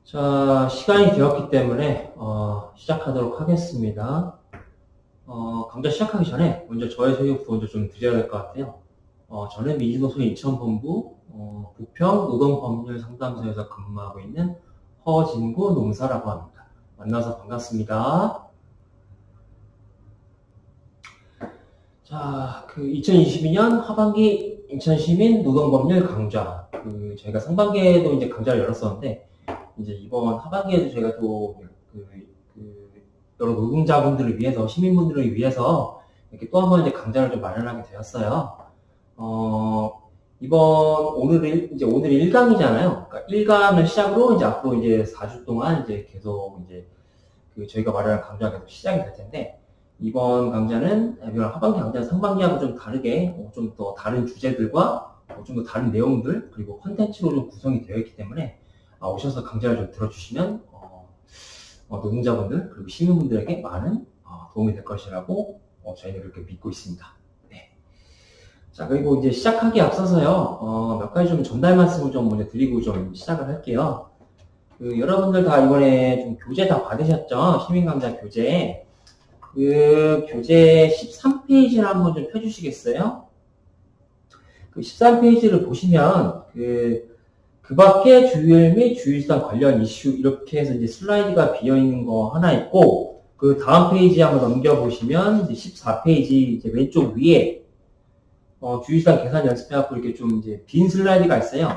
자, 시간이 되었기 때문에 시작하도록 하겠습니다. 강좌 시작하기 전에 먼저 저의 소개부터 먼저 좀 드려야 될 것 같아요. 저는 민주노총 인천본부 부평 노동법률상담소에서 근무하고 있는 허진구 농사라고 합니다. 만나서 반갑습니다. 자, 2022년 하반기 인천시민 노동법률 강좌. 저희가 상반기에도 이제 강좌를 열었었는데, 이제 이번 하반기에도 저희가 또 여러 노동자분들을 위해서, 시민분들을 위해서 이렇게 또 한 번 이제 강좌를 좀 마련하게 되었어요. 오늘 1강이잖아요. 그러니까 1강을 시작으로 이제 앞으로 이제 4주 동안 이제 계속 이제 저희가 마련한 강좌가 계속 시작이 될 텐데, 이번 강좌는 하반기 강좌는 상반기하고 좀 다르게 좀 더 다른 주제들과 좀 더 다른 내용들 그리고 컨텐츠로 좀 구성이 되어 있기 때문에 오셔서 강좌를 좀 들어주시면 노동자분들 그리고 시민분들에게 많은 도움이 될 것이라고 저희는 그렇게 믿고 있습니다. 네. 자, 그리고 이제 시작하기에 앞서서요 몇 가지 좀 전달 말씀을 좀 먼저 드리고 좀 시작을 할게요. 여러분들 다 이번에 좀 교재 다 받으셨죠? 시민강좌 교재. 교재 13페이지를 한번 좀 펴주시겠어요? 13페이지를 보시면 그 밖에 주요일 및 주일상 관련 이슈 이렇게 해서 이제 슬라이드가 비어있는 거 하나 있고, 그 다음 페이지 한번 넘겨보시면 이제 14페이지 이제 왼쪽 위에 주일상 계산 연습해갖고 이렇게 좀 이제 빈 슬라이드가 있어요.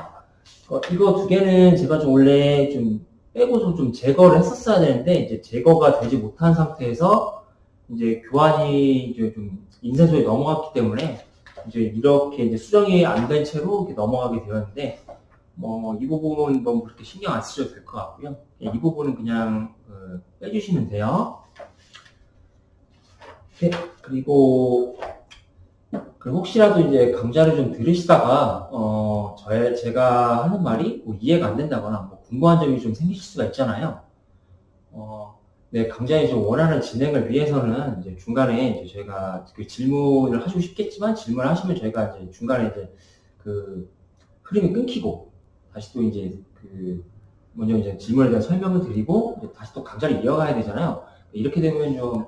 이거 두 개는 제가 좀 원래 좀 빼고서 좀 제거를 했었어야 되는데 이제 제거가 되지 못한 상태에서 이제 교환이 이제 좀 인쇄소에 넘어갔기 때문에 이제 이렇게 이제 수정이 안 된 채로 이렇게 넘어가게 되었는데, 이 부분은 너무 그렇게 신경 안 쓰셔도 될 것 같고요. 이 부분은 그냥 빼주시면 돼요. 네, 그리고 혹시라도 이제 강좌를 좀 들으시다가 제가 하는 말이 이해가 안 된다거나 궁금한 점이 좀 생기실 수가 있잖아요. 네, 강좌에 좀 원하는 진행을 위해서는 이제 중간에 이제 저희가 질문을 하시고 싶겠지만 질문을 하시면 저희가 이제 중간에 이제 흐름이 끊기고 다시 또 이제 먼저 이제 질문에 대한 설명을 드리고 이제 다시 또 강좌를 이어가야 되잖아요. 이렇게 되면 좀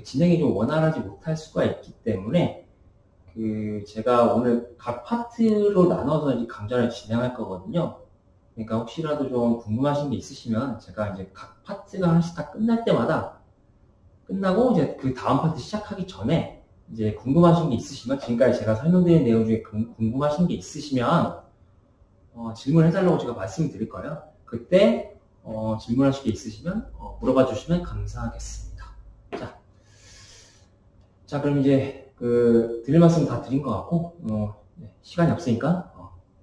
진행이 좀 원활하지 못할 수가 있기 때문에 제가 오늘 각 파트로 나눠서 이제 강좌를 진행할 거거든요. 그러니까 혹시라도 좀 궁금하신 게 있으시면 제가 이제 각 파트가 하나씩 다 끝날 때마다 끝나고 이제 그 다음 파트 시작하기 전에 이제 궁금하신 게 있으시면 지금까지 제가 설명드린 내용 중에 궁금하신 게 있으시면 질문해달라고 제가 말씀드릴 거예요. 그때 질문하실 게 있으시면 물어봐 주시면 감사하겠습니다. 자 그럼 이제 드릴 말씀 다 드린 것 같고 시간이 없으니까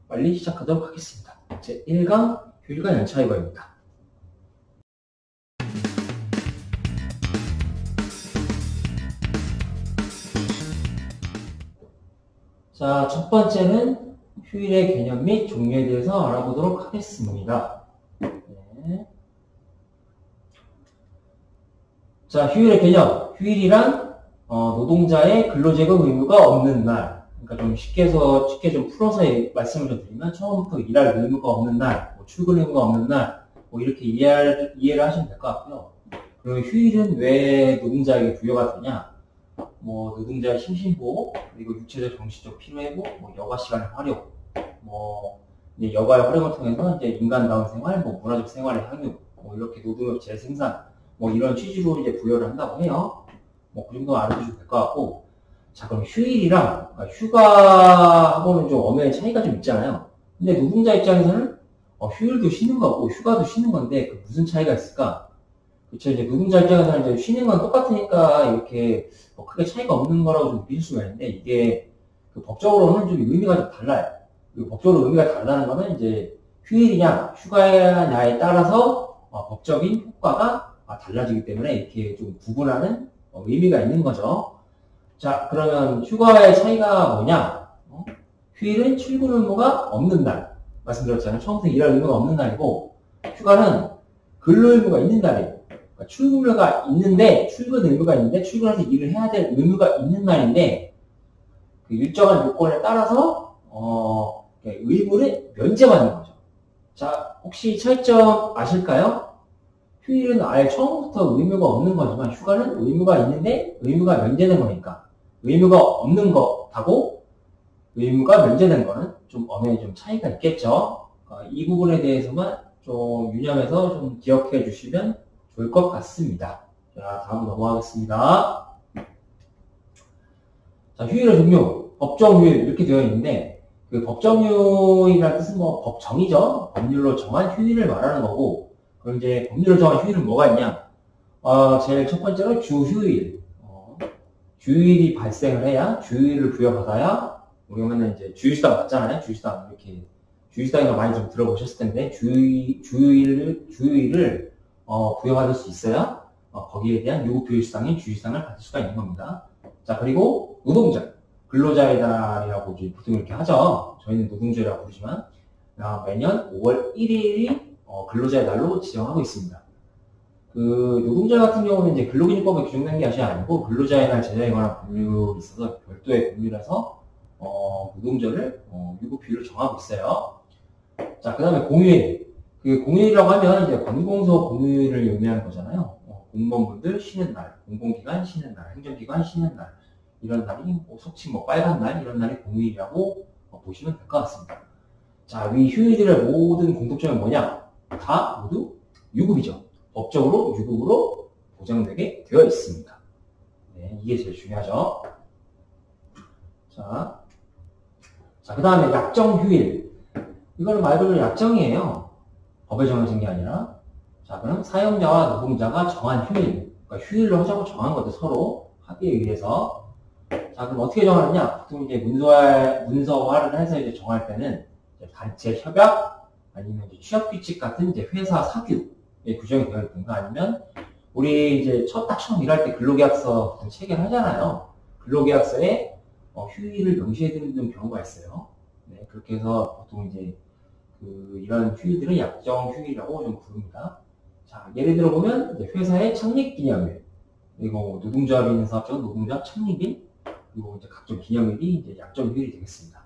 빨리 시작하도록 하겠습니다. 제 1강 휴일과 연차 이거입니다. 자, 첫 번째는 휴일의 개념 및 종류에 대해서 알아보도록 하겠습니다. 네. 자, 휴일의 개념. 휴일이란 노동자의 근로제공 의무가 없는 날. 그러니까 좀 쉽게 좀 풀어서 말씀을 좀 드리면 처음부터 일할 의무가 없는 날, 출근 의무가 없는 날, 이렇게 이해를 하시면 될 것 같고요. 그리고 휴일은 왜 노동자에게 부여가 되냐? 노동자의 심신보호, 그리고 육체적, 정신적 피로회복, 여가 시간의 활용, 이제 여가의 활용을 통해서 이제 인간다운 생활, 문화적 생활의 향유, 이렇게 노동력 재생산, 이런 취지로 이제 부여를 한다고 해요. 그 정도 알아두시면 될 것 같고, 자, 그럼 휴일이랑 휴가하고는 좀 엄연히 차이가 좀 있잖아요. 근데 노동자 입장에서는 휴일도 쉬는 거고 휴가도 쉬는 건데 무슨 차이가 있을까? 그쵸, 이제 노동자 입장에서는 이제 쉬는 건 똑같으니까 이렇게 크게 차이가 없는 거라고 좀 믿을 수가 있는데 이게 법적으로는 좀 의미가 좀 달라요. 그리고 법적으로 의미가 다르다는 거는 이제 휴일이냐 휴가냐에 따라서 법적인 효과가 달라지기 때문에 이렇게 좀 구분하는 의미가 있는 거죠. 자, 그러면 휴가의 차이가 뭐냐? 휴일은 출근 의무가 없는 날. 말씀드렸잖아요. 처음부터 일할 의무가 없는 날이고, 휴가는 근로 의무가 있는 날이에요. 그러니까 출근 의무가 있는데, 출근해서 일을 해야 될 의무가 있는 날인데, 일정한 요건에 따라서, 의무를 면제받는 거죠. 자, 혹시 차이점 아실까요? 휴일은 아예 처음부터 의무가 없는 거지만 휴가는 의무가 있는데 의무가 면제된 거니까 의무가 없는 거하고 의무가 면제된 거는 좀 엄연히 좀 차이가 있겠죠. 이 부분에 대해서만 좀 유념해서 좀 기억해 주시면 좋을 것 같습니다. 자, 다음 넘어가겠습니다. 자, 휴일의 종류, 법정휴일 이렇게 되어 있는데 그 법정휴일이라는 뜻은 뭐 법정이죠. 법률로 정한 휴일을 말하는 거고 그럼 이제 법률로 정한 휴일은 뭐가 있냐? 제일 첫 번째로 주휴일. 주휴일이 발생을 해야 주휴일을 부여받아야 우리는 이제 주휴수당 받잖아요. 주휴수당 이렇게 주휴수당이라 많이 좀 들어보셨을 텐데 주휴일을 부여받을 수 있어야 거기에 대한 유급휴일수당인 주휴수당을 받을 수가 있는 겁니다. 자, 그리고 노동절, 근로자의 달이라고 보통 이렇게 하죠. 저희는 노동절이라고 부르지만 매년 5월 1일이 근로자의 날로 지정하고 있습니다. 그 노동절 같은 경우는 이제 근로기준법에 규정된 게 아니고 근로자의 날 제정에 관한 법률이 있어서 별도의 법률에서 노동절을 유급휴일을 정하고 있어요. 자, 그 다음에 공휴일. 그 공휴일이라고 하면 이제 관공서 공휴일을 의미하는 거잖아요. 공무원분들 쉬는 날, 공공기관 쉬는 날, 행정기관 쉬는 날 이런 날이 속칭 빨간 날 이런 날이 공휴일이라고 보시면 될 것 같습니다. 자, 이 휴일들의 모든 공통점은 뭐냐? 다 모두 유급이죠. 법적으로 유급으로 보장되게 되어 있습니다. 네, 이게 제일 중요하죠. 자, 그 다음에 약정휴일. 이거는 말 그대로 약정이에요. 법에 정해진 게 아니라. 자, 그럼 사용자와 노동자가 정한 휴일, 그러니까 휴일로 하자고 정한 것들 서로 합의에 의해서. 자, 그럼 어떻게 정하느냐? 보통 이제 문서화를 해서 이제 정할 때는 이제 단체 협약 아니면 이제 취업 규칙 같은 이제 회사 사규에 규정이 되어 있든가 아니면 우리 이제 처음 일할 때 근로계약서 보통 체결하잖아요. 근로계약서에 휴일을 명시해 두는 경우가 있어요. 네, 그렇게 해서 보통 이제 이런 휴일들은 약정 휴일이라고 좀 부릅니다. 자, 예를 들어 보면 이제 회사의 창립 기념일, 그리고 노동조합이 있는 사업장 노동조합 창립일, 그리고 이제 각종 기념일이 이제 약정 휴일이 되겠습니다.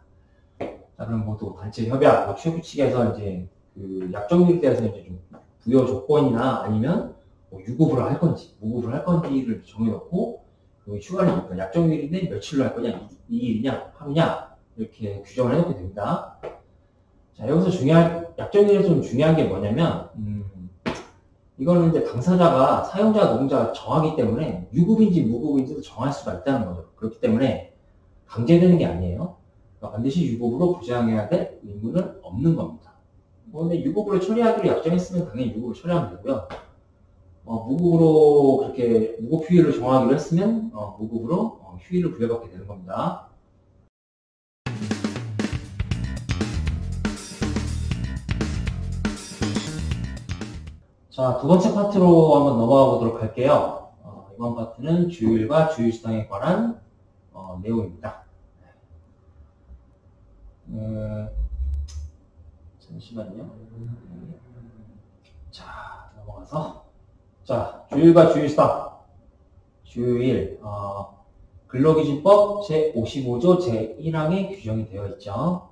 자, 그럼 뭐 또 단체 협약, 취업 규칙에서 이제 그 약정 휴일에 대해서 이제 좀 부여 조건이나 아니면 유급으로 할 건지, 무급으로 할 건지를 정해놓고 그 휴가를 약정 휴일인데 며칠로 할 거냐, 2일이냐, 하루냐 이렇게 규정을 해놓게 됩니다. 자, 여기서 약정일에서 좀 중요한 게 뭐냐면, 이거는 이제 당사자가, 사용자, 노동자가 정하기 때문에 유급인지 무급인지도 정할 수가 있다는 거죠. 그렇기 때문에 강제되는 게 아니에요. 그러니까 반드시 유급으로 보장해야 될 의무는 없는 겁니다. 근데 유급으로 처리하기로 약정했으면 당연히 유급으로 처리하면 되고요. 무급으로 그렇게 무급 휴일을 정하기로 했으면 무급으로 휴일을 부여받게 되는 겁니다. 자, 두 번째 파트로 한번 넘어가 보도록 할게요. 이번 파트는 주휴일과 주휴수당에 관한 내용입니다. 잠시만요. 자, 넘어가서. 자, 주휴일과 주휴수당. 주휴일, 근로기준법 제55조 제1항에 규정이 되어 있죠.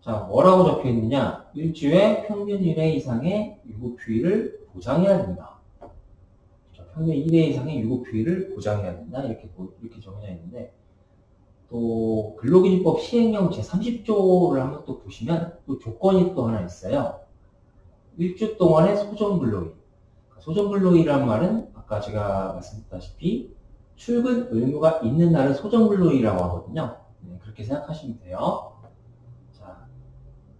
자, 뭐라고 적혀 있느냐? 일주에 평균 1회 이상의 유급휴일을 보장해야 된다. 평균 1회 이상의 유급휴일을 보장해야 된다. 이렇게 정해져 있는데, 또, 근로기준법 시행령 제30조를 한번 또 보시면, 또 조건이 또 하나 있어요. 일주 동안의 소정근로일. 소정근로일이라는 말은, 아까 제가 말씀드렸다시피, 출근 의무가 있는 날을 소정근로일이라고 하거든요. 네, 그렇게 생각하시면 돼요.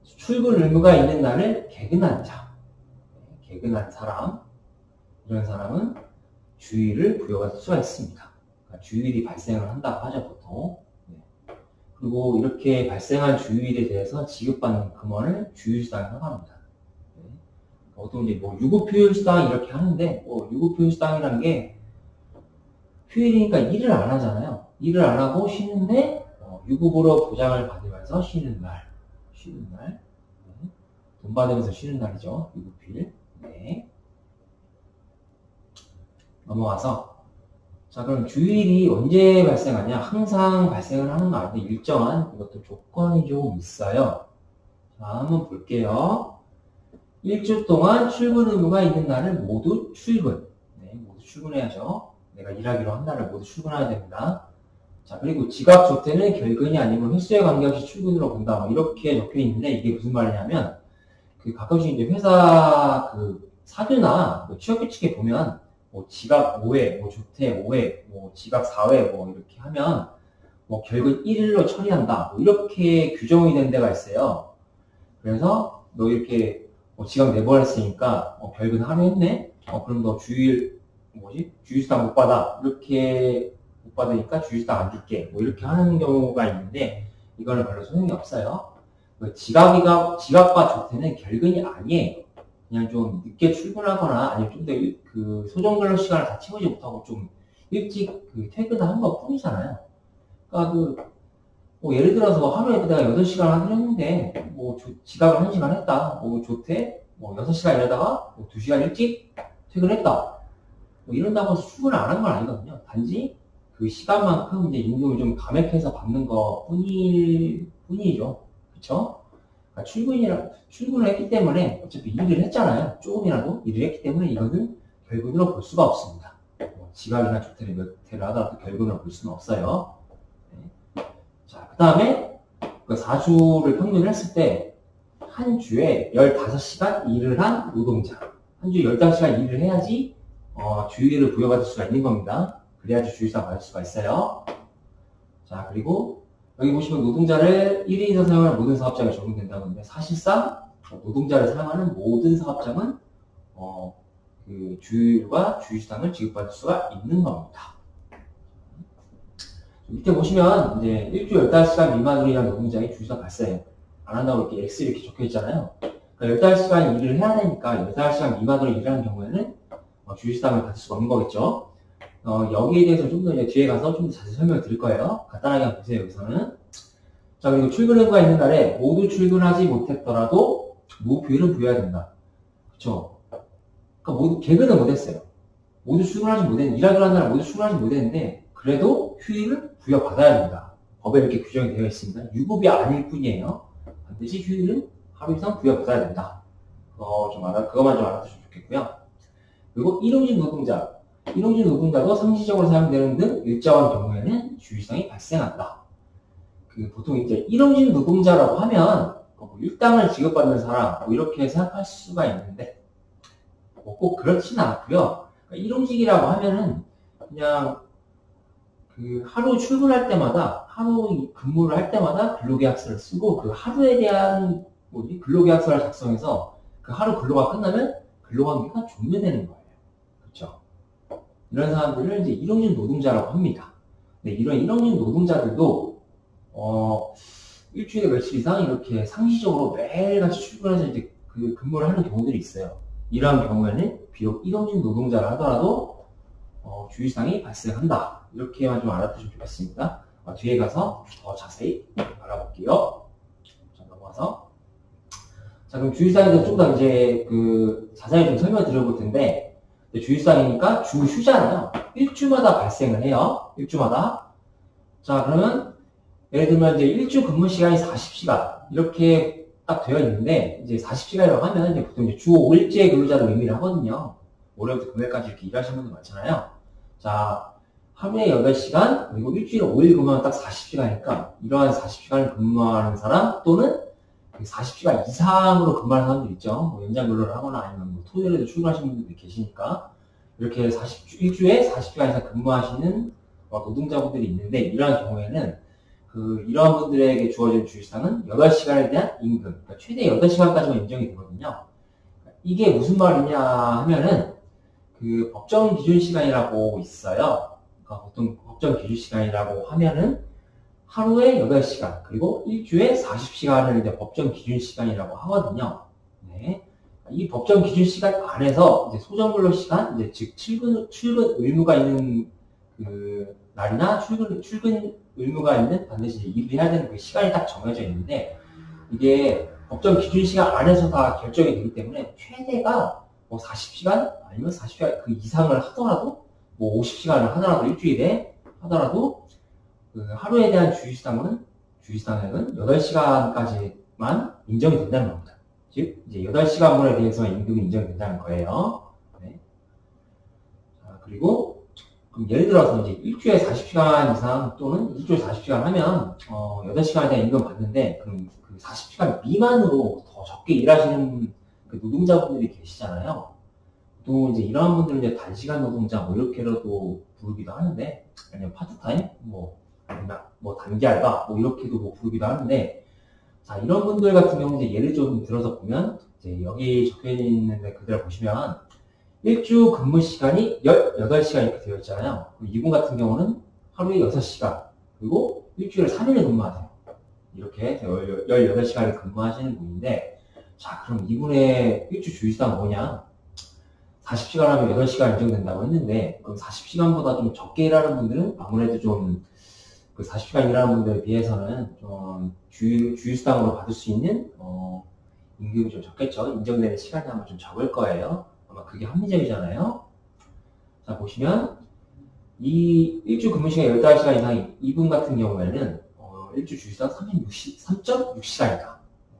출근 의무가 있는 날을 개근한 자, 개근한 사람, 이런 사람은 주휴일을 부여받을 수가 있습니다. 그러니까 주휴일이 발생을 한다고 하죠, 보통. 네. 그리고 이렇게 발생한 주휴일에 대해서 지급받는 금원을 주휴수당이라고 합니다. 네. 보통 이제 유급휴일수당 이렇게 하는데, 유급휴일수당이라는 게 휴일이니까 일을 안 하잖아요. 일을 안 하고 쉬는데, 유급으로 보장을 받으면서 쉬는 날. 네. 돈 받으면서 쉬는 날이죠. 유급휴일. 네. 넘어가서. 자, 그럼 주일이 언제 발생하냐? 항상 발생을 하는 거 아닌데 일정한 이것도 조건이 좀 있어요. 자, 한번 볼게요. 일주 동안 출근 의무가 있는 날을 모두 출근. 네, 모두 출근해야죠. 내가 일하기로 한 날을 모두 출근해야 됩니다. 자, 그리고 지각 조퇴는 결근이 아니면 횟수에 관계없이 출근으로 본다. 뭐 이렇게 적혀 있는데 이게 무슨 말이냐면 그 가끔씩 이제 회사 그 사교나 뭐 취업 규칙에 보면 뭐 지각 5회, 뭐 조퇴 5회, 뭐 지각 4회 뭐 이렇게 하면 뭐 결근 1일로 처리한다. 뭐 이렇게 규정이 된 데가 있어요. 그래서 너 이렇게 뭐 지각 4번 했으니까 결근 하루 했네. 그럼 너 주휴수당 못 받아. 이렇게 못 받으니까 주휴수당 안 줄게. 뭐 이렇게 하는 경우가 있는데 이거는 별로 소용이 없어요. 지각과 조퇴는 결근이 아니에요. 그냥 좀 늦게 출근하거나 아니면 좀 더 그 소정 근로 시간을 다 채우지 못하고 좀 일찍 그 퇴근을 한 것 뿐이잖아요. 그러니까 뭐 예를 들어서 하루에 내가 8시간 하기로 했는데 뭐 지각을 1시간 했다. 뭐 조퇴 뭐 6시간 일하다가 뭐 2시간 일찍 퇴근했다. 뭐 이런다고 해서 출근을 안 한 건 아니거든요. 단지 그 시간만큼 이제 임금을 좀 감액해서 받는 것 뿐이죠. 그쵸? 그러니까 출근을 했기 때문에 어차피 일을 했잖아요. 조금이라도 일을 했기 때문에 이것은 결근으로 볼 수가 없습니다. 지각이나 조퇴를 몇 회를 하더라도 결근으로 볼 수는 없어요. 네. 자, 그 다음에 그 4주를 평균을 했을 때 한 주에 15시간 일을 한 노동자. 한 주에 15시간 일을 해야지 주휴일을 부여받을 수가 있는 겁니다. 그래야지 주휴수당 받을 수가 있어요. 자, 그리고 여기 보시면 노동자를 1인 이상 사용하는 모든 사업장에 적용된다고 하는데 사실상 노동자를 사용하는 모든 사업장은 그 주휴일과 주휴수당을 지급받을 수가 있는 겁니다. 밑에 보시면 이제 일주 15시간 미만으로 일한 노동자의 주휴수당 발생 안 한다고 이렇게 X 이렇게 적혀 있잖아요. 그러니까 15시간 일을 해야 되니까 15시간 미만으로 일하는 경우에는 주휴수당을 받을 수가 없는 거겠죠. 여기에 대해서 좀 더 이제 뒤에 가서 좀 더 자세히 설명을 드릴 거예요. 간단하게 한번 보세요, 여기서는. 자, 그리고 출근 의무가 있는 날에 모두 출근하지 못했더라도 무휴일은 부여해야 된다. 그쵸? 그러니까 개근은 못했어요. 모두 출근하지 못했는데, 일하기로 한 날 모두 출근하지 못했는데, 그래도 휴일을 부여받아야 된다. 법에 이렇게 규정이 되어 있습니다. 유급이 아닐 뿐이에요. 반드시 휴일은 하루 이상 부여받아야 된다. 그것만 좀 알아두시면 좋겠고요. 그리고 일용직 노동자도 상시적으로 사용되는 등 일정한 경우에는 주휴수당이 발생한다. 보통 이제 일용직 노동자라고 하면 일당을 지급받는 사람 뭐 이렇게 생각할 수가 있는데 꼭 그렇지는 않고요. 그러니까 일용직이라고 하면은 그냥 그 하루 출근할 때마다 하루 근무를 할 때마다 근로계약서를 쓰고 그 하루에 대한 근로계약서를 작성해서 그 하루 근로가 끝나면 근로관계가 종료되는 거예요. 그렇죠? 이런 사람들을 이제 일용직 노동자라고 합니다. 네, 이런 일용직 노동자들도 일주일에 며칠 이상 이렇게 상시적으로 매일같이 출근해서 이제 그 근무를 하는 경우들이 있어요. 이러한 경우에는 비록 일용직 노동자라 하더라도 주휴수당이 발생한다. 이렇게만 좀 알아두시면 좋겠습니다. 뒤에 가서 더 자세히 알아볼게요. 자, 넘어가서. 자, 그럼 주휴수당에 대해서 좀 더 이제 자세히 좀 설명을 드려볼 텐데, 주휴수당이니까 주휴잖아요. 일주마다 발생을 해요. 일주마다. 자, 그러면 예를 들면 이제 일주 근무 시간이 40시간 이렇게 딱 되어 있는데 이제 40시간이라고 하면 이제 보통 이제 주 5일제 근로자를 의미를 하거든요. 월요일부터 금요일까지 이렇게 일하시는 분들 많잖아요. 자, 하루에 8시간 그리고 일주일에 5일 근무하면 딱 40시간이니까 이러한 40시간을 근무하는 사람 또는 40시간 이상으로 근무하는 사람들 있죠. 뭐 연장 근로를 하거나 아니면 뭐 토요일에도 출근하시는 분들이 계시니까 이렇게 일주에 40시간 이상 근무하시는 노동자분들이 있는데 이러한 경우에는 이러한 분들에게 주어진 주휴수당은 8시간에 대한 임금, 그러니까 최대 8시간까지만 인정이 되거든요. 이게 무슨 말이냐 하면은 법정 기준 시간이라고 있어요. 그러니까 보통 법정 기준 시간이라고 하면은 하루에 8시간, 그리고 일주에 40시간을 이제 법정 기준 시간이라고 하거든요. 네. 이 법정 기준 시간 안에서 이제 소정근로 시간, 이제 즉 출근 의무가 있는 날이나 출근 의무가 있는 반드시 일을 해야 되는 그 시간이 딱 정해져 있는데 이게 법정 기준 시간 안에서 다 결정이 되기 때문에 최대가 뭐 40시간 아니면 40시간 그 이상을 하더라도 뭐 50시간을 하더라도 일주일에 하더라도 하루에 대한 주휴수당액은 8시간까지만 인정이 된다는 겁니다. 즉, 이제 8시간분에 대해서만 임금이 인정된다는 거예요. 네. 자, 그리고, 그럼 예를 들어서 이제 일주일에 40시간 이상 또는 일주일에 40시간 하면, 8시간에 대한 임금 받는데, 그럼 그 40시간 미만으로 더 적게 일하시는 그 노동자분들이 계시잖아요. 또 이제 이러한 분들은 이제 단시간 노동자 뭐 이렇게라도 부르기도 하는데, 아니면 파트타임, 아니면 단기 알바 뭐 이렇게도 뭐 부르기도 하는데, 자 이런 분들 같은 경우 이제 예를 좀 들어서 보면 이제 여기 적혀 있는 그대로 보시면 일주 근무 시간이 18시간 이렇게 되어 있잖아요. 이분 같은 경우는 하루에 6시간 그리고 일주일에 3일을 근무하세요. 이렇게 18시간을 근무하시는 분인데, 자 그럼 이분의 일주 주휴수당 뭐냐? 40시간 하면 8시간 인정된다고 했는데, 그럼 40시간보다 좀 적게 일하는 분들은 아무래도 좀 그 40시간 일하는 분들에 비해서는 좀 주휴수당으로 받을 수 있는 임금이 좀 적겠죠. 인정되는 시간이 아마 좀 적을 거예요. 아마 그게 합리적이잖아요. 자 보시면 이 일주 근무 시간 15시간 이상 이분 같은 경우에는 일주 주휴수당 3.6시간이다.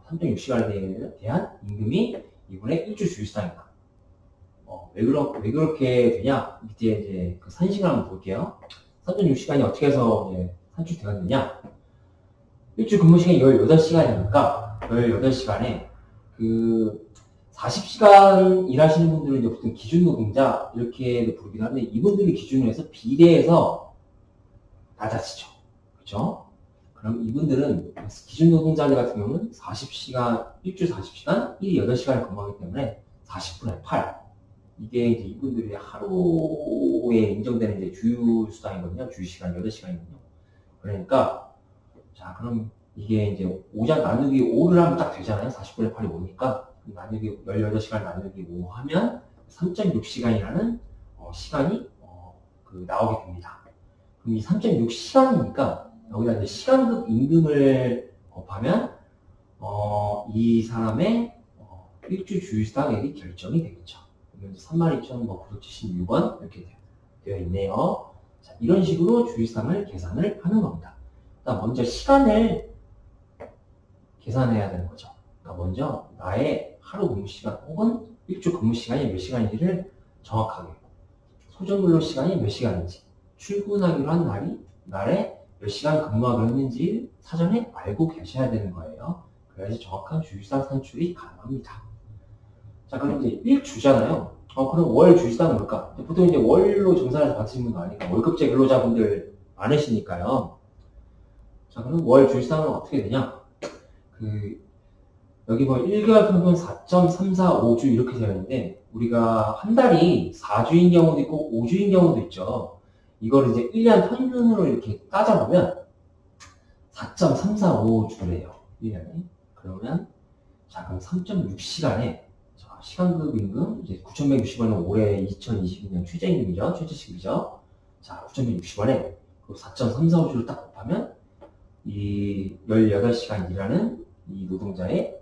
3.6시간에 대한 임금이 이분의 일주 주휴수당이다. 왜 그렇게 되냐? 밑에 이제 그 산식을 한번 볼게요. 3.6시간이 어떻게 해서 이제 산출되었느냐? 일주 근무 시간이 18시간이니까 18시간에 그 40시간 일하시는 분들은 이제 보통 기준 노동자 이렇게 부르기도 하는데, 이분들이 기준으로 해서 비례해서 낮아지죠. 그렇죠? 그럼 이분들은 기준 노동자들 같은 경우는 40시간, 일주 40시간, 일 8시간을 근무하기 때문에 40분의 8. 이게 이제 이분들이 하루에 인정되는 이제 주휴수당이거든요. 주휴시간 8시간이거든요. 그러니까, 자, 그럼 이게 이제 5장 나누기 5를 하면 딱 되잖아요. 40분의 8이 5니까. 나누기 18시간 나누기 5 하면 3.6시간이라는 시간이 나오게 됩니다. 그럼 이 3.6시간이니까 여기다 이제 시간급 임금을 곱하면 이 사람의 일주 주휴수당액이 결정이 되겠죠. 32,976원 이렇게 되어 있네요. 자, 이런 식으로 주휴수당을 계산을 하는 겁니다. 그러니까 먼저 시간을 계산해야 되는 거죠. 그러니까 먼저 나의 하루 근무 시간 혹은 일주 근무 시간이 몇 시간인지를 정확하게, 소정 근로 시간이 몇 시간인지, 출근하기로 한 날에 몇 시간 근무하기로 했는지 사전에 알고 계셔야 되는 거예요. 그래야지 정확한 주휴수당 산출이 가능합니다. 자, 그럼 이제 일주잖아요. 그럼 월 주휴수당은 뭘까? 보통 이제 월로 정산해서 받으시는 분도 아니까 월급제 근로자분들 많으시니까요. 자, 그럼 월 주휴수당은 어떻게 되냐? 여기 보면 1개월 평균 4.345주 이렇게 되어 있는데, 우리가 한 달이 4주인 경우도 있고 5주인 경우도 있죠. 이걸 이제 1년 평균으로 이렇게 따져보면 4.345주래요. 1년에. 그러면, 자, 그럼 3.6시간에 시간급 임금, 이제 9,160원은 올해 2022년 최저임금이죠. 최저시급이죠. 자, 9,160원에 4.345주를 딱 곱하면 이 18시간 일하는 이 노동자의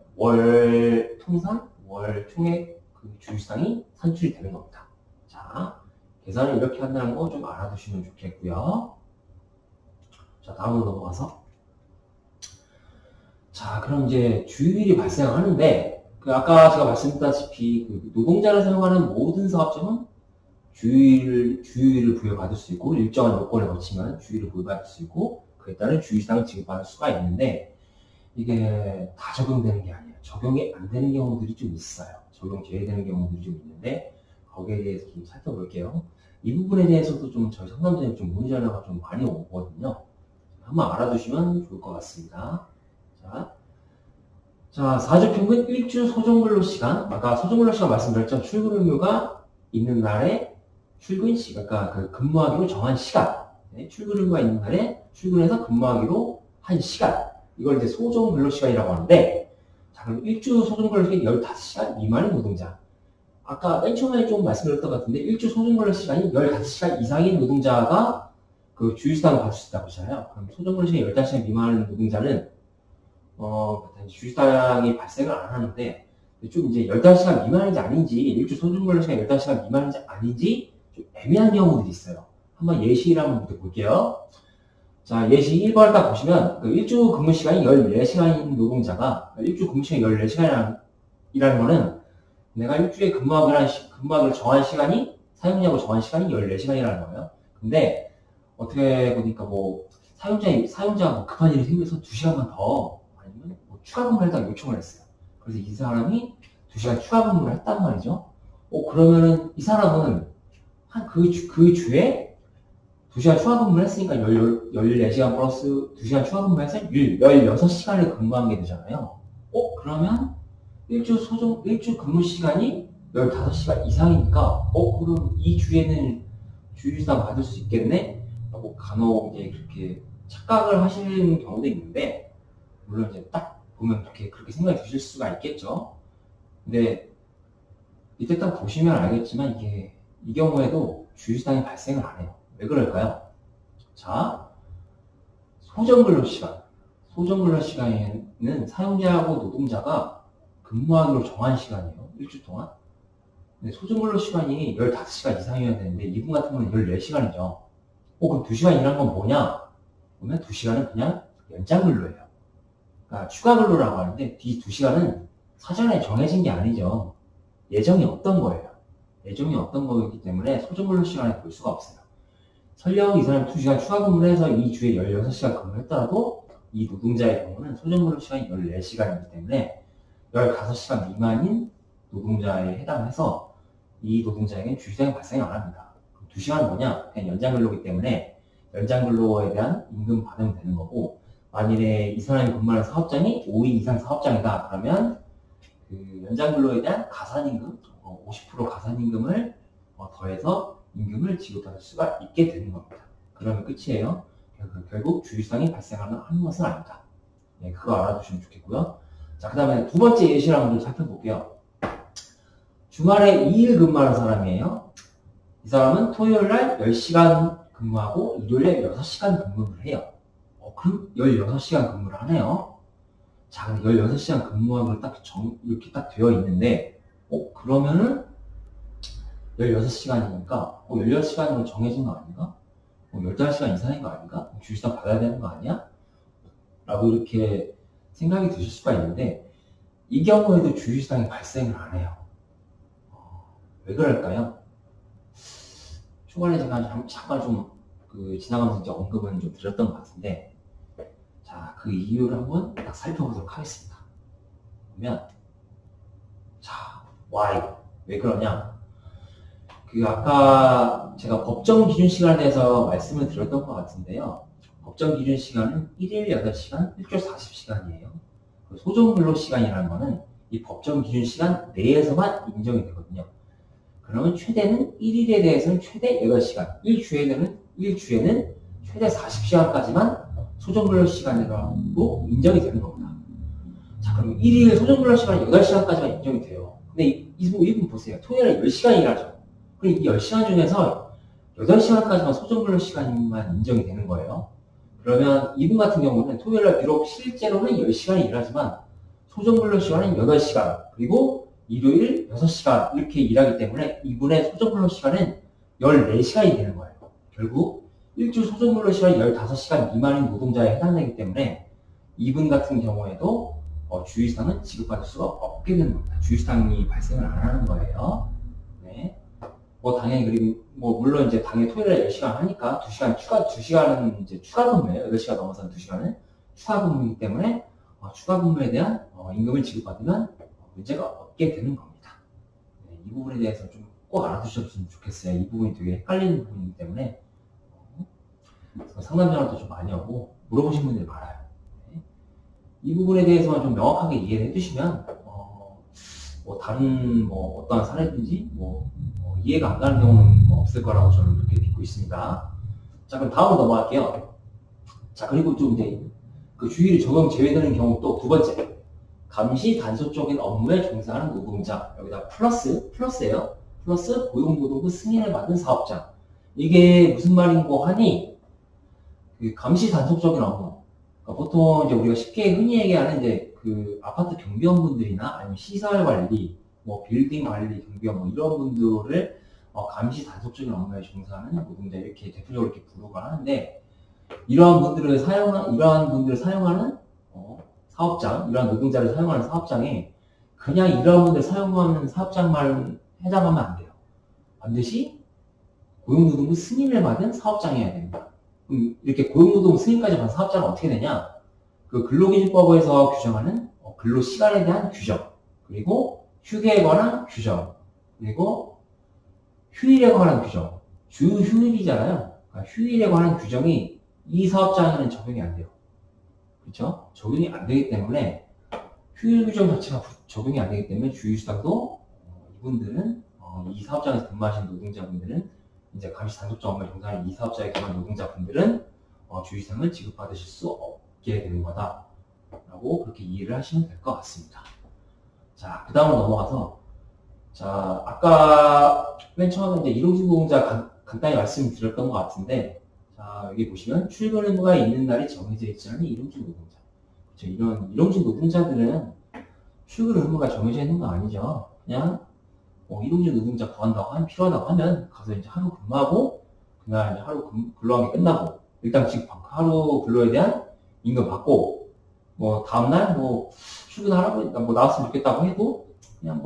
통상 월 총액 그 주휴수당이 산출이 되는 겁니다. 자, 계산을 이렇게 한다는 거 좀 알아두시면 좋겠고요. 자, 다음으로 넘어가서. 자, 그럼 이제 주휴일이 발생하는데, 아까 제가 말씀드렸다시피 노동자를 사용하는 모든 사업장은 주휴일을 부여받을 수 있고, 일정한 요건을 거치면 주휴일을 부여받을 수 있고, 그에 따른 주휴수당을 지급받을 수가 있는데, 이게 다 적용되는 게 아니에요. 적용이 안 되는 경우들이 좀 있어요. 적용 제외되는 경우들이 좀 있는데, 거기에 대해서 좀 살펴볼게요. 이 부분에 대해서도 좀 저희 상담자님 좀 문의 전화가 좀 많이 오거든요. 한번 알아두시면 좋을 것 같습니다. 자, 4주 평균 일주 소정근로시간. 아까 소정근로시간 말씀드렸죠. 출근 의무가 있는 날에 출근 시간, 그러니까 그 근무하기로 정한 시간. 네, 출근 의무가 있는 날에 출근해서 근무하기로 한 시간. 이걸 이제 소정근로시간이라고 하는데, 자, 그럼 일주 소정근로시간이 15시간 미만의 노동자. 아까 맨 처음에 좀 말씀드렸던 것 같은데, 일주 소정근로시간이 15시간 이상인 노동자가 그 주휴수당을 받을 수 있다고 하잖아요. 그럼 소정근로시간이 15시간 미만의 노동자는 주휴수당이 발생을 안 하는데, 좀 이제 15시간 미만인지 아닌지, 일주 소정근로시간 15시간 미만인지 아닌지 좀 애매한 경우들이 있어요. 한번 예시를 한번 볼게요. 자, 예시 1번 딱 보시면, 일주 근무 시간이 14시간인 노동자가, 일주 근무 시간이 14시간이라는 14시간이라는 거는 내가 일주일에 근무하기로 정한 시간이, 사용량으로 정한 시간이 14시간이라는 거예요. 근데 어떻게 보니까 뭐 사용자가 뭐 급한 일이 생겨서 2시간만 더 아니면 뭐 추가 근무를 해달라고 요청을 했어요. 그래서 이 사람이 2시간 추가 근무를 했단 말이죠. 그러면은 이 사람은 한 그 주에 2시간 추가 근무를 했으니까 14시간 플러스 2시간 추가 근무해서 16시간을 근무한 게 되잖아요. 그러면 일주 근무 시간이 15시간 이상이니까, 그럼 이 주에는 주휴일상 받을 수 있겠네? 라고 간혹 이제 그렇게 착각을 하시는 경우도 있는데, 물론 이제 딱 보면 그렇게 생각이 드실 수가 있겠죠. 근데 이때 딱 보시면 알겠지만 이 경우에도 주휴일상이 발생을 안 해요. 왜 그럴까요? 자, 소정근로 시간에는 사용자하고 노동자가 근무하기로 정한 시간이에요. 일주 동안. 근데 소정근로 시간이 15시간 이상이어야 되는데 이분 같은 경우는 14시간이죠. 그럼 2시간 일한 건 뭐냐? 그러면 2시간은 그냥 연장근로예요. 그러니까 추가근로라고 하는데 이 2시간은 사전에 정해진 게 아니죠. 예정이 없던 거예요. 예정이 없던 거이기 때문에 소정근로 시간에 볼 수가 없어요. 설령 이 사람이 2시간 추가 근무를 해서 이 주에 16시간 근무를 했더라도 이 노동자의 경우는 소정근로 시간이 14시간이기 때문에 15시간 미만인 노동자에 해당해서 이 노동자에게는 주휴일상이 발생 안 합니다. 2시간은 뭐냐? 그냥 연장근로이기 때문에 연장근로에 대한 임금 받으면 되는 거고, 만일에 이 사람이 근무하는 사업장이 5인 이상 사업장이다. 그러면 그 연장근로에 대한 가산임금, 50% 가산임금을 더해서 임금을 지급받을 수가 있게 되는 겁니다. 그러면 끝이에요. 결국 주휴일상이 발생하는 것은 아니다. 네, 그거 알아두시면 좋겠고요. 자, 그 다음에 두 번째 예시를 한번 좀 살펴볼게요. 주말에 2일 근무하는 사람이에요. 이 사람은 토요일날 10시간 근무하고 일요일에 6시간 근무를 해요. 그럼 16시간 근무를 하네요. 자, 그럼 16시간 근무하고 이렇게 딱 되어 있는데, 그러면은 16시간이니까, 16시간으로 정해진 거 아닌가? 15시간 이상인 거 아닌가? 주휴일상 받아야 되는 거 아니야? 라고 이렇게 생각이 드실 수가 있는데, 이 경우에도 주휴일상이 발생을 안 해요. 왜 그럴까요? 초반에 제가 잠깐 좀 지나가면서 이제 언급은 좀 드렸던 것 같은데, 자, 그 이유를 한번 딱 살펴보도록 하겠습니다. 그러면, 자, why? 왜 그러냐? 아까 제가 법정 기준 시간에 대해서 말씀을 드렸던 것 같은데요. 법정 기준 시간은 1일 8시간, 1주 40시간이에요. 소정근로 시간이라는 거는 이 법정 기준 시간 내에서만 인정이 되거든요. 그러면 최대는 1일에 대해서는 최대 8시간, 1주에는 최대 40시간까지만 소정근로 시간으로 인정이 되는 겁니다. 자, 그럼 1일 소정근로 시간이 8시간까지만 인정이 돼요. 근데 이분 보세요. 토요일에 10시간 일하죠. 그럼 이 10시간 중에서 8시간까지만 소정근로 시간만 인정이 되는 거예요. 그러면 이분 같은 경우는 토요일날 비록 실제로는 10시간 일하지만 소정근로 시간은 8시간, 그리고 일요일 6시간 이렇게 일하기 때문에 이분의 소정근로 시간은 14시간이 되는 거예요. 결국 일주 소정근로 시간이 15시간 미만인 노동자에 해당되기 때문에 이분 같은 경우에도 주휴일상은 지급받을 수가 없게 되는 겁니다. 주휴일상이 발생을 안 하는 거예요. 네. 당연히, 그리고 물론 이제 당연히 토요일에 10시간 하니까 2시간은 이제 추가 근무예요. 8시간 넘어서는 2시간은 추가 근무이기 때문에 추가 근무에 대한 임금을 지급받으면 문제가 없게 되는 겁니다. 네, 이 부분에 대해서 좀 꼭 알아두셨으면 좋겠어요. 이 부분이 되게 헷갈리는 부분이기 때문에 상담 전화도 좀 많이 오고 물어보신 분들이 많아요. 네. 이 부분에 대해서만 좀 명확하게 이해를 해주시면 다른 어떠한 사례든지 이해가 안 가는 경우는 없을 거라고 저는 그렇게 믿고 있습니다. 자, 그럼 다음으로 넘어갈게요. 자, 그리고 좀 이제 그 주휴일이 적용 제외되는 경우 또 두 번째, 감시 단속적인 업무에 종사하는 노동자. 여기다 플러스예요. 플러스 고용노동부 승인을 받은 사업장. 이게 무슨 말인고 하니, 그 감시 단속적인 업무. 그러니까 보통 이제 우리가 쉽게 흔히 얘기하는 이제 그 아파트 경비원분들이나 아니면 시설 관리, 빌딩 관리 경비원 이런 분들을 감시 단속적인 업무에 종사하는 노동자 이렇게 대표적으로 이렇게 부르곤 하는데, 이러한 분들을 사용하는 사업장, 이러한 노동자를 사용하는 사업장에 그냥 이런 분들 사용하는 사업장만 해당하면 안 돼요. 반드시 고용노동부 승인을 받은 사업장이어야 됩니다. 그럼 이렇게 고용노동부 승인까지 받은 사업장은 어떻게 되냐? 그 근로기준법에서 규정하는 근로시간에 대한 규정, 그리고 휴게에 관한 규정, 그리고 휴일에 관한 규정, 주 휴일이잖아요. 그러니까 휴일에 관한 규정이 이 사업장에는 적용이 안 돼요. 그렇죠? 적용이 안 되기 때문에 휴일 규정 자체가 적용이 안 되기 때문에 주휴수당도 이분들은 이 사업장에서 근무하시는 노동자분들은 이제 감시 단속자 업무를 종사하는 이 사업자에 근무하는 노동자분들은 주휴수당을 지급받으실 수 없게 되는 거다 라고 그렇게 이해를 하시면 될 것 같습니다. 자, 그 다음으로 넘어가서 자, 아까 맨 처음에 이제 일용직 노동자 간단히 말씀드렸던 것 같은데 자, 여기 보시면 출근 의무가 있는 날이 정해져 있지 않은 일용직 노동자. 그렇죠? 이런 일용직 노동자들은 출근 의무가 정해져 있는 거 아니죠. 그냥 일용직 노동자 구한다고 필요하다고 하면 가서 이제 하루 근무하고 그날 이제 하루 근로한 게 끝나고 일당 지급 받고 하루 근로에 대한 임금 받고 다음날 출근하라고 나왔으면 좋겠다고 해도 그냥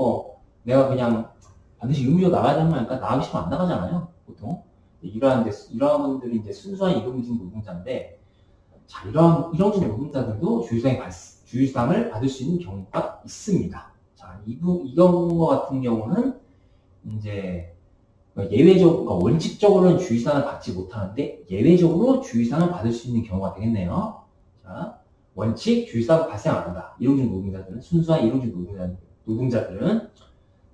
내가 그냥 반드시 의무적으로 나가야 되는 거니까 나가기 싫으면 안 나가잖아요. 보통 이러한 분들이 이제 순수한 일용직 노동자인데 자, 이런 일용직 노동자들도 주휴수당을 받을 수 있는 경우가 있습니다. 자, 이 경우 같은 경우는 이제 예외적으로, 원칙적으로는 주휴수당을 받지 못하는데 예외적으로 주휴수당을 받을 수 있는 경우가 되겠네요. 자, 원칙 주휴수당 발생 안 한다. 일용직 노동자들은 순수한 일용직 노동자들은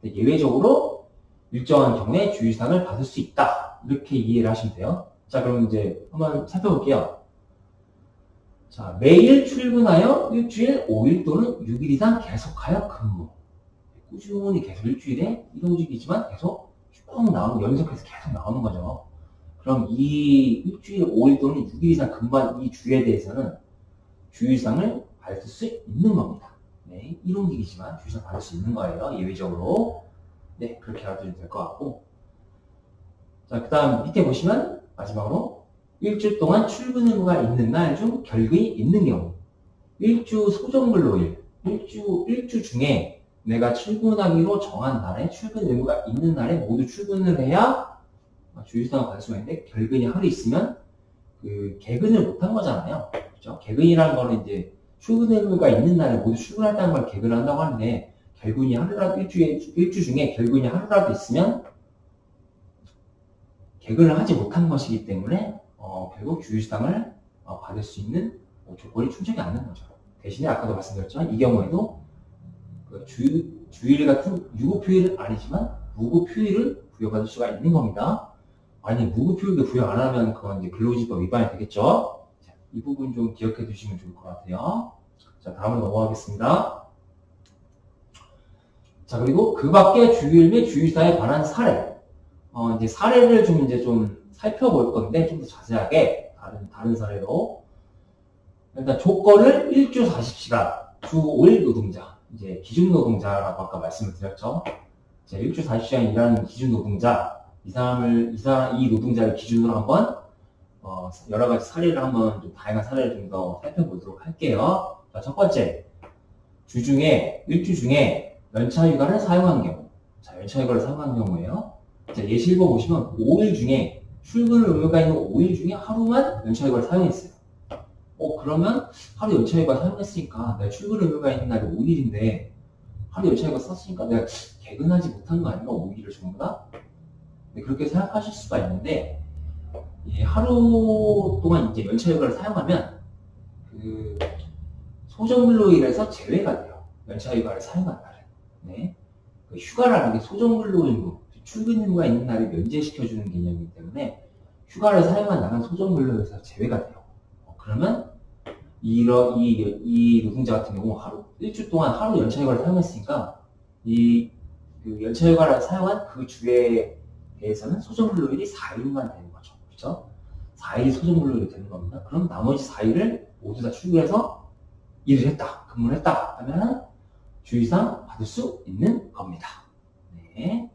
예외적으로 일정한 경우에 주휴수당을 받을 수 있다. 이렇게 이해를 하시면 돼요. 자, 그럼 이제 한번 살펴볼게요. 자, 매일 출근하여 일주일 5일 또는 6일 이상 계속하여 근무. 꾸준히 계속 일주일에 일용직이지만 계속 쭉 연속해서 계속 나오는 거죠. 그럼 이 일주일 5일 또는 6일 이상 근무한 이 주에 대해서는 주휴수당을 받을 수 있는 겁니다. 네, 일용직이지만 주휴수당 받을 수 있는 거예요. 예외적으로. 네, 그렇게 알아두시면 될 것 같고. 자, 그 다음 밑에 보시면 마지막으로 일주 동안 출근 의무가 있는 날 중 결근이 있는 경우. 일주 소정근로일, 일주 중에 내가 출근하기로 정한 날에 출근 의무가 있는 날에 모두 출근을 해야 주휴수당을 받을 수가 있는데 결근이 하루 있으면 개근을 못한 거잖아요. 그렇죠? 개근이라는 거는 이제 출근 의무가 있는 날에 모두 출근한다는 걸 개근을 한다고 하는데 결근이 하루라도 일주 중에 결근이 하루라도 있으면 개근을 하지 못한 것이기 때문에 결국 주휴수당을 받을 수 있는 조건이 충족이 안 되는 거죠. 대신에 아까도 말씀드렸지만 이 경우에도 주일 같은 유급휴일은 아니지만 무급휴일을 부여받을 수가 있는 겁니다. 아니 무급휴일도 부여 안 하면 그건 이제 근로기준법 위반이 되겠죠. 자, 이 부분 좀 기억해 두시면 좋을 것 같아요. 자, 다음으로 넘어가겠습니다. 자, 그리고 그 밖에 주휴일 및 주휴수당에 관한 사례. 이제 사례를 좀 살펴볼 건데 좀 더 자세하게 다른 사례로 일단 조건을 일주 40시간 주 5일 노동자 이제 기준 노동자라고 아까 말씀을 드렸죠. 이제 일주 40시간 일하는 기준 노동자 이 노동자를 기준으로 한번 여러 가지 사례를 한번 좀 다양한 사례를 좀 더 살펴보도록 할게요. 자, 첫 번째 일주 중에 연차휴가를 사용한 경우. 자, 연차휴가를 사용한 경우에요. 자, 예시 1번 보시면 5일 중에 출근 의무가 있는 5일 중에 하루만 연차휴가를 사용했어요. 그러면 하루 연차휴가 사용했으니까 내가 출근 의무가 있는 날이 5일인데 하루 연차휴가 썼으니까 내가 개근하지 못한 거 아닌가? 5일을 전부 다? 네, 그렇게 생각하실 수가 있는데 하루 동안 이제 연차휴가를 사용하면 소정근로일에서 제외가 돼요. 연차휴가를 사용한 날은. 네. 휴가라는 게 소정근로일 출근 의무가 있는 날을 면제시켜주는 개념이기 때문에 휴가를 사용한 날은 소정근로에서 제외가 돼요. 그러면 이 노동자 같은 경우 일주 동안 하루 연차휴가를 사용했으니까 연차휴가를 사용한 그 주에 대해서는 소정근로일이 4일만 되는 거죠. 그렇죠? 4일이 소정근로일이 되는 겁니다. 그럼 나머지 4일을 모두 다 출근해서 일을 했다, 근무를 했다 하면은 주휴수당 받을 수 있는 겁니다. 네.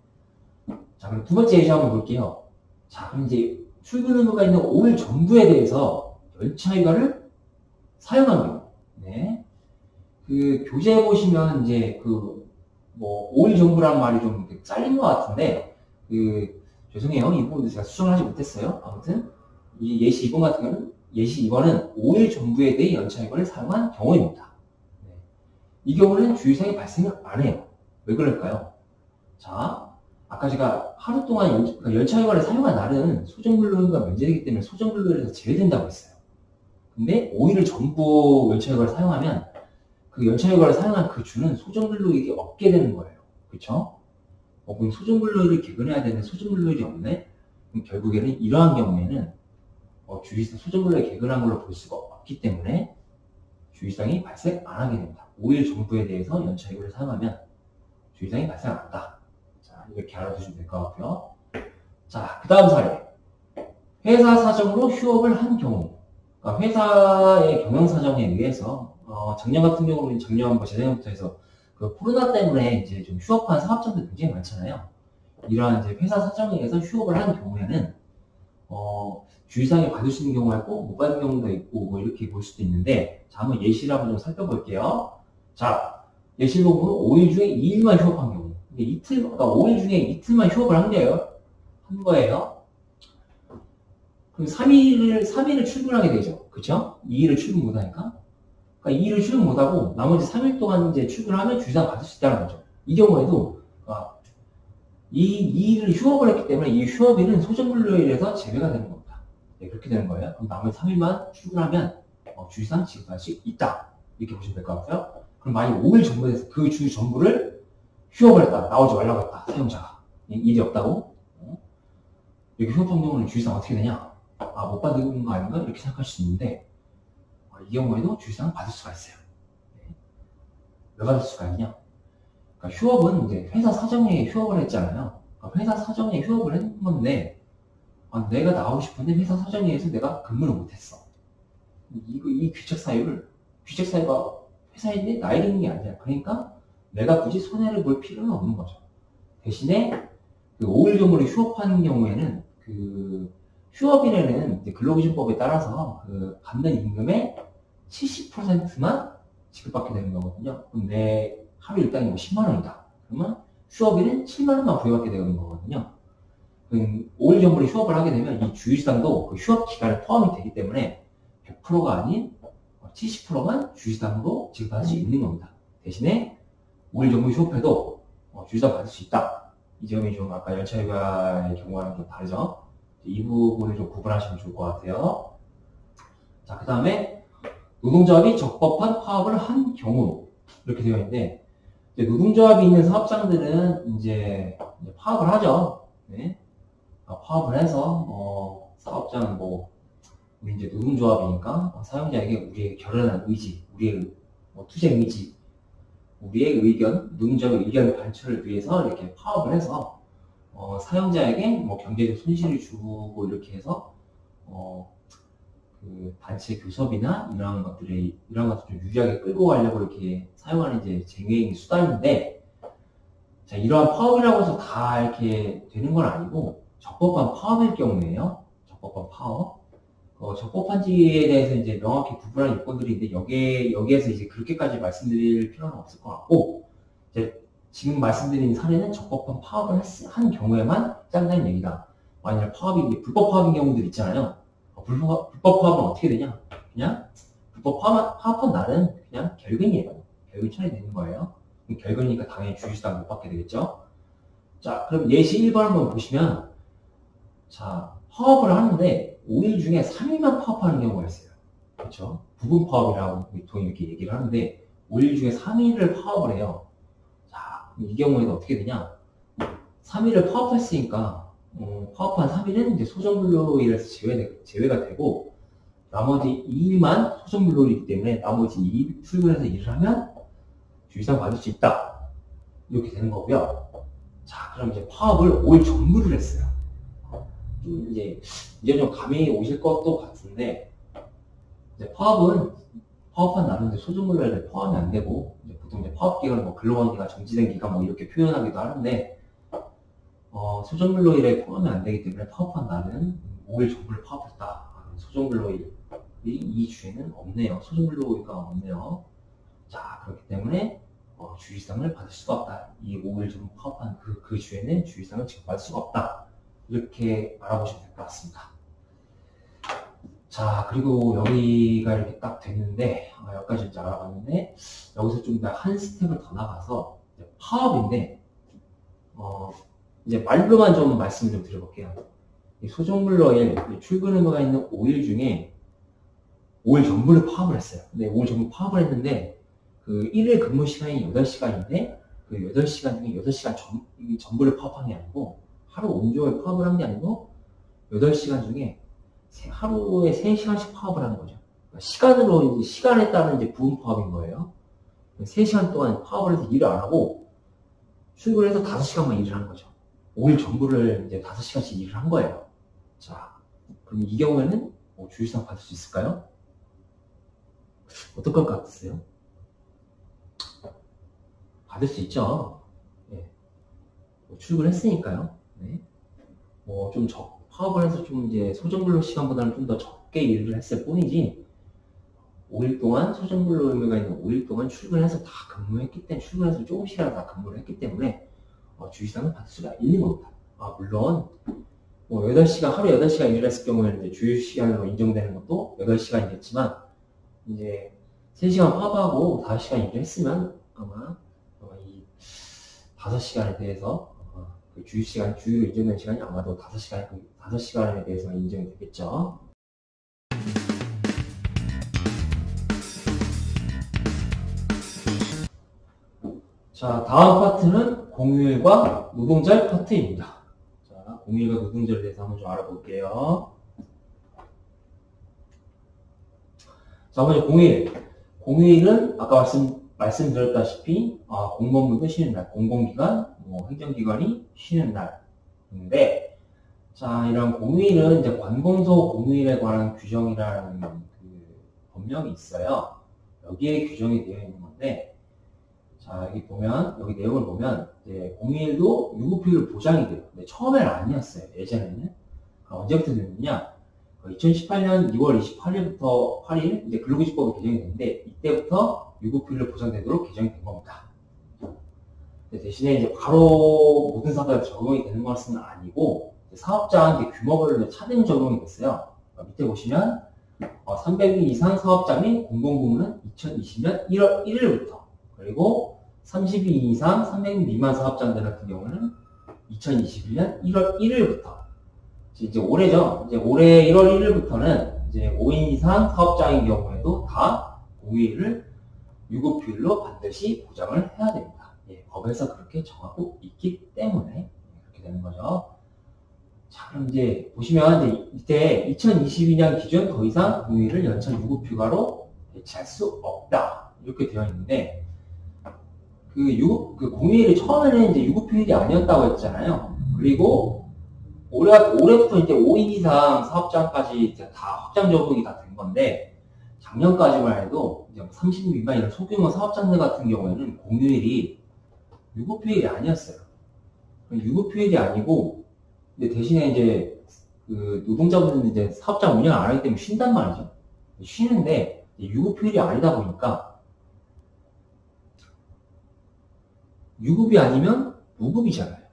자, 그럼 두 번째 예시 한번 볼게요. 자, 그럼 이제 출근 의무가 있는 5일 전부에 대해서 연차휴가를 사용한 경우. 네. 교재에 보시면 이제 뭐 5일 정부라는 말이 좀 잘린 것 같은데 죄송해요. 이 부분도 제가 수정을 하지 못했어요. 아무튼 이 예시 2번 같은 경우는 예시 2번은 5일 전부에 대해 연차휴가를 사용한 경우입니다. 네. 이 경우는 주의사항이 발생 안 해요. 왜 그럴까요? 자, 아까 제가 하루 동안 연차휴가를 사용한 날은 소정근로일가 면제되기 때문에 소정근로일에서 제외된다고 했어요. 근데 5일을 전부 연차휴가를 사용하면 그 연차휴가를 사용한 그 주는 소정근로일이 없게 되는 거예요. 그쵸? 그럼 소정근로일을 개근해야 되는데 소정근로일이 없네? 그럼 결국에는 이러한 경우에는 주의사 소정근로일 개근한 걸로 볼 수가 없기 때문에 주의사항이 발생 안 하게 됩니다. 5일 전부에 대해서 연차휴가를 사용하면 주의사항이 발생 안 한다. 자, 이렇게 알아두시면 될 것 같고요. 자, 그 다음 사례. 회사 사정으로 휴업을 한 경우. 그러니까 회사의 경영 사정에 의해서 작년 같은 경우는 작년 재작년부터 해서 그 코로나 때문에 이제 좀 휴업한 사업장들 굉장히 많잖아요. 이러한 이제 회사 사정에 의해서 휴업을 한 경우에는 주의사항을 받을 수 있는 경우가 있고 못 받는 경우도 있고 뭐 이렇게 볼 수도 있는데, 자, 한번 예시를 한번 좀 살펴볼게요. 자, 예시를 보면 5일 중에 2일만 휴업한 경우. 그러니까 5일 중에 이틀만 휴업을 한 거예요. 그럼 3일을 출근하게 되죠. 그쵸? 2일을 출근 못하니까. 그러니까 2일을 출근 못하고 나머지 3일 동안 이제 출근하면 주의사항 받을 수 있다는 거죠. 이 경우에도 이 2일을 휴업을 했기 때문에 이 휴업일은 소정근로일에서 제외가 되는 겁니다. 네, 그렇게 되는 거예요. 그럼 나머지 3일만 출근하면 주의사항 지급할 수 있다. 이렇게 보시면 될 것 같고요. 그럼 만약 5일 전부에 대해서 그 주 전부를 휴업을 했다. 나오지 말라고 했다. 사용자가. 일이 없다고. 이렇게 휴업한 경우는 주의사항 어떻게 되냐? 못 받는 거 아닌가? 이렇게 생각할 수 있는데, 이 경우에도 주의사항 받을 수가 있어요. 네. 왜 받을 수가 있냐? 그러니까 휴업은 이제 회사 사정에 휴업을 했잖아요. 그러니까 회사 사정에 휴업을 했는 건데, 내가 나오고 싶은데 회사 사정에 의해서 내가 근무를 못했어. 이 귀책 사유가 회사인데 나에게 있는 게 아니야. 그러니까 내가 굳이 손해를 볼 필요는 없는 거죠. 대신에 그 5일 정도로 휴업하는 경우에는 그 휴업일에는 근로기준법에 따라서 그 받는 임금의 70%만 지급받게 되는 거거든요. 그럼 내 하루 일당이 10만 원이다. 그러면 휴업일은 7만 원만 부여받게 되는 거거든요. 그럼 5일 정도로 휴업을 하게 되면 이 주휴수당도 그 휴업 기간에 포함이 되기 때문에 100%가 아닌 70%만 주휴수당으로 지급받을 수 있는 겁니다. 대신에 5일 정도 휴업해도 주휴수당 받을 수 있다. 이 점이 좀 아까 연차휴가의 경우와는 좀 다르죠. 이 부분을 좀 구분하시면 좋을 것 같아요. 자, 그 다음에 노동조합이 적법한 파업을 한 경우 이렇게 되어 있는데, 이제 노동조합이 있는 사업장들은 이제 파업을 하죠. 네. 파업을 해서 사업장은 우리 이제 노동조합이니까 사용자에게 우리의 결연한 의지, 우리의 투쟁 의지, 우리의 의견, 노동조합의 의견 반출을 위해서 이렇게 파업을 해서 사용자에게 경제적 손실을 주고 이렇게 해서 그 단체 교섭이나 이런 것들 좀 유리하게 끌고 가려고 이렇게 사용하는 이제 쟁여인 수단인데, 자, 이러한 파업이라고 해서 다 이렇게 되는 건 아니고 적법한 파업일 경우에요. 적법한 파업. 적법한지에 대해서 이제 명확히 구분한 요건들이 있는데 여기에서 이제 그렇게까지 말씀드릴 필요는 없을 것 같고, 이제 지금 말씀드린 사례는 적법한 파업을 한 경우에만 짠다는 얘기다. 만약 파업이 불법 파업인 경우들 있잖아요. 불법 파업은 어떻게 되냐? 그냥 불법 파업한 날은 그냥 결근이에요. 결근 처리되는 거예요. 결근이니까 당연히 주휴수당 못 받게 되겠죠. 자, 그럼 예시 1번 한번 보시면, 자, 파업을 하는데 5일 중에 3일만 파업하는 경우가 있어요. 그렇죠? 부분 파업이라고 보통 이렇게 얘기를 하는데 5일 중에 3일을 파업을 해요. 자, 이 경우에는 어떻게 되냐? 3일을 파업했으니까 파업한 3일은 이제 소정근로일에서 제외가 되고, 나머지 2일만 소정근로일이기 때문에 나머지 2일 출근해서 일을 하면 주휴수당 받을 수 있다. 이렇게 되는 거고요. 자, 그럼 이제 파업을 5일 전부를 했어요. 이제 좀 감이 오실 것도 같은데, 이제 파업한 날은 이제 소정근로일에 포함이 안 되고, 이제 보통 이제 파업 기간, 근로관계가 정지된 기간 이렇게 표현하기도 하는데, 소정근로일에 포함이 안 되기 때문에 파업한 날은 5일 전부를 파업했다. 소정근로일이 이 주에는 없네요. 소정근로일가 없네요. 자, 그렇기 때문에 주휴일상을 받을 수가 없다. 이 5일 좀 파업한 그 주에는 주휴일상을 지급받을 수가 없다. 이렇게 알아보시면 될 것 같습니다. 자, 그리고 여기가 이렇게 딱 됐는데, 여기까지 이제 알아봤는데, 여기서 좀 더 한 스텝을 더 나가서, 파업인데, 이제 말로만 좀 말씀을 좀 드려볼게요. 소정물로일, 출근 의무가 있는 5일 중에 5일 전부를 파업을 했어요. 근데 5일 전부 파업을 했는데, 그 1일 근무 시간이 8시간인데, 그 8시간 중에 8시간 전부를 파업한 게 아니고, 하루 온종일 파업을 한 게 아니고, 8시간 중에 하루에 3시간씩 파업을 하는 거죠. 그러니까 시간으로, 시간에 따른 이제 부분 파업인 거예요. 3시간 동안 파업을 해서 일을 안 하고, 출근을 해서 5시간만 일을 하는 거죠. 5일 전부를 이제 5시간씩 일을 한 거예요. 자, 그럼 이 경우에는 주휴일상 받을 수 있을까요? 어떨 것 같으세요? 받을 수 있죠. 네. 출근했으니까요. 네. 좀 파업을 해서 좀 이제 소정근로 시간보다는 좀 더 적게 일을 했을 뿐이지, 5일 동안 소정근로 의무가 있는 5일 동안 출근해서 다 근무했기 때문에, 출근해서 조금씩이라도 다 근무를 했기 때문에, 주휴일상을 받을 수가 있는 겁니다. 물론, 8시간, 하루 8시간 일을 했을 경우에는 이제 주휴시간으로 인정되는 것도 8시간이겠지만, 이제 3시간 파업하고 5시간 일을 했으면 아마 이 5시간에 대해서 그 주휴로 인정된 시간이 아마도 5시간에 대해서 인정이 되겠죠. 자, 다음 파트는 공휴일과 노동절 파트입니다. 자, 공휴일과 노동절에 대해서 한번 좀 알아볼게요. 자, 먼저 공휴일. 공휴일은 아까 말씀드렸다시피 공무원들도 쉬는 날, 공공기관, 행정기관이 쉬는 날인데, 자, 이런 공휴일은 이제 관공서 공휴일에 관한 규정이라는 그 법령이 있어요. 여기에 규정이 되어 있는 건데, 자, 여기 내용을 보면 이제 공휴일도 유급휴일 보장이 돼요. 근데 처음에는 아니었어요. 예전에는. 언제부터 됐느냐? 2018년 2월 28일부터 8일 이제 근로기준법이 개정이 됐는데, 이때부터 유급휴일을 보장되도록 개정이 된 겁니다. 대신에 이제 바로 모든 사업자에 적용이 되는 것은 아니고, 사업자한테 규모별로 차등 적용이 됐어요. 밑에 보시면 300인 이상 사업자 및 공공부문은 2020년 1월 1일부터, 그리고 30인 이상 300인 미만 사업자들 같은 경우는 2021년 1월 1일부터, 이제 올해죠. 이제 올해 1월 1일부터는 이제 5인 이상 사업장인 경우에도 다 공휴일을 유급휴일로 반드시 보장을 해야 됩니다. 법에서 그렇게 정하고 있기 때문에 그렇게 되는 거죠. 자, 그럼 이제 보시면 이제 이때 2022년 기준 더 이상 공휴일을 연차 유급휴가로 대체할 수 없다. 이렇게 되어 있는데, 그 공휴일이 처음에는 이제 유급휴일이 아니었다고 했잖아요. 그리고 올해부터 이제 5인 이상 사업장까지 이제 다 확장 적용이 다 된 건데, 작년까지만 해도 이제 30인 미만 이런 소규모 사업장들 같은 경우에는 공휴일이 유급휴일이 아니었어요. 유급휴일이 아니고, 근데 대신에 이제 그 노동자분들은 이제 사업장 운영 안 하기 때문에 쉰단 말이죠. 쉬는데 유급휴일이 아니다 보니까 유급이 아니면 무급이잖아요.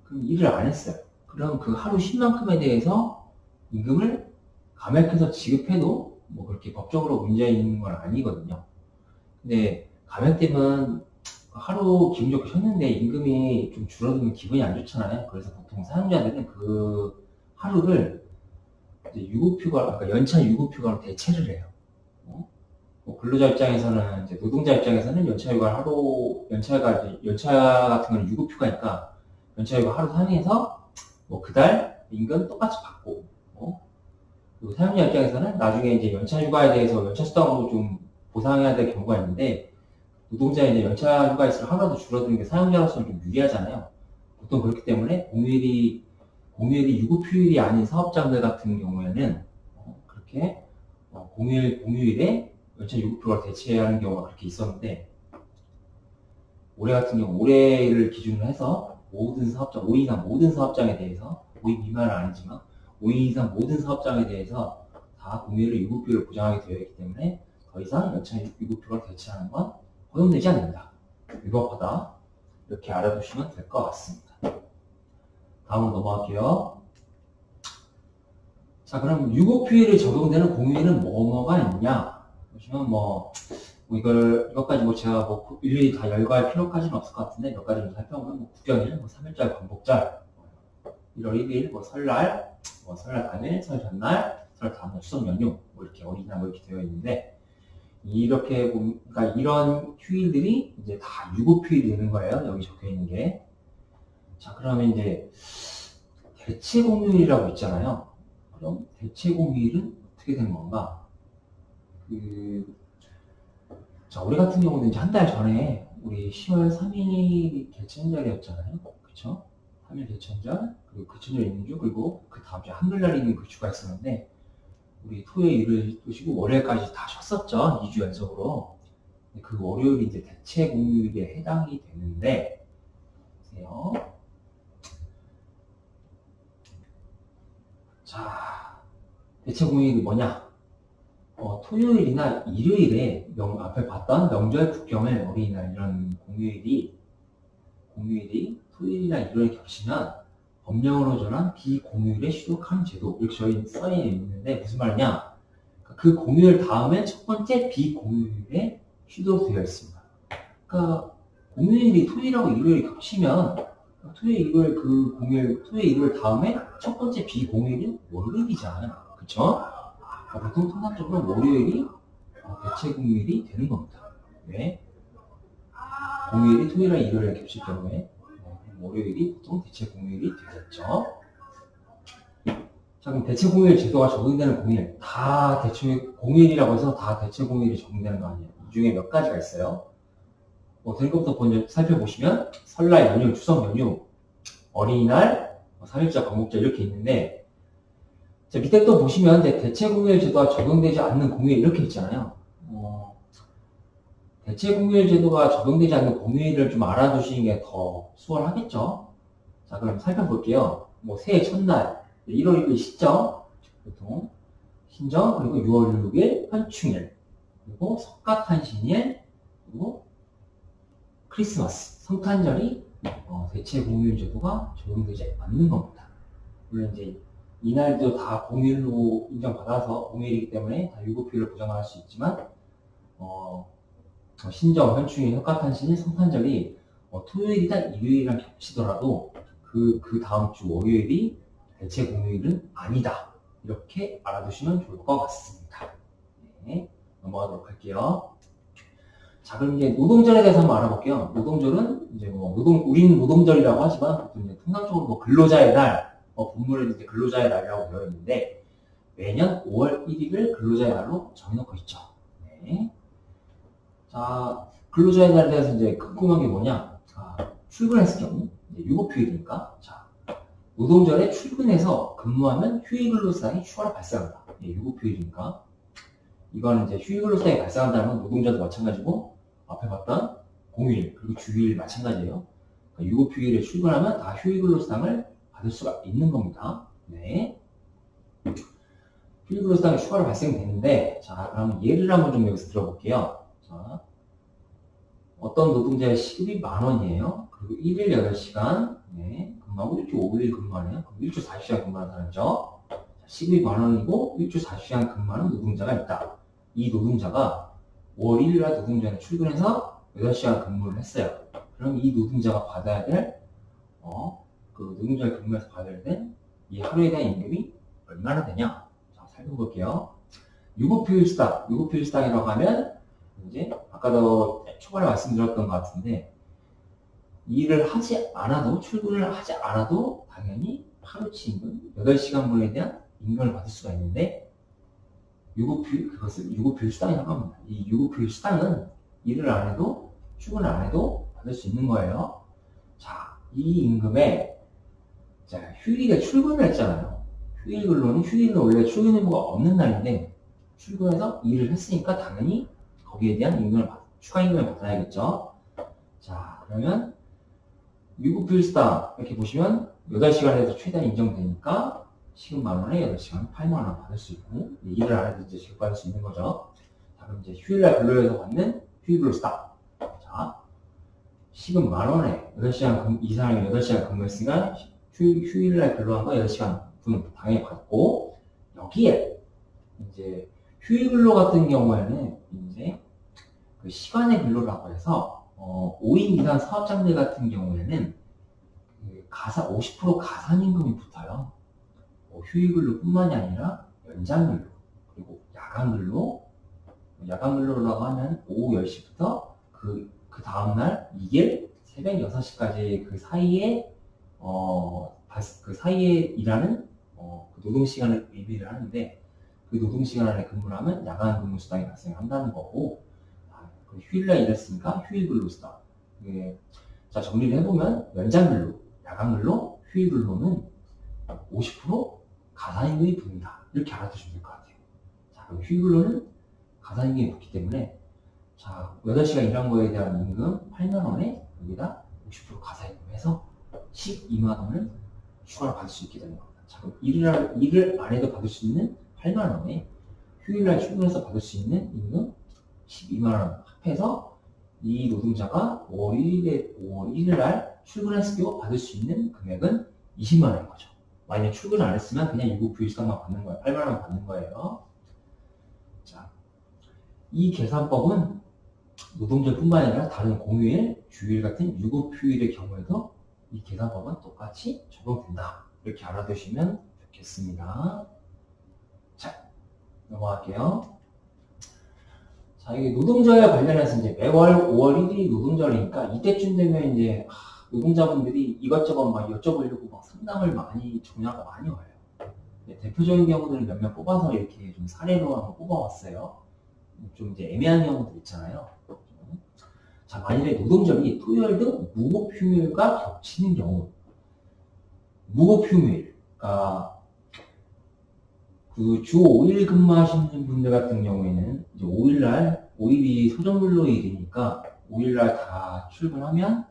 그럼 일을 안 했어요. 그럼 그 하루 쉰 만큼에 대해서 임금을 감액해서 지급해도 그렇게 법적으로 문제 있는 건 아니거든요. 근데 감액되면 하루 기분 좋게 쉬었는데 임금이 좀 줄어들면 기분이 안 좋잖아요. 그래서 보통 사용자들은 그 하루를 이제 그러니까 연차 유급휴가로 대체를 해요. 근로자 입장에서는, 이제 노동자 입장에서는 연차 같은 건 유급휴가니까 연차휴가 하루 상해서 그달 임금 똑같이 받고, 그리고 사용자 입장에서는 나중에 이제 연차휴가에 대해서 연차수당으로 좀 보상해야 될 경우가 있는데, 노동자의 이제 연차휴가 있을 하루라도 줄어드는 게 사용자로서는 좀 유리하잖아요. 보통 그렇기 때문에 공휴일이 유급휴일이 아닌 사업장들 같은 경우에는 그렇게 공휴일에 연차 유급휴가를 대체해야 하는 경우가 그렇게 있었는데, 올해 같은 경우 올해를 기준으로 해서 모든 사업장, 5인 이상 모든 사업장에 대해서, 5인 미만은 아니지만 5인 이상 모든 사업장에 대해서 다 공휴일의 유급휴일을 보장하게 되어 있기 때문에 더 이상 연차 유급휴가를 대체하는 건 허용되지 않는다. 위법하다. 이렇게 알아두시면 될 것 같습니다. 다음으로 넘어갈게요. 자, 그럼 유급휴일에 적용되는 공휴일은 뭐가 있냐? 보시면 이것까지 제가 일일이 다 열거할 필요까지는 없을 것 같은데 몇 가지 좀 살펴보면 국경일, 3일절, 광복절, 1월 1일, 설날, 설날 당일, 설 전날, 설 다음날 추석 연휴, 이렇게 어린이날 이렇게 되어 있는데 이렇게 그러니까 이런 휴일들이 이제 다 유급휴일이 되는 거예요. 여기 적혀 있는 게. 자, 그러면 이제 대체 공휴일이라고 있잖아요. 그럼 대체 공휴일은 어떻게 되는 건가? 자, 우리 같은 경우는 이제 한 달 전에 우리 10월 3일이 개천절이었잖아요. 그쵸? 3일 개천절, 그리고 개천절 있는 주, 그리고 그 다음 주에 한글날 있는 그 주가 있었는데 우리 토요일을 두시고 월요일까지 다 쉬었었죠. 2주 연속으로. 그 월요일이 이제 대체 공휴일에 해당이 되는데 보세요. 자, 대체 공휴일이 뭐냐? 토요일이나 일요일에 앞에 봤던 명절, 국경일, 어린이날 이런 공휴일이 토요일이나 일요일에 겹치면 법령으로 정한 비공휴일에 휴득하는 제도, 이렇게 저희 써 있는데 무슨 말이냐? 그 공휴일 다음에 첫 번째 비공휴일에 휴득되어 있습니다. 그러니까 공휴일이 토요일하고 일요일이 겹치면 토요일, 일요일 다음에 첫 번째 비공휴일은 월요일이잖아요. 그쵸? 보통 통상적으로 월요일이 대체 공휴일이 되는 겁니다. 왜? 공휴일이 토요일이나 일요일에 겹칠 경우에 월요일이 보통 대체 공휴일이 되겠죠. 자, 그럼 대체 공휴일 제도가 적용되는 공휴일, 다 대체 공휴일이라고 해서 다 대체 공휴일이 적용되는 거 아니에요. 이 중에 몇 가지가 있어요. 될 것부터 먼저 살펴보시면 설날 연휴, 추석 연휴, 어린이날, 3일절, 광복절 이렇게 있는데 자, 밑에 또 보시면 대체 공휴일 제도가 적용되지 않는 공휴일 이렇게 있잖아요. 대체 공휴일 제도가 적용되지 않는 공휴일을 좀 알아두시는 게 더 수월하겠죠. 자, 그럼 살펴볼게요. 새해 첫날 1월 1일 신정, 보통 신정, 그리고 6월 6일 현충일, 그리고 석가탄신일, 그리고 크리스마스, 성탄절이 대체 공휴일 제도가 적용되지 않는 겁니다. 물론 이제 이날도 다 공휴일로 인정받아서 공휴일이기 때문에 다 유급휴일을 보장할 수 있지만 신정, 현충일, 석가탄신일, 성탄절이 토요일이나 일요일이랑 겹치더라도 그 다음 주 월요일이 대체 공휴일은 아니다. 이렇게 알아두시면 좋을 것 같습니다. 네, 넘어가도록 할게요. 자, 그럼 이제 노동절에 대해서 한번 알아볼게요. 노동절은 이제 우리는 노동절이라고 하지만 보통 이제 통상적으로 근로자의 날, 본문에는 이제 근로자의 날이라고 되어 있는데 매년 5월 1일을 근로자의 날로 정해놓고 있죠. 네. 자, 근로자의 날에 대해서 이제 궁금한 게 뭐냐? 출근했을 경우 유급휴일이니까, 자, 노동절에 출근해서 근무하면 휴일근로사항이 추가로 발생한다. 유급휴일이니까. 이거는 이제 휴일근로사항이 발생한다는 건 노동자도 마찬가지고 앞에 봤던 공휴일 그리고 주휴일 마찬가지예요. 그러니까 유급휴일에 출근하면 다 휴일근로사항을 받을 수가 있는 겁니다. 네. 휴일근로사항이 추가로 발생되는데, 자, 그럼 예를 한번 좀 여기서 들어볼게요. 자, 어떤 노동자의 시급이 10,000원이에요. 그리고 1일 8시간, 네, 근무하고 일주 5일 근무하네요. 그럼 일주 40시간 근무하는 사람이죠. 시급이 10,000원이고 일주 40시간 근무하는 노동자가 있다. 이 노동자가 월 1일날 노동자는 출근해서 8시간 근무를 했어요. 그럼 이 노동자가 받아야 될, 그 노동자가 근무해서 받아야 될 이 하루에 대한 임금이 얼마나 되냐? 자, 살펴볼게요. 유급휴일 수당이라고 하면 이제 아까도 초반에 말씀드렸던 것 같은데 일을 하지 않아도, 출근을 하지 않아도 당연히 하루치 임금, 8시간분에 대한 임금을 받을 수가 있는데 그것을 유급휴일 수당이라고 합니다. 이 유급휴일 수당은 일을 안 해도, 출근을 안 해도 받을 수 있는 거예요. 자, 이 임금에 자, 휴일에 출근을 했잖아요. 휴일 근로는 휴일은 원래 출근 의무가 없는 날인데 출근해서 일을 했으니까 당연히 거기에 대한 추가 임금을 받아야겠죠. 자, 그러면 유급휴일 수당 이렇게 보시면 8시간 해도 최대한 인정되니까 시급 10,000원에 8시간 80,000원 받을 수 있고, 일을 안 해도 이제 지급받을 수 있는 거죠. 자, 그럼 이제 휴일날 근로해서 받는 휴일근로 수당. 자, 시급 10,000원에 8시간 이 사람이 8시간 근무했으니까 휴일날 근로한 거 8시간 당연히 받고, 여기에 이제 휴일 근로 같은 경우에는 이제 그 시간의 근로라고 해서 5인 이상 사업장들 같은 경우에는 그 50% 가산임금이 붙어요. 휴일 근로뿐만이 아니라 연장 근로, 그리고 야간 근로, 야간 근로라고 하면 오후 10시부터 그 다음날 이길 새벽 6시까지 그 사이에 일하는 그 노동 시간을 의미를 하는데, 그 노동 시간 안에 근무를 하면 야간 근무 수당이 발생한다는 거고, 휴일날 일했으니까 휴일 근로 수당. 자, 정리를 해보면 연장 근로, 야간 근로, 휴일 근로는 50% 가산임금이 붙는다, 이렇게 알아두시면 될 것 같아요. 자, 그럼 휴일 근로는 가산임금이 붙기 때문에, 자, 8시간 일한 거에 대한 임금 8만원에 여기다 50% 가산임금 해서 12만원을 추가로 받을 수 있게 되는 겁니다. 자, 그럼 일을 안 해도 받을 수 있는 8만원에 휴일날 출근해서 받을 수 있는 임금 12만원 합해서 이 노동자가 5월 1일 날 출근했을 경우 받을 수 있는 금액은 20만원인 거죠. 만약에 출근 안 했으면 그냥 유급휴일수당만 받는 거예요. 8만원 받는 거예요. 자, 이 계산법은 노동절뿐만 아니라 다른 공휴일, 주일 같은 유급휴일의 경우에도 이 계산법은 똑같이 적용된다, 이렇게 알아두시면 좋겠습니다. 자, 넘어갈게요. 자, 이게 노동절에 관련해서 이제 매월 5월 1일이 노동절이니까 이때쯤 되면 이제 노동자분들이 이것저것 막 여쭤보려고 막 상담을 전화가 많이 와요. 대표적인 경우들을 몇몇 뽑아서 이렇게 좀 사례로 한번 뽑아왔어요. 좀 이제 애매한 경우들 있잖아요. 자, 만일에 노동절이 토요일 등 무급휴일과 겹치는 경우, 무급휴일, 그러니까 그 주 5일 근무하시는 분들 같은 경우에는 이제 5일이 소정근로일이니까 5일날 다 출근하면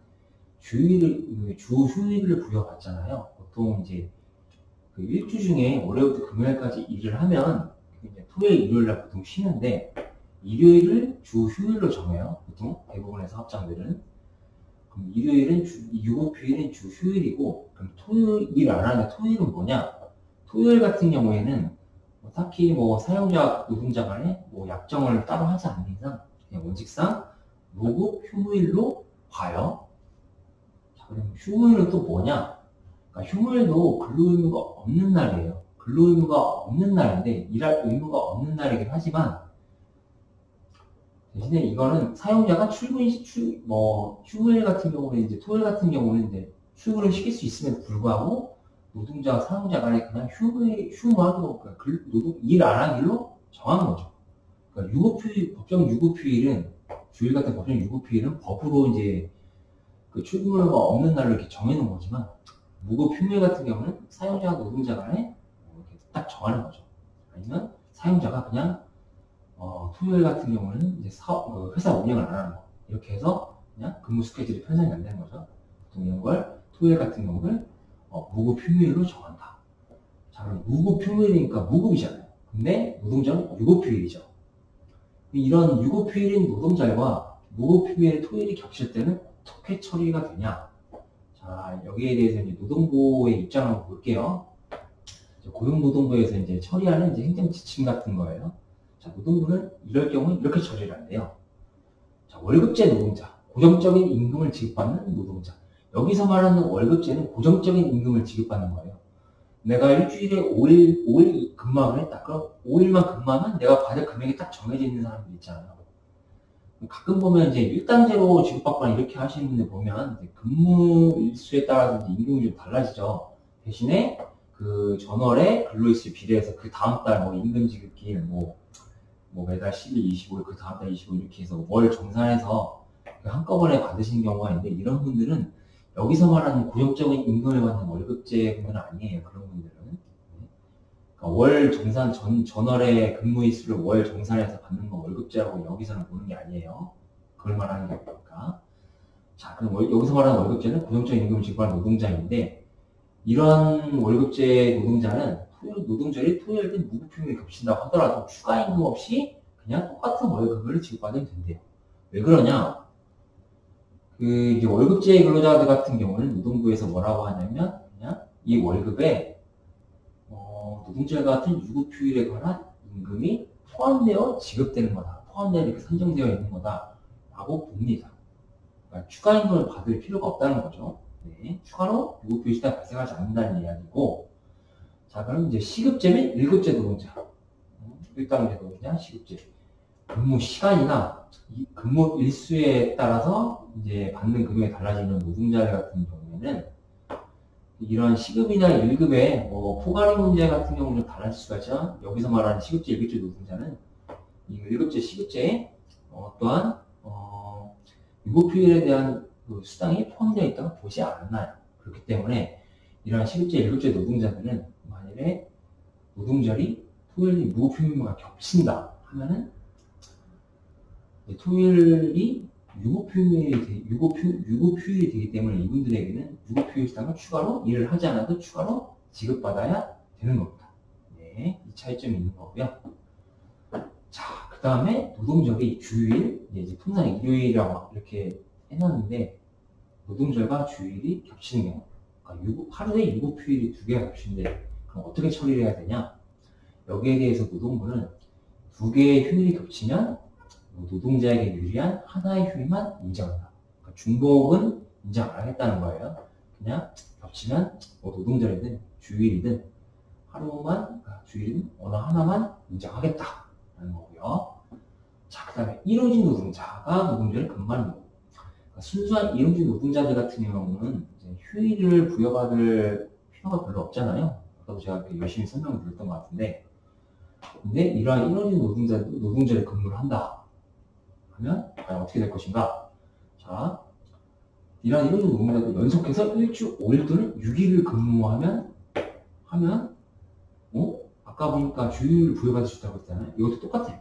주 휴일을 부여받잖아요. 보통 이제 그 일주 중에 월요일부터 금요일까지 일을 하면 이제 토요일, 일요일날 보통 쉬는데, 일요일을 주 휴일로 정해요. 보통 대부분의 사업장들은. 그럼 유급휴일은 주 휴일이고, 그럼 토요일 일 안 하는 토요일은 뭐냐? 토요일 같은 경우에는 딱히 사용자, 노동자 간에 약정을 따로 하지 않는 이상 그냥 원칙상 무급 휴무일로 봐요. 자, 그럼 휴무일은 또 뭐냐? 그러니까 휴무일도 근로 의무가 없는 날이에요. 근로 의무가 없는 날인데 일할 의무가 없는 날이긴 하지만, 대신에 이거는 사용자가 휴무일 같은 경우는 이제 토요일 같은 경우는 이제 출근을 시킬 수 있음에도 불구하고 노동자와 사용자 간에 그냥 휴무하기로, 일 안 하기로 정한 거죠. 그러니까 법정 유급휴일은, 주일 같은 법정 유급휴일은 법으로 이제 그 출근료가 없는 날로 이렇게 정해놓은 거지만, 무급휴일 같은 경우는 사용자와 노동자 간에 이렇게 딱 정하는 거죠. 아니면 사용자가 그냥 토요일 같은 경우는 이제 회사 운영을 안 하는 거, 이렇게 해서 그냥 근무 스케줄이 편성이 안 되는 거죠. 보통 이런 걸 토요일 같은 경우를 무급휴일로 정한다. 자, 그럼 무급휴일이니까 무급이잖아요. 근데 노동자는 유급휴일이죠. 이런 유급휴일인 노동자와 무급휴일 토요일이 겹칠 때는 어떻게 처리가 되냐? 자, 여기에 대해서 이제 노동부의 입장을 한번 볼게요. 고용노동부에서 이제 처리하는 이제 행정 지침 같은 거예요. 자, 노동부는 이럴 경우는 이렇게 처리를 한대요. 자, 월급제 노동자, 고정적인 임금을 지급받는 노동자. 여기서 말하는 월급제는 고정적인 임금을 지급받는 거예요. 내가 일주일에 5일 근무를 했다. 그럼 5일만 근무하면 내가 받을 금액이 딱 정해져 있는 사람들 있잖아요. 가끔 보면 이제 일당제로 지급받거나 이렇게 하시는 분들 보면 근무 일수에 따라서 임금이 좀 달라지죠. 대신에 그 전월에 근로일수에 비례해서 그 다음 달 임금 지급기일 매달 10일, 25일, 그 다음 달 25일 이렇게 해서 월 정산해서 한꺼번에 받으시는 경우가 있는데, 이런 분들은 여기서 말하는 고정적인 임금을 받는 월급제 분들은 아니에요. 그런 분들은. 그러니까 월 정산, 전월의 근무일수를 월 정산해서 받는 건 월급제라고 여기서는 보는 게 아니에요. 그걸 말하는 게 그러니까. 자, 그럼 여기서 말하는 월급제는 고정적인 임금을 지급하는 노동자인데, 이런 월급제 노동자는 노동절이 토요일 등 무급휴일이 겹친다고 하더라도 추가 임금 없이 그냥 똑같은 월급을 지급받으면 된대요. 왜 그러냐? 이제 월급제 근로자들 같은 경우는 노동부에서 뭐라고 하냐면, 그냥 이 월급에, 노동절 같은 유급휴일에 관한 임금이 포함되어 지급되는 거다. 포함되어 이렇게 산정되어 있는 거다. 라고 봅니다. 그러니까 추가 임금을 받을 필요가 없다는 거죠. 네, 추가로 유급휴일 시간 발생하지 않는다는 이야기고, 자, 그럼 이제 시급제면 1급제 노동자. 일당제 노동자, 시급제. 근무 시간이나 근무 일수에 따라서 이제 받는 금액이 달라지는 노동자들 같은 경우에는 이런 시급이나 1급의 포괄임 문제 같은 경우는 달라질 수가 있지만 여기서 말하는 시급제, 1급제 노동자는 이 1급제, 시급제에 또한 유급휴일에 대한 그 수당이 포함되어 있다고 보지 않나요. 그렇기 때문에 이러한 시급제, 1급제 노동자들은 만약에 노동절이 토요일이 무급휴일과 겹친다 하면은 토요일이 유급휴일이 되기 때문에 이분들에게는 유급휴일 수당을 추가로 일을 하지 않아도 추가로 지급받아야 되는 겁니다. 네, 이 차이점이 있는 거고요. 자, 그 다음에 노동절이 주일, 이제 통상 일요일이라고 이렇게 해놨는데 노동절과 주일이 겹치는 경우, 그러니까 하루에 유급휴일이 2개가 겹치는데 그럼 어떻게 처리를 해야 되냐? 여기에 대해서 노동부는 2개의 휴일이 겹치면 노동자에게 유리한 하나의 휴일만 인정한다. 그러니까 중복은 인정 안 하겠다는 거예요. 그냥 겹치면 노동절이든 주일이든 하루만, 주일이든 어느 하나만 인정하겠다라는 거고요. 자, 그 다음에 일용직 노동자가 노동절을 근무하는 경우. 그러니까 순수한 일용직 노동자들 같은 경우는 이제 휴일을 부여받을 필요가 별로 없잖아요. 아까도 제가 열심히 설명을 드렸던 것 같은데, 근데 이러한 일용직 노동자를 근무를 한다 하면 과연 어떻게 될 것인가? 자, 이러한 일용직 노동자도 연속해서 일주 5일 또는 6일을 근무하면 아까 보니까 주일 부여받을 수 있다고 했잖아요. 이것도 똑같아요.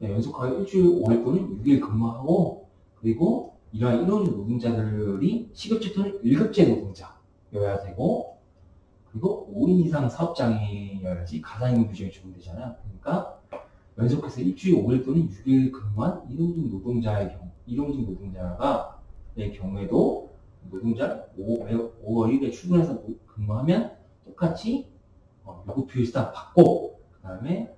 연속하게 일주일 5일 또는 6일 근무하고, 그리고 이러한 일용직 노동자들이 시급제 또는 1급제 노동자여야 되고, 그리고 5인 이상 사업장이어야지 가산임금 규정이 적용되잖아요. 그러니까 연속해서 일주일 5일 또는 6일 근무한 일용직 노동자의 경우에도 노동자 5월 1일에 출근해서 근무하면 똑같이 유급휴일 수당 받고, 그 다음에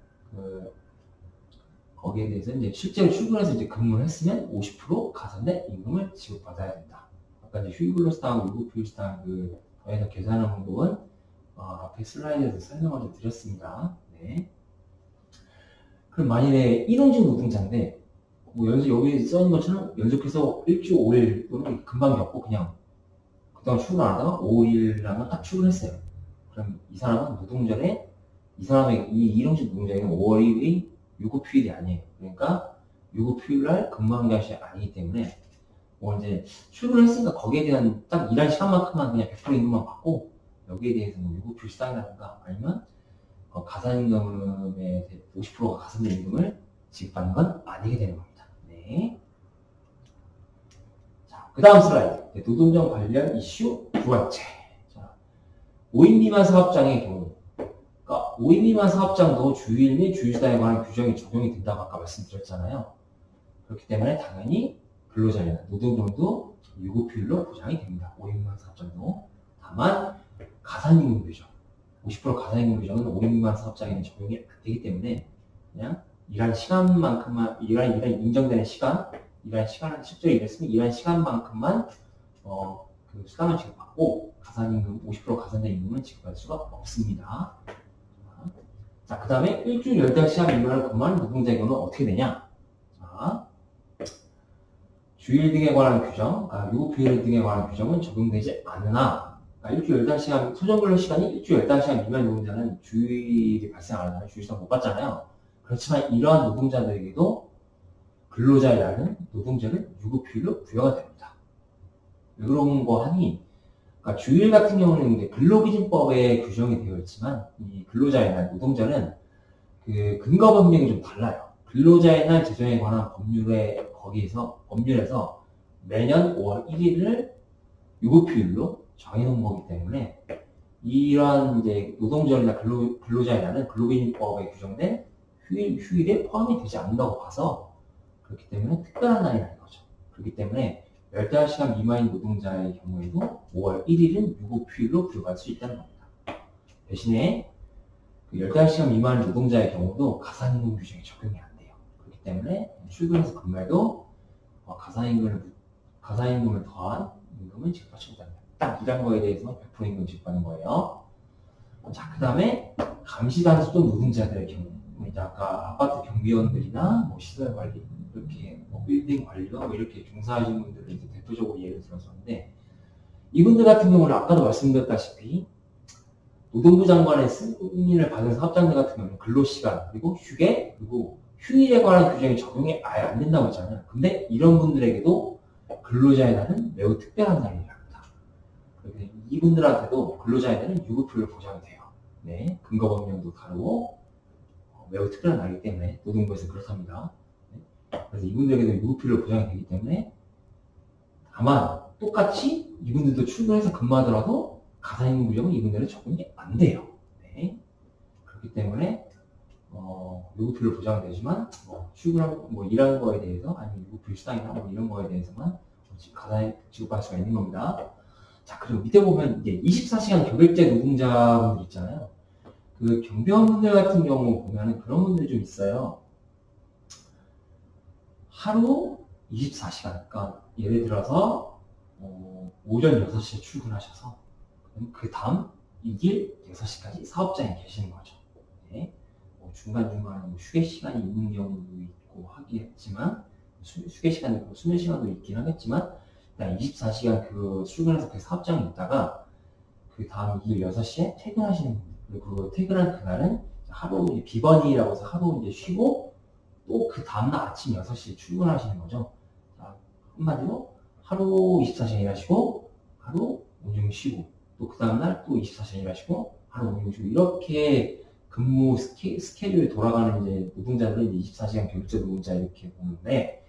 거기에 대해서 이제 실제로 출근해서 이제 근무를 했으면 50% 가산된 임금을 지급받아야 된다. 아까 이제 휴일근로수당하고 유급휴일수당 더해서 계산하는 방법은 앞에 슬라이드에서 설명을 좀 드렸습니다. 네. 그럼 만일에 일용직 노동자인데 여기 써있는 것처럼 연속해서 일주 5일 또는 금방 겪고 그냥 그동안 출근 안 하다가 5일이라면 딱 출근했어요. 그럼 이 사람은 노동절에 이 일용직 노동자에게는 5월 1일이 유급휴일이 아니에요. 그러니까 유급휴일날 근무한 것이 아니기 때문에 이제 출근을 했으니까 거기에 대한 딱 일한 시간만큼만 그냥 100% 임금만 받고 여기에 대해서 유급휴일 수당이라든가 아니면 가산임금의 50%가 가산된 임금을 지급받는 건 아니게 되는 겁니다. 네. 자, 그 다음 슬라이드. 노동정 관련 이슈 두 번째. 자, 5인 미만 사업장의 경우. 그러니까 5인 미만 사업장도 주일 및 주일수당에 관한 규정이 적용이 된다고 아까 말씀드렸잖아요. 그렇기 때문에 당연히 근로자나 노동정도 유급휴일로 보장이 됩니다. 5인 미만 사업장도. 다만 가산임금 규정, 50% 가산임금 규정은 5인 미만 사업장에는 적용이 안 되기 때문에 그냥 일한 시간만큼만, 인정되는 시간, 일한 시간을 실제로 일했으면 일한 시간만큼만 그 수당을 지급받고 가산임금, 50% 가산된 임금은 지급받을 수가 없습니다. 자, 그 다음에 일주일 15시간 미만을 근무하는 노동자의 경우는 어떻게 되냐? 자, 주일 등에 관한 규정, 유급휴일 등에 관한 규정은 적용되지 않으나, 일주일 15시간, 소정근로시간이 일주일 15시간 미만 노동자는 주일이 발생 안 하잖아요. 주일수당 못 받잖아요. 그렇지만 이러한 노동자들에게도 근로자의 날은 노동자를 유급휴일로 부여가 됩니다. 왜 그런 거 하니? 그러니까 주일 같은 경우는 이제 근로기준법에 규정이 되어 있지만 이 근로자의 날, 노동자는 그 근거 법령이 좀 달라요. 근로자의 날 제정에 관한 법률에서 매년 5월 1일을 유급휴일로 정해놓은 거기 때문에 이러한 이제 노동절이나 근로자의 날은 근로기준법에 규정된 휴일에 포함이 되지 않는다고 봐서 그렇기 때문에 특별한 날이라는 거죠. 그렇기 때문에 14시간 미만인 노동자의 경우에도 5월 1일은 유급휴일로 부여할 수 있다는 겁니다. 대신에 그 15시간 미만 노동자의 경우도 가산임금 규정이 적용이 안 돼요. 그렇기 때문에 출근해서 근무해도 가산임금을 더한 임금은 지급받지 못합니다. 딱 일한 거에 대해서 100% 임금 지급받는 거예요. 자, 그 다음에 감시단속 노동자들의 경우, 이제 아까 아파트 경비원들이나 뭐 시설 관리, 이렇게 뭐 빌딩 관리가 뭐 이렇게 종사하시는 분들을 이제 대표적으로 예를 들었었는데, 이분들 같은 경우는 아까도 말씀드렸다시피 노동부 장관의 승인을 받은 사업장들 같은 경우는 근로시간, 그리고 휴게, 그리고 휴일에 관한 규정이 적용이 아예 안 된다고 했잖아요. 근데 이런 분들에게도 근로자의 날은 매우 특별한 날이랍니다. 이분들한테도 근로자의 날은 유급휴일 보장이 돼요. 네, 근거법령도 다르고 매우 특별한 날이기 때문에 노동부에서 그렇답니다. 네, 그래서 이분들에게도 유급휴일 보장이 되기 때문에 다만 똑같이 이분들도 출근해서 근무하더라도 가산임금 규정은 이분들은 적용이 안 돼요. 네, 그렇기 때문에 유급휴일 보장되지만 출근하고 일하는 거에 대해서 아니면 유급휴일 수당이나 이런 거에 대해서만 가산이 지급받을 수가 있는 겁니다. 자, 그리고 밑에 보면 이제 24시간 경일제 노동자분들 있잖아요. 그 경비원분들 같은 경우 보면은 그런 분들이 좀 있어요. 하루 24시간, 그러니까 예를 들어서 오전 6시에 출근하셔서 그 다음 이길 6시까지 사업장에 계시는 거죠. 네. 중간중간에 휴게 시간이 있는 경우도 있고 하겠지만, 휴게 시간이 있고 수면 시간도 있긴 하겠지만, 일단 24시간 그 출근해서 그 사업장에 있다가 그 다음 이길 6시에 퇴근하시는 분들, 그리고 그 퇴근한 그날은 하루 이제 비번이라고 해서 하루 이제 쉬고 또 그 다음날 아침 6시에 출근하시는 거죠. 자, 한마디로 하루 24시간 일하시고 하루 온종 쉬고 또 그 다음날 또 24시간 일하시고 하루 온종 쉬고 이렇게 근무 스케줄이 돌아가는 이제 노동자들은 이제 24시간 교육제 노동자 이렇게 보는데,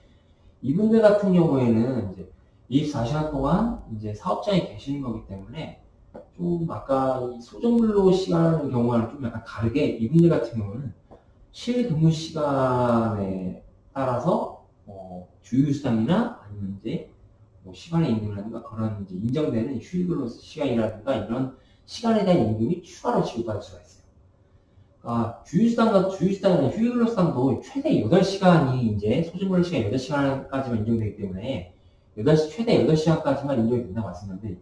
이분들 같은 경우에는 이제 24시간 동안 이제 사업장에 계시는 거기 때문에 좀 아까 이 소정근로 시간의 경우와는 좀 약간 다르게 이분들 같은 경우는 실근무 시간에 따라서 주휴수당이나 아니면 이제 시간의 임금이라든가 그런 이제 인정되는 휴일근로 시간이라든가 이런 시간에 대한 임금이 추가로 지급받을 수가 있어요. 주휴수당이나 휴일근로수당도 최대 8시간이 이제 소정근로 시간 8시간까지만 인정되기 때문에 최대 8시간까지만 인정이 된다고 말씀드렸는데,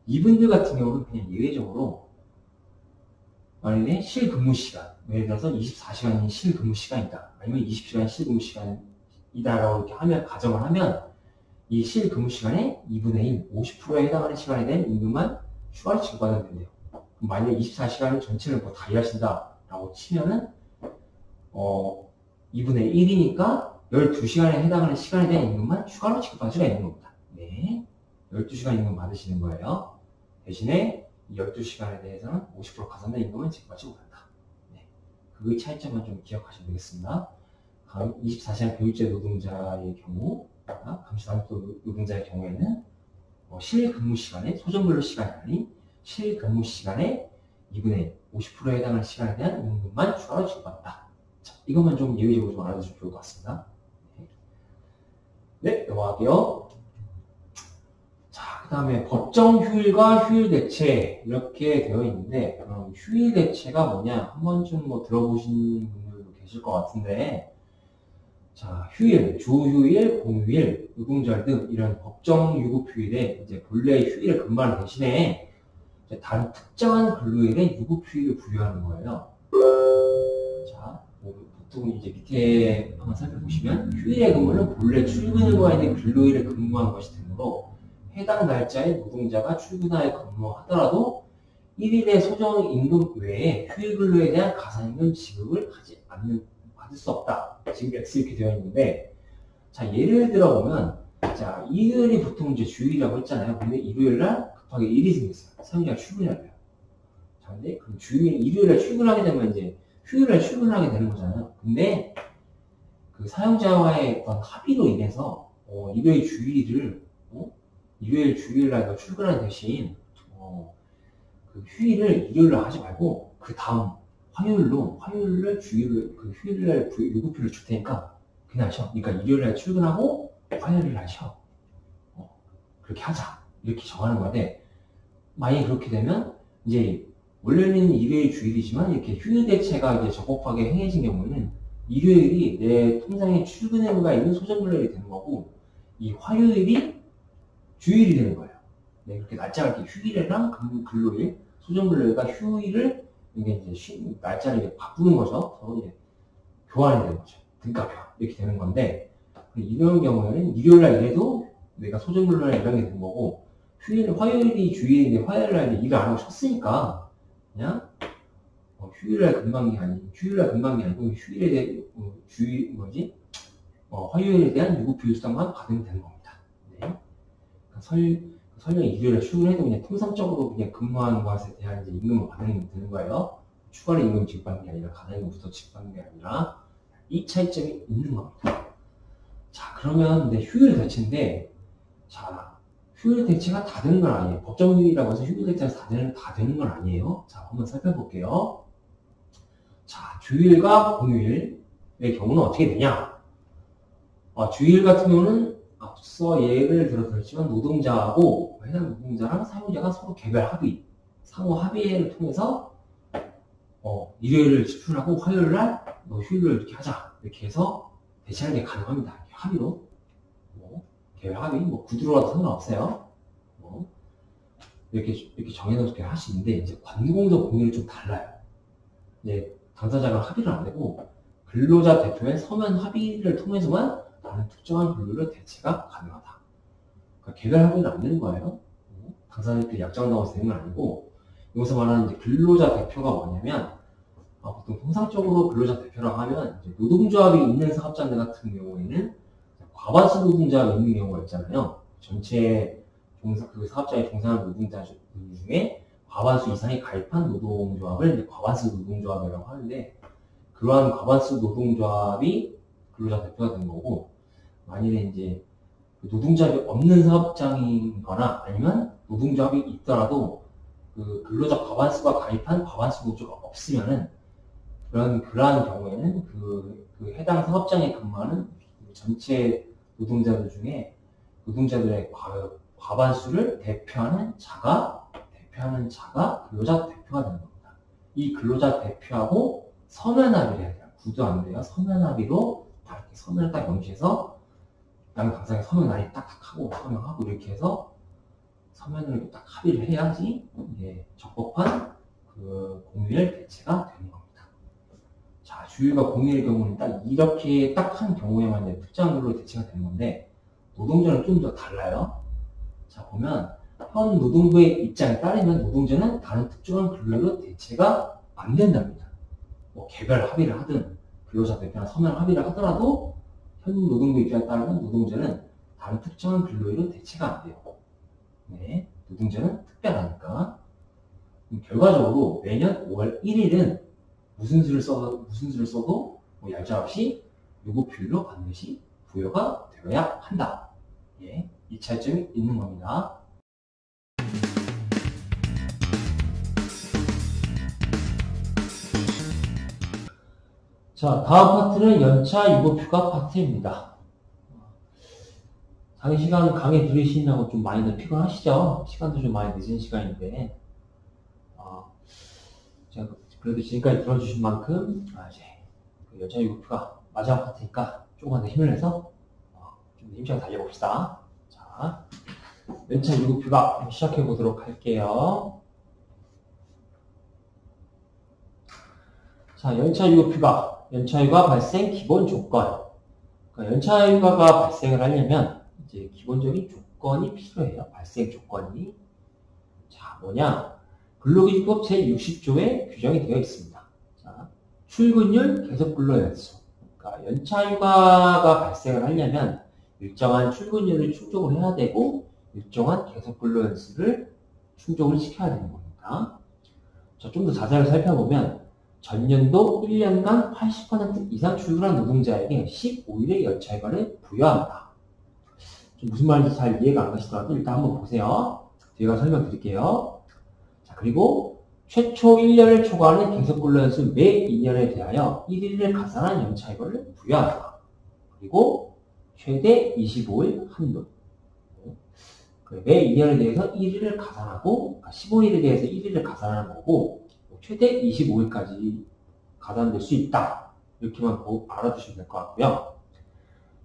이분들 같은 경우는 그냥 예외적으로 만약에 실근무시간, 예를 들어서 24시간이 실근무시간이다, 아니면 20시간이 실근무시간이다라고 이렇게 하면, 가정을 하면 이 실근무시간의 2분의 1, 50%에 해당하는 시간에 대한 임금만 추가로 지급받으면 된대요. 그럼 만약에 24시간을 전체를 다 일하신다라고 치면은 2분의 1이니까 12시간에 해당하는 시간에 대한 임금만 추가로 지급받을 수가 있는 겁니다. 네, 12시간 임금 받으시는 거예요. 대신에 이 12시간에 대해서는 50% 가산된 임금은 지급받지 못한다. 네, 그 차이점만 좀 기억하시면 되겠습니다. 24시간 교육제 노동자의 경우, 감시단속 노동자의 경우에는 실근무 시간에 소정근로 시간이 아닌 실근무 시간에 2분의 1, 50%에 해당하는 시간에 대한 임금만 추가로 지급받는다. 자, 이것만 좀 예외적으로 좀 알아두시면 좋을 것 같습니다. 네, 넘어갈게요. 자, 그 다음에 법정 휴일과 휴일 대체 이렇게 되어 있는데, 그럼 휴일 대체가 뭐냐? 한 번쯤 들어보신 분들도 계실 것 같은데, 자, 휴일, 주휴일, 공휴일, 노동절 등 이런 법정 유급휴일에 이제 본래 휴일을 근무하는 대신에 다른 특정한 근로일에 유급휴일을 부여하는 거예요. 자, 보통 이제 밑에 한번 살펴보시면 휴일의 근무는 본래 출근일과 있는 근로일에 근무한 것이 되므로 해당 날짜에 노동자가 출근하여 근무하더라도 1일의 소정 임금 외에 휴일 근로에 대한 가산임금 지급을 받을 수 없다. 지금 X 이렇게 되어 있는데, 자, 예를 들어보면, 자, 일요일이 보통 이제 주일이라고 했잖아요. 근데 일요일날 급하게 일이 생겼어요. 사용자가 출근해야 돼요. 자, 근데 그럼 일요일날 출근하게 되면 이제 휴일날 출근하게 되는 거잖아요. 근데 그 사용자와의 어떤 합의로 인해서 일요일 주일날 출근하는 대신 그 휴일을 일요일날 하지 말고 그 다음 화요일날 휴일날 유급휴일을 줄 테니까 그날 쉬어. 그러니까 일요일날 출근하고 화요일날 쉬어. 그렇게 하자. 이렇게 정하는 건데, 만약에 그렇게 되면, 이제, 원래는 일요일 주일이지만, 이렇게 휴일 대체가 이제 적법하게 행해진 경우는, 일요일이 내 통장에 출근 의무가 있는 소정근로일이 되는 거고, 이 화요일이 주일이 되는 거예요. 네, 그렇게 날짜가 이렇게 휴일이랑 근로일, 소정근로일과 휴일을, 이게 이제 날짜를 이제 바꾸는 거죠. 서로 이제 교환이 되는 거죠. 등가 교환. 이렇게 되는 건데, 이런 경우에는 일요일날 일해도 내가 소정근로일에 일하게 되는 거고, 화요일이 주일인데 화요일날 일을 안 하고 쉬었으니까, 그냥, 휴일날 금방이 아니고, 휴일에 대해, 화요일에 대한 유급휴일 수당만 받으면 되는 겁니다. 네. 설령 일요일에 출근해도 그냥 통상적으로 그냥 근무하는 것에 대한 이제 임금을 받으면 되는 거예요. 추가로 임금 지급받는 게 아니라, 가당임금부터 지급받는 게 아니라, 이 차이점이 있는 겁니다. 자, 그러면 내 휴일 대체인데, 자, 휴일 대체가 다 되는 건 아니에요. 법정 휴일이라고 해서 휴일 대체가 다 되는 건 아니에요. 자, 한번 살펴볼게요. 자, 주일과 공휴일의 경우는 어떻게 되냐? 주일 같은 경우는 앞서 예를 들어 드렸지만 노동자하고 해당 노동자랑 사용자가 서로 개별 합의, 상호 합의를 통해서 일요일을 지출하고 화요일날 너 휴일을 이렇게 하자. 이렇게 해서 대체하는 게 가능합니다. 합의로. 개별 합의, 구두로라도 상관없어요. 이렇게 정해놓고 할 수 있는데, 이제 관공서 공휴일은 좀 달라요. 이제 당사자가 합의를 안 되고, 근로자 대표의 서면 합의를 통해서만 다른 특정한 근로를 대체가 가능하다. 그러니까 개별 합의는 안 되는 거예요. 당사자들끼리 약정을 나와서 되는 건 아니고, 여기서 말하는 이제 근로자 대표가 뭐냐면, 보통 통상적으로 근로자 대표라고 하면, 이제 노동조합이 있는 사업자들 같은 경우에는 과반수 노동자가 있는 경우가 있잖아요. 전체 그 사업장에 종사하는 노동자들 중에 과반수 이상이 가입한 노동조합을 이제 과반수 노동조합이라고 하는데, 그러한 과반수 노동조합이 근로자 대표가 되는 거고, 만일에 이제 노동조합이 없는 사업장이거나 아니면 노동조합이 있더라도 그 근로자 과반수가 가입한 과반수 노조가 없으면은 그러한 경우에는 그 해당 사업장에 근무하는 전체 노동자들 중에 노동자들의 과반수를 대표하는 자가 근로자 대표가 되는 겁니다. 이 근로자 대표하고 서면 합의를 해야 돼요. 구두 안 돼요. 서면 합의로 이렇게 서면을 딱 명시해서 양 당사자가 서면 아예 딱딱 하고 서명하고 이렇게 해서 서면으로 이렇게 딱 합의를 해야지 이게 적법한 그 공휴일 대체가 되는 겁니다. 자, 주일과 공휴일의 경우는 딱 이렇게 딱 한 경우에만 이제 특정한 근로로 대체가 되는 건데, 노동자는 좀 더 달라요. 자, 보면 현 노동부의 입장에 따르면 노동자는 다른 특정한 근로로 대체가 안 된답니다. 개별 합의를 하든 근로자 대표나 서면 합의를 하더라도 현 노동부 입장에 따르면 노동자는 다른 특정한 근로로 대체가 안 돼요. 네, 노동자는 특별하니까. 결과적으로 매년 5월 1일은 무슨 수를 써도 얄짤없이 유급휴일로 반드시 부여가 되어야 한다. 예, 이 차이점이 있는 겁니다. 자, 다음 파트는 연차 유급휴가 파트입니다. 장시간 강의 들으시느라고 좀 많이들 피곤하시죠? 시간도 좀 많이 늦은 시간인데, 제가 그래도 지금까지 들어주신 만큼, 이제, 연차 유급휴가 마지막 파트니까 조금만 더 힘을 내서, 좀 힘차게 달려봅시다. 자, 연차 유급휴가 시작해 보도록 할게요. 자, 연차 유급휴가 발생 기본 조건. 그러니까 연차 휴가가 발생을 하려면, 이제 기본적인 조건이 필요해요. 발생 조건이. 자, 뭐냐? 근로기준법 제60조에 규정이 되어 있습니다. 자, 출근율, 계속근로연수. 그러니까 연차휴가가 발생을 하려면 일정한 출근율을 충족을 해야 되고 일정한 계속근로연수를 충족을 시켜야 되는 겁니다. 자, 좀 더 자세히 살펴보면 전년도 1년간 80% 이상 출근한 노동자에게 15일의 연차휴가를 부여한다. 좀 무슨 말인지 잘 이해가 안 가시더라도 일단 한번 보세요. 제가 설명드릴게요. 그리고 최초 1년을 초과하는 계속근로연수 매 2년에 대하여 1일을 가산한 연차휴가를 부여한다. 그리고 최대 25일 한도. 매 2년에 대해서 1일을 가산하고, 그러니까 15일에 대해서 1일을 가산하는 거고, 최대 25일까지 가산될 수 있다. 이렇게만 알아두시면 될 것 같고요.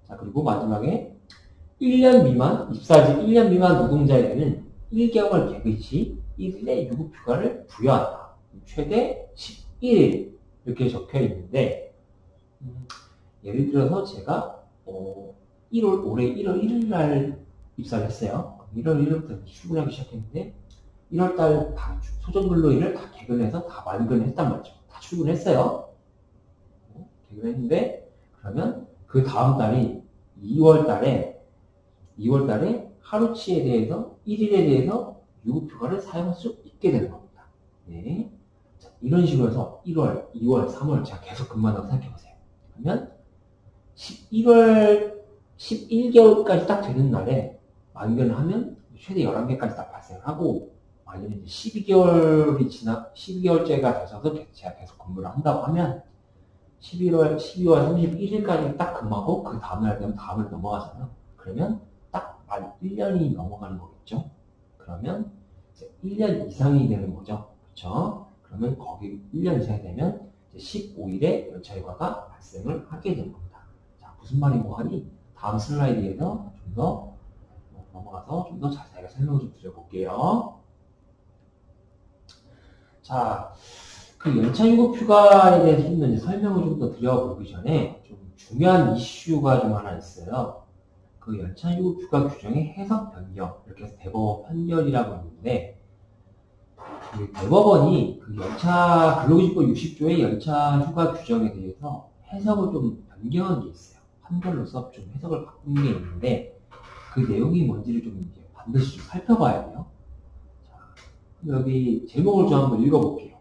자, 그리고 마지막에 1년 미만, 입사직 1년 미만 노동자에게는 1개월 개근 시 1일의 유급휴가를 부여한다. 최대 11일 이렇게 적혀 있는데, 예를 들어서 제가 올해 1월 1일 날 입사를 했어요. 1월 1일부터 출근하기 시작했는데 1월달 다 소정근로일을 다 개근해서 다 만근을 했단 말이죠. 다 출근했어요. 개근했는데 그러면 그 다음 달이 2월달에 하루치에 대해서 1일에 대해서 유급휴가를 사용할 수 있게 되는 겁니다. 네. 자, 이런 식으로 해서 1월, 2월, 3월 제가 계속 근무한다고 생각해보세요. 그러면 11개월까지 딱 되는 날에 만견을 하면 최대 11개까지 딱 발생을 하고, 아니면 12개월째가 되셔서 제가 계속 근무를 한다고 하면 12월 31일까지 딱 근무하고 그 다음날 되면 다음을 넘어가잖아요. 그러면 딱 만 1년이 넘어가는 거겠죠. 그러면 이제 1년 이상이 되는 거죠. 그렇죠? 그러면 거기 1년 이상이 되면 15일에 연차휴가가 발생을 하게 되는 겁니다. 자, 무슨 말인고 하니 다음 슬라이드에서 좀 더 넘어가서 좀 더 자세하게 설명을 좀 드려볼게요. 자, 그 연차유급휴가에 대해서 좀 더 설명을 좀 더 드려보기 전에 좀 중요한 이슈가 좀 하나 있어요. 그 연차유급휴가 규정의 해석 변경, 이렇게 해서 대법원 판결이라고 있는데, 그 대법원이 그 근로기준법 60조의 연차휴가 규정에 대해서 해석을 좀 변경한 게 있어요. 판결로서 좀 해석을 바꾼 게 있는데, 그 내용이 뭔지를 좀 이제 반드시 좀 살펴봐야 돼요. 자, 여기 제목을 좀 한번 읽어볼게요.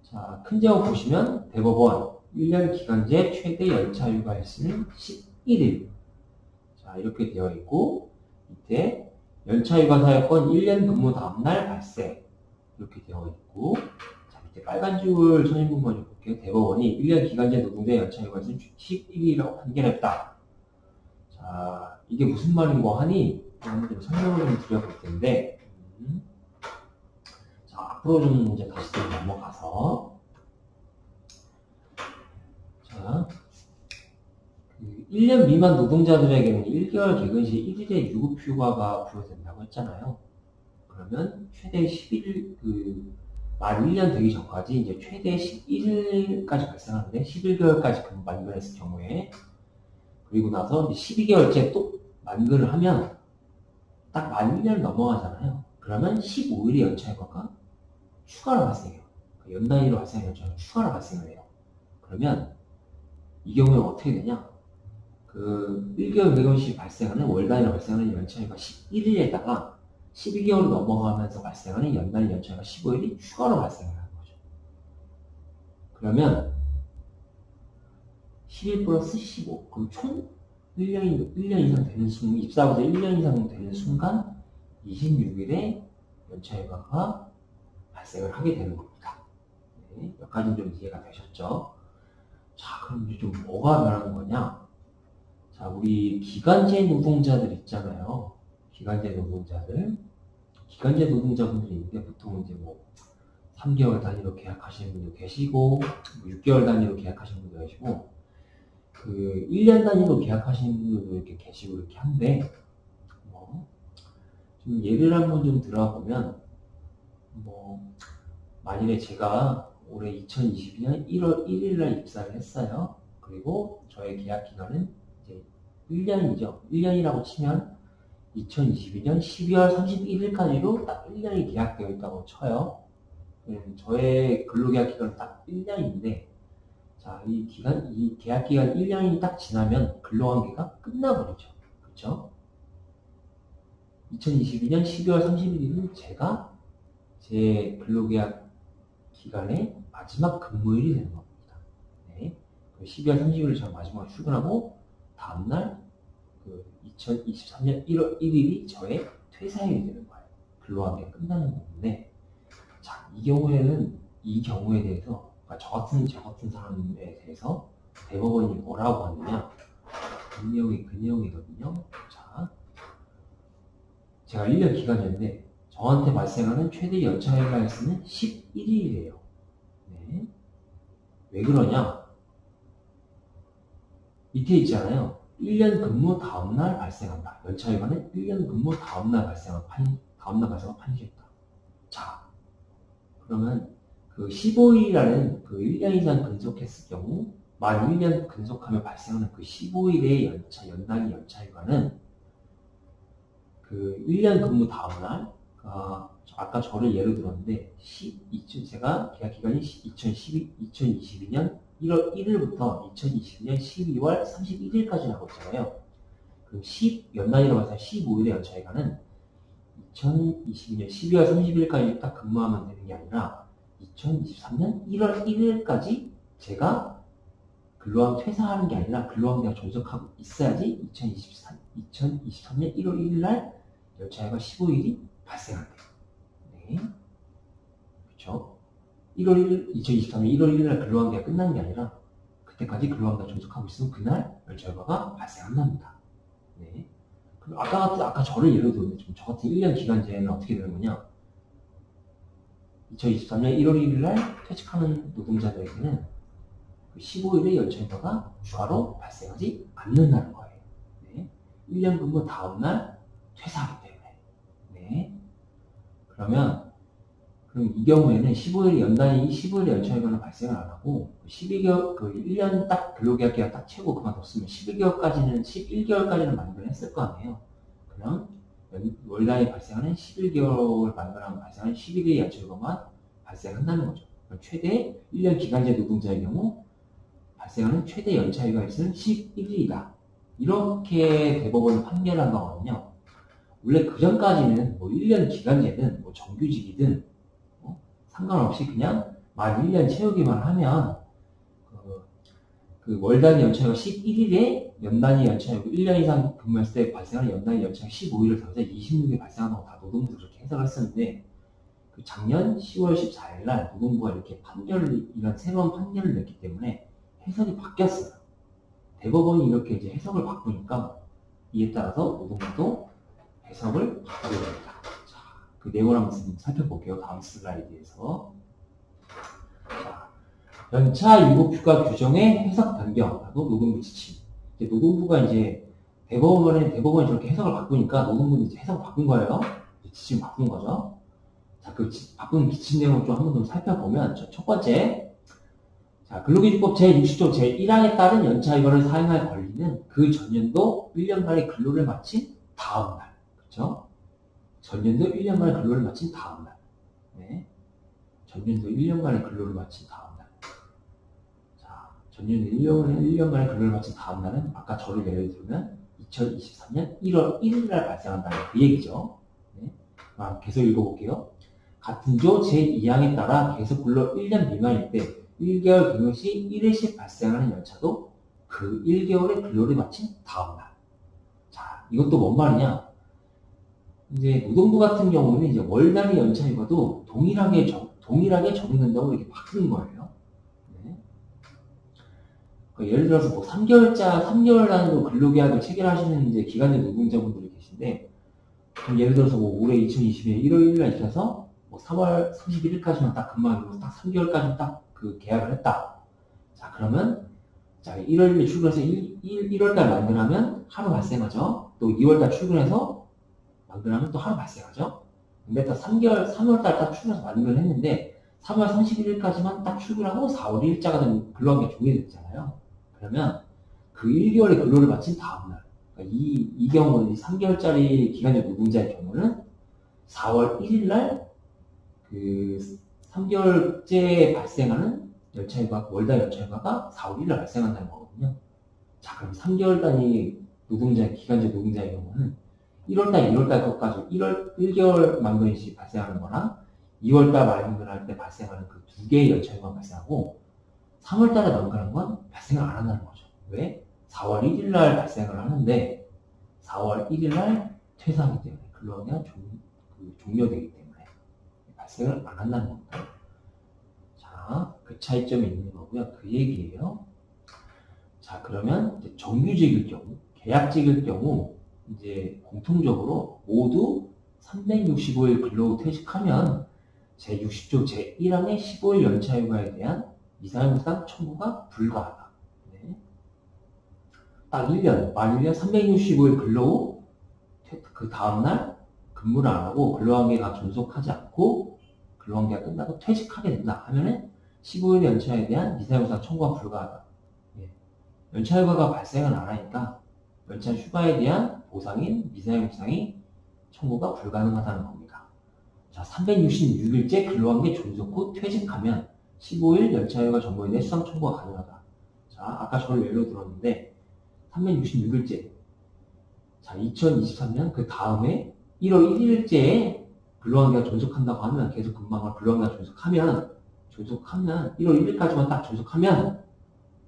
자, 큰 제목 보시면 대법원 1년 기간제 최대 연차휴가 횟수는 11일. 자, 이렇게 되어 있고, 밑에 연차휴가 사유권 1년 근무 다음날 발생. 이렇게 되어 있고, 자, 밑에 빨간 줄 선임부만 볼게요. 대법원이 1년 기간제 노동자 연차휴가 횟수는 11일이라고 판결했다. 자, 이게 무슨 말인고 하니 한번 좀 설명을 좀 드려볼 텐데, 자, 앞으로 좀 이제 다시 좀 넘어가서, 자, 그 1년 미만 노동자들에게는 1개월 개근 시 1일의 유급휴가가 부여된다고 했잖아요. 그러면 최대 11일, 만 1년 되기 전까지 이제 최대 11일까지 발생하는데, 11개월까지 만근했을 경우에, 그리고 나서 12개월째 또 만근을 하면 딱 만 1년을 넘어가잖아요. 그러면 15일의 연차휴가가 추가로 발생해요. 연 단위로 발생하는 연차휴가가 추가로 발생을 해요. 그러면 이 경우에 어떻게 되냐? 그 1개월 개근 시 발생하는 월 단위로 발생하는 연차휴가 11일에다가 12개월이 넘어가면서 발생하는 연 단위 연차휴가 15일이 추가로 발생을 하는 거죠. 그러면 11 플러스 15. 그럼 총 1년 이상 되는 순간, 입사부터 1년 이상 되는 순간 26일에 연차휴가가 발생을 하게 되는 겁니다. 네, 여기까지는 좀 이해가 되셨죠? 자, 그럼 이제 좀 뭐가 변하는 거냐? 자, 우리 기간제 노동자들 있잖아요. 기간제 노동자분들이 있는데 보통 이제 뭐 3개월 단위로 계약하시는 분도 계시고, 6개월 단위로 계약하시는 분도 계시고, 그 1년 단위로 계약하시는 분들도 이렇게 계시고 이렇게 한데, 좀 예를 한번 좀 들어보면, 만일에 제가 올해 2022년 1월 1일 날 입사를 했어요. 그리고 저의 계약 기간은 이제 1년이죠. 1년이라고 치면 2022년 12월 31일까지로 딱 1년이 계약되어 있다고 쳐요. 저의 근로계약 기간은 딱 1년인데, 자, 이 계약 기간 1년이 딱 지나면 근로관계가 끝나버리죠. 그쵸? 2022년 12월 31일은 제가 제 근로계약 기간의 마지막 근무일이 되는 겁니다. 네. 12월 30일을 제가 마지막으로 출근하고, 다음날 2023년 1월 1일이 저의 퇴사일이 되는 거예요. 근로관계가 끝나는 건데, 자, 이 경우에 대해서, 그러니까 저 같은 사람에 대해서 대법원이 뭐라고 하느냐, 그 내용이거든요. 자, 제가 1년 기간제인데 저한테 발생하는 최대 연차휴가 횟수는 11일이에요. 네. 왜 그러냐? 밑에 있잖아요. 1년 근무 다음날 발생한다. 연차휴가는 1년 근무 다음날 발생한 판시였다. 자, 그러면 그 15일이라는 그 1년 이상 근속했을 경우 만 1년 근속하며 발생하는 그 15일의 연단위 연차휴가는 그 1년 근무 다음날, 아까 저를 예로 들었는데, 제가 계약 기간이 2022년 1월 1일부터 2022년 12월 31일까지라고 했잖아요. 그럼 연단위로 봐서 15일의 연차휴가는 2022년 12월 30일까지 딱 근무하면 되는 게 아니라 2023년 1월 1일까지 제가 근로왕 퇴사하는 게 아니라 근로왕대가 존속하고 있어야지 2023년 1월 1일 날 연차휴가 15일이 발생한대요. 네. 그렇죠? 2023년 1월 1일 날 근로왕대가 끝나는 게 아니라 그때까지 근로왕대가 존속하고 있으면 그날 연차휴가가 발생한답니다. 네. 그럼 아까 저를 예로 들었는데 저 같은 1년 기간제는 어떻게 되는 거냐? 2023년 1월 1일 날 퇴직하는 노동자들에게는 15일의 연차휴가가 추가로 발생하지 않는다는 거예요. 네. 1년 근무 다음날 퇴사하기 때문에. 네. 그럼 이 경우에는 15일 연단위 15일의 연차휴가는 발생을 안 하고 12개월, 1년 딱 근로계약기가 딱 채우고 그만뒀으면 11개월까지는 만회를 했을 거 아니에요. 그럼 월 단위 발생하는 11개월 만회하면 발생하는 11일의 연차휴가만 발생한다는 거죠. 최대 1년 기간제 노동자의 경우 발생하는 최대 연차휴가 횟수는 11일이다. 이렇게 대법원이 판결한 거거든요. 원래 그 전까지는 1년 기간제든 정규직이든 상관없이 그냥 만 1년 채우기만 하면 그 월단위 연차휴가 11일에 연단위 연차휴가 1년 이상 근무했을 때 발생하는 연단위 연차휴가 15일을 더해서 26일에 발생한다고 다 노동부에서 그렇게 해석을 했었는데 그 작년 10월 14일 날 노동부가 이렇게 이런 새로운 판결을 냈기 때문에 해석이 바뀌었어요. 대법원이 이렇게 이제 해석을 바꾸니까 이에 따라서 노동부도 해석을 바꾸게 됩니다. 자, 그 내용을 한번 살펴볼게요. 다음 슬라이드에서. 자, 연차 유급휴가 규정의 해석 변경하고 노동부 지침. 이제 노동부가 이제 대법원이 저렇게 해석을 바꾸니까 노동부는 이제 해석을 바꾼 거예요. 지침 바꾼 거죠. 자, 그 바꾼 지침 내용을 좀 한번 좀 살펴보면 첫 번째. 자, 근로기준법 제60조 제1항에 따른 연차휴가를 사용할 권리는 그 전년도 1년간의 근로를 마친 다음날. 그렇죠? 전년도 1년간의 근로를 마친 다음날. 네. 전년도 1년간의 근로를 마친 다음날. 자, 전년도 1년간의 근로를 마친 다음날은 아까 저를 예를 들면 2023년 1월 1일 날 발생한다는 그 얘기죠. 네. 계속 읽어볼게요. 같은 조 제2항에 따라 계속 근로 1년 미만일 때 1개월 근무 시 1일씩 발생하는 연차도 그 1개월의 근로를 마친 다음날. 자, 이것도 뭔 말이냐? 이제 노동부 같은 경우는 이제 월 단위 연차휴가도 동일하게 적용된다고 이렇게 바꾸는 거예요. 네. 그러니까 예를 들어서 3개월 단위로 근로계약을 체결하시는 이제 기간제 노동자분들이 계신데, 그럼 예를 들어서 올해 2020년 1월 1일 날 시켜서 3월 31일까지만 딱 근무하고 딱 3개월까지 딱 그 계약을 했다. 자, 그러면 1월 1일 출근해서 1월달 만근하면 하루 발생하죠. 또 2월달 출근해서 만근하면 또 하루 발생하죠. 근데 딱 3월달 딱 출근해서 만근을 했는데 3월 31일까지만 딱 출근하고 4월 1일자가 된 근로관계가 종료됐잖아요. 그러면 그 1개월의 근로를 마친 다음날, 그러니까 이 경우는 3개월짜리 기간제 노동자의 경우는 4월 1일날 그 3개월째 발생하는 연차휴가, 월달 연차휴가가 4월 1일 발생한다는 거거든요. 자, 그럼 3개월 단위 기간제 노동자의 경우는 1월달, 2월달 것까지 1개월 만근시 발생하는 거나 2월달 만근할 때 발생하는 그 두 개의 연차휴가 발생하고 3월달에 만근한 건 발생을 안 한다는 거죠. 왜? 4월 1일 날 발생을 하는데 4월 1일 날 퇴사하기 때문에 근로가 종료되기 때문에 발생을 안 한다는 겁니다. 자, 그 차이점이 있는 거고요. 그 얘기예요. 자, 그러면 이제 정규직일 경우, 계약직일 경우 이제 공통적으로 모두 365일 근로 퇴직하면 제60조 제1항의 15일 연차휴가에 대한 미사용상 청구가 불가하다. 네. 딱 1년, 만 1년 365일 근로 후 그 다음날 근무를 안 하고 근로관계가 존속하지 않고 근로관계가 끝나고 퇴직하게 된다 하면은 15일 연차에 대한 미사용상 청구가 불가하다. 예. 연차휴가가 발생을 안 하니까 연차휴가에 대한 보상인 미사용상이 청구가 불가능하다는 겁니다. 자, 366일째 근로관계 존속 후 퇴직하면 15일 연차휴가 정보에 대해 수상 청구가 가능하다. 자, 아까 저를 예로 들었는데 366일째. 자, 2023년 그 다음에 1월 1일째에 근로관계가 존속한다고 하면 계속 근무하고 근로관계가 존속하면 1월 1일까지만 딱 존속하면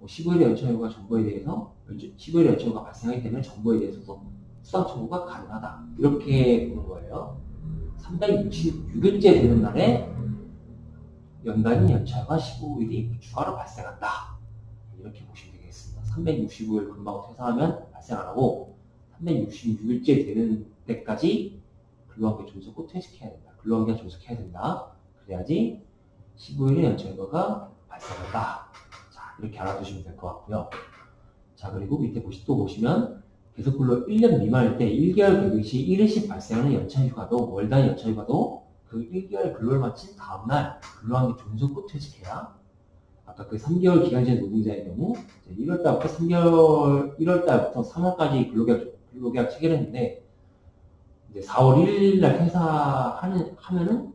15일의 연차휴가 정보에 대해서 15일의 연차휴가 발생하게 되면 정보에 대해서도 수상 청구가 가능하다. 이렇게 보는 거예요. 366일째 되는 날에 연간인 연차휴가 15일이 추가로 발생한다. 이렇게 보시면 되겠습니다. 365일 근무하고 퇴사하면 발생 안 하고 366일째 되는 때까지 근로관계 존속 후 퇴직해야 된다. 근로관계가 존속해야 된다. 그래야지 15일의 연차휴가가 발생한다. 자, 이렇게 알아두시면 될 것 같고요. 자, 그리고 밑에 또 보시면 계속 근로 1년 미만일 때 1개월 계획 시 1일씩 발생하는 연차휴가도 월 단위 연차휴가도 그 1개월 근로를 마친 다음날 근로관계 존속 후 퇴직해야 아까 그 3개월 기간제 노동자의 경우 1월달부터 3월까지 근로계약 체결했는데 이제 4월 1일날 퇴사하면은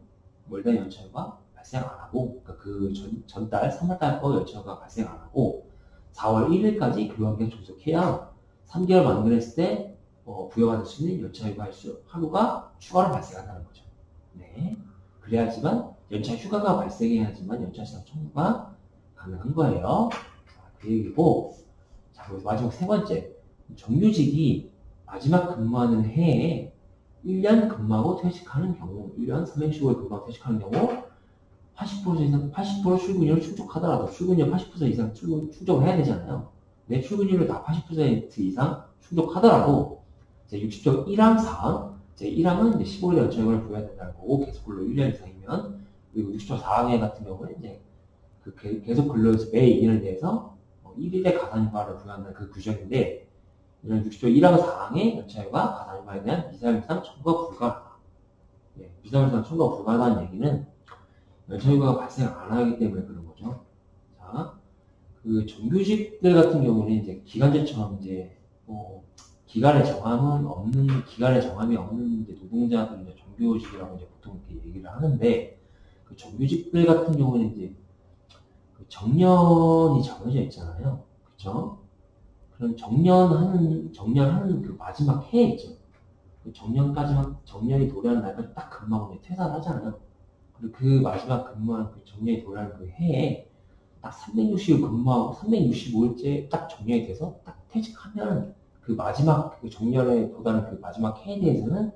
월 단위 연차휴가 발생 안 하고 그러니까 그 전달 3월달 거 연차휴가 발생 안 하고 4월 1일까지 근로관계 존속해야 3개월 만기했을 때 부여받을 수 있는 연차휴가 하루가 추가로 발생한다는 거죠. 네. 그래야지만 연차휴가가 발생해야지만 연차수당 청구가 가능한 거예요. 자, 그 얘기고, 자, 그리고 마지막 세 번째. 정규직이 마지막 근무하는 해에 1년 근무하고 퇴직하는 경우, 1년 365일 근무하고 퇴직하는 경우, 80% 이상, 80% 출근율을 충족하더라도 출근율 80% 이상 충족을 해야 되잖아요. 내 출근율을 다 80% 이상 충족하더라도, 이제 60조 1항 4항, 제 1항은 이제 15일 연차휴가를 부여해야 된다는 거고, 계속 근로 1년 이상이면, 그리고 60조 4항 같은 경우는 이제 그 계속 근로에서 매 2년에 대해서 1일의 가산휴가를 부여한다는 그 규정인데, 이런 60조 1항 4항의 연차휴가 가산휴가에 대한 미사용상 청구가 불가하다. 예, 미사용상 청구가 불가하다는 얘기는 연차휴가가 발생 안 하기 때문에 그런 거죠. 자, 그 정규직들 같은 경우는 이제 기간제처럼 이제 기간의 정함이 없는 이제 노동자들 이제 정규직이라고 이제 보통 이렇게 얘기를 하는데, 그 정규직들 같은 경우는 이제 그 정년이 정해져 있잖아요. 그쵸? 그럼 정년하는 그 마지막 해에 있죠. 그 정년이 도래하는 날까지 딱 근무하고 퇴사를 하잖아요. 그리고 그 마지막 근무하는 그 정년이 도래하는 그 해에 딱 360일 근무하고 365일째 딱 정년이 돼서 딱 퇴직하면 그 마지막 그 정년에 도달하는 그 마지막 해에 대해서는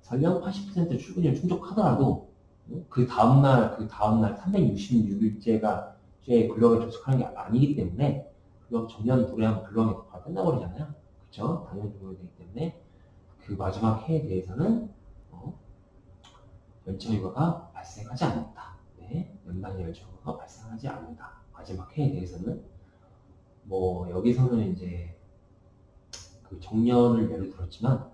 설령 80% 출근율 충족하더라도 그 다음날 366일째가 근로에 접속하는 게 아니기 때문에 그럼 정년 도래하면 근로에 바로 끝나버리잖아요. 그쵸? 당연히 종료되기 때문에 그 마지막 해에 대해서는 연차휴가가 발생하지 않는다. 네, 연단위 연차휴가가 발생하지 않는다. 마지막 해에 대해서는 여기서는 이제 그 정년을 예로 들었지만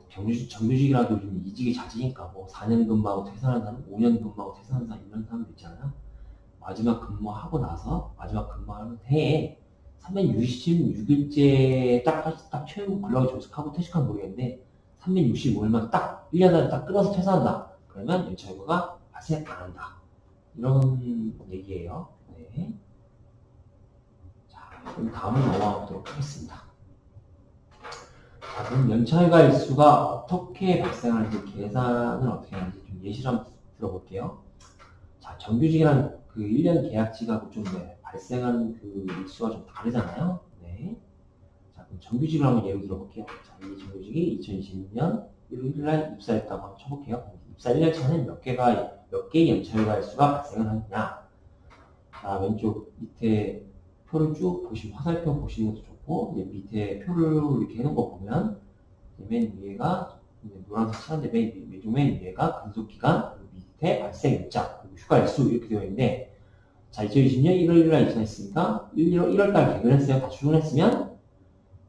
정규직이라도 좀 이직이 잦으니까 4년 근무하고 퇴사하는 사람, 5년 근무하고 퇴사하는 사람 이런 사람도 있잖아요. 마지막 근무하는 해에 366일째 딱 채우고 근로에 접속하고 퇴직하면 모르겠는데 365일만 딱 1년 안에 딱 끊어서 퇴사한다. 그러면 연차휴가가 발생 안 한다. 이런 얘기예요. 네. 자, 그럼 다음으로 넘어가 보도록 하겠습니다. 자, 그럼 연차휴가 일수가 어떻게 발생하는지 계산은 어떻게 하는지 좀 예시를 한번 들어볼게요. 자, 정규직이란 그 1년 계약직하고 좀 발생하는 그 일수가 좀 다르잖아요. 네. 자, 그럼 정규직을 한번 예로 들어볼게요. 자, 이 정규직이 2026년 1월 1일날 입사했다고 한번 쳐볼게요. 입사 1년 차는 몇 개의 연차휴가 일수가 발생을 하느냐. 자, 왼쪽 밑에 표를 쭉 보시면, 화살표 보시는 것도 좋고, 이제 밑에 표를 이렇게 해놓은 거 보면, 맨 위에가 노란색 칠한데 맨 위에가 근속기간, 그리고 밑에 발생 일자, 그리고 휴가 일수 이렇게 되어 있는데, 자, 2020년 1월 1일 날 이전했으니까 1월달 개근했어요. 다 출근했으면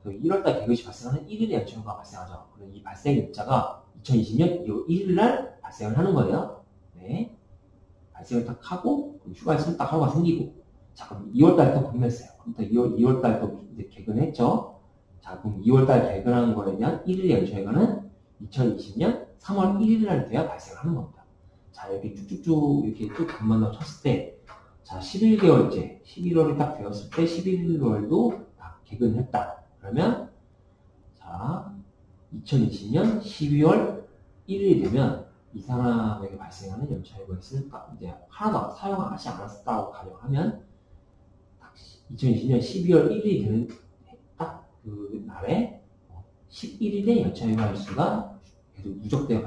그 1월달 개근시 발생하는 1일의 연체휴가 발생하죠. 그럼 이 발생 일자가 2020년 2월 1일 날 발생을 하는 거예요. 네. 발생을 딱 하고, 휴가 일수를 딱 하루가 생기고, 자, 그럼 2월달에 또 근무했어요. 그럼 또 2월달 또 이제 개근했죠. 자, 그럼 2월달 개근한 거에 대한 1일의 연체휴가는 2020년 3월 1일 날 돼야 발생하는 겁니다. 자, 이렇게 쭉쭉쭉 이렇게 쭉 근무한다고 쳤을 때, 자, 11개월째, 11월이 딱 되었을 때 11월도 다 개근했다. 그러면, 자, 2020년 12월 1일이 되면 이 사람에게 발생하는 연차휴가 있을까? 이제 하나도 사용하지 않았다고 가정하면, 2020년 12월 1일이 되는 딱 그 날에 11일의 연차휴가 일수가 계속 누적되어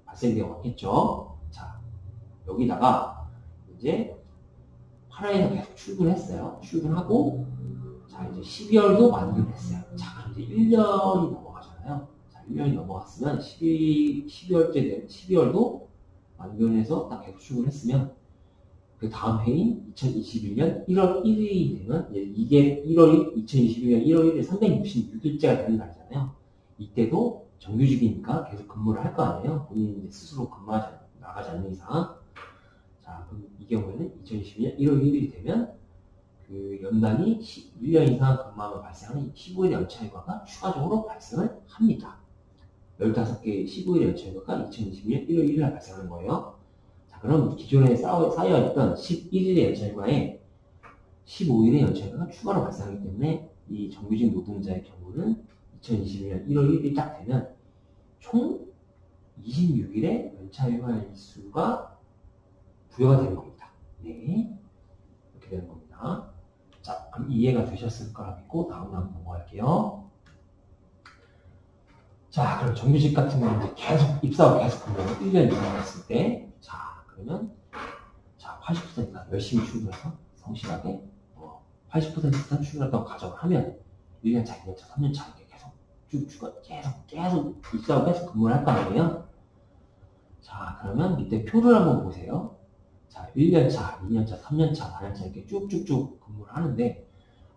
발생되어 왔겠죠. 자, 여기다가 이제 8회에서 계속 출근했어요. 출근하고, 자, 이제 12월도 만기를 했어요. 자, 그럼 이제 1년이 넘어가잖아요. 자, 1년이 넘어갔으면 12월도 만기를 해서 딱 계속 출근했으면, 그 다음 해인 2021년 1월 1일이 되면, 이게 2021년 1월 1일 366일째가 되는 날이잖아요. 이때도 정규직이니까 계속 근무를 할 거 아니에요. 본인이 이제 스스로 나가지 않는 이상. 자, 그럼 이 경우에는 2020년 1월 1일이 되면 그 연단이 1년 이상 근무하면 발생하는 15일의 연차휴가가 추가적으로 발생을 합니다. 15개의 15일의 연차휴가가 2020년 1월 1일 날 발생하는 거예요. 자, 그럼 기존에 쌓여있던 11일의 연차휴가에 15일의 연차휴가가 추가로 발생하기 때문에 이 정규직 노동자의 경우는 2021년 1월 1일이 딱 되면 총 26일의 연차휴가 일수가 부여가 되는 겁니다. 네. 이렇게 되는 겁니다. 자, 그럼 이해가 되셨을 거라 믿고 다음으로 한번 넘어갈게요. 자, 그럼 정규직 같은 경우는 이제 계속 입사하고 계속 근무를 1년 이상 했을 때, 자, 그러면, 자, 80%가 열심히 출근해서 성실하게, 80% 이상 출근했다고 가정을 하면, 1년 차, 2년 차, 3년 차, 이렇게 계속 입사하고 계속 근무를 할 거 아니에요? 자, 그러면 밑에 표를 한번 보세요. 자, 1년 차, 2년 차, 3년 차, 4년 차 이렇게 쭉쭉쭉 근무를 하는데,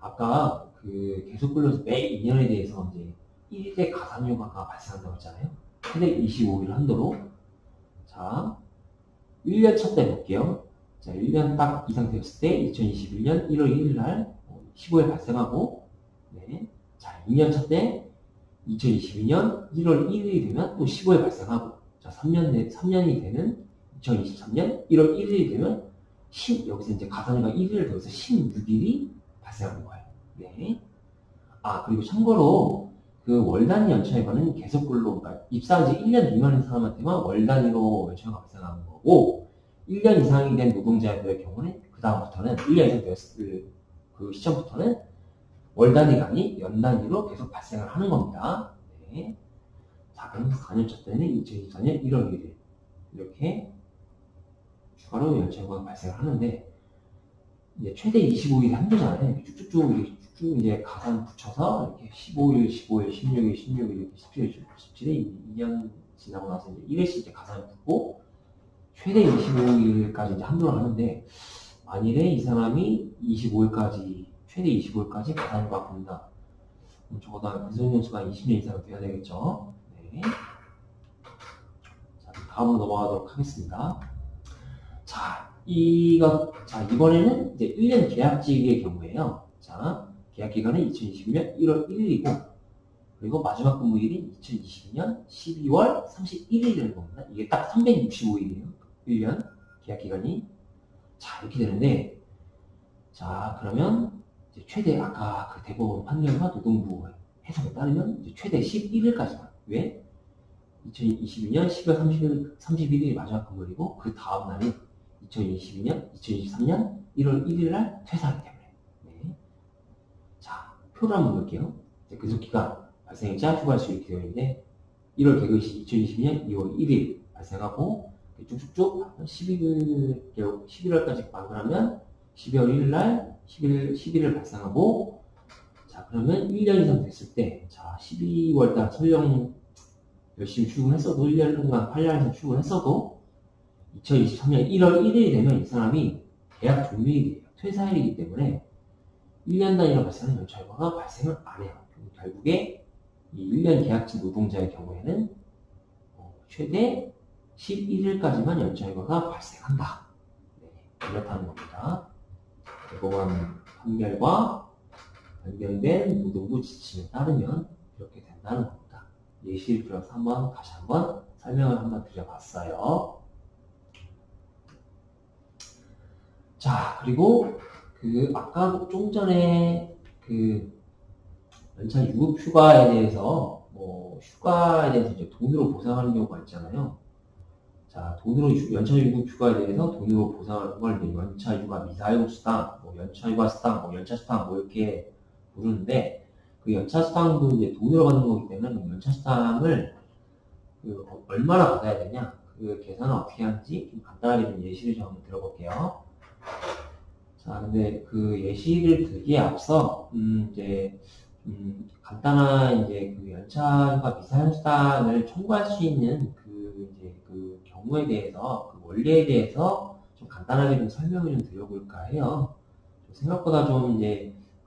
아까 그 계속 근로에서 매 2년에 대해서 이제 1일의 가산휴가가 발생한다고 했잖아요. 최대 25일 한도로. 자, 1년 차 때 볼게요. 자, 1년 딱 이상 되었을 때 2021년 1월 1일 날 15일 발생하고, 네. 자, 2년 차 때 2022년 1월 1일이 되면 또 15일 발생하고, 자, 3년이 되는 2023년 1월 1일이 되면 여기서 이제 가산휴가 1일을 더해서 16일이 발생하는 거예요. 네. 아, 그리고 참고로 그 월 단위 연차휴가는 계속 근로, 그러니까 입사한 지 1년 미만인 사람한테만 월 단위로 연차휴가 발생하는 거고, 1년 이상이 된 노동자들의 경우는 그 다음부터는 1년 이상 되었을 그 시점부터는 월 단위가 아닌 연 단위로 계속 발생을 하는 겁니다. 네. 자, 그럼 4년차 때는 2024년 1월 1일 이렇게 추가로 연차휴가가 발생을 하는데, 이제 최대 25일이 한도잖아요. 쭉쭉쭉 이제 가산 붙여서 이렇게 15일, 16일, 16일, 이렇게 17일, 17일, 2년 지나고 나서 이제 1일씩 이제 가산을 붙고, 최대 25일까지 이제 한도를 하는데, 만일에 이 사람이 25일까지, 최대 25일까지 가산휴가 본다. 그럼 적어도 근속연수가 20년 이상 돼야 되겠죠. 네. 자, 다음으로 넘어가도록 하겠습니다. 자, 이번에는 이제 1년 계약직의 경우에요. 자, 계약 기간은 2020년 1월 1일이고, 그리고 마지막 근무일이 2022년 12월 31일이라는 겁니다. 이게 딱 365일이에요. 1년 계약 기간이. 자, 이렇게 되는데, 자, 그러면 이제 최대 아까 그 대법원 판결과 노동부 해석에 따르면 이제 최대 11일까지만. 왜? 2022년 12월 31일이 마지막 근무일이고, 그 다음 날이 2023년 1월 1일 날 퇴사하기 때문에. 네. 자, 표를 한번 볼게요. 근속기간 발생일자 휴가일수 이렇게 되어 있는데, 1월 개근시 2022년 2월 1일 발생하고, 쭉쭉쭉 11월까지 만들면 12월 1일 날 11일 발생하고, 자, 그러면 1년 이상 됐을 때, 자, 12월달 설령 열심히 출근했어도 1년 동안 8년에서 출근했어도 2023년 1월 1일이 되면 이 사람이 계약 종료일이 퇴사일이기 때문에 1년 단위로 발생하는 연차휴가가 발생을 안 해요. 결국에 이 1년 계약직 노동자의 경우에는 최대 11일까지만 연차휴가가 발생한다. 네, 그렇다는 겁니다. 대법원 판결과 변경된 노동부 지침에 따르면 이렇게 된다는 겁니다. 예시를 들어서 다시 한번 설명을 한번 드려봤어요. 자, 그리고 아까 좀 전에 연차 유급 휴가에 대해서 휴가에 대해서 이제 돈으로 보상하는 경우가 있잖아요. 자, 연차 유급 휴가에 대해서 돈으로 보상하는 걸 연차 휴가 미사용 수당, 연차 휴가 수당, 연차 수당 이렇게 부르는데, 그 연차 수당도 이제 돈으로 받는 거기 때문에 연차 수당을 얼마나 받아야 되냐, 그 계산을 어떻게 하는지 좀 간단하게 좀 예시를 좀 한번 들어볼게요. 자, 근데 그 예시를 들기에 앞서 간단한 그 연차휴가 미사용 수당을 청구할 수 있는 그 경우에 대해서, 그 원리에 대해서 좀 간단하게 좀 설명을 좀 드려볼까 해요. 생각보다 좀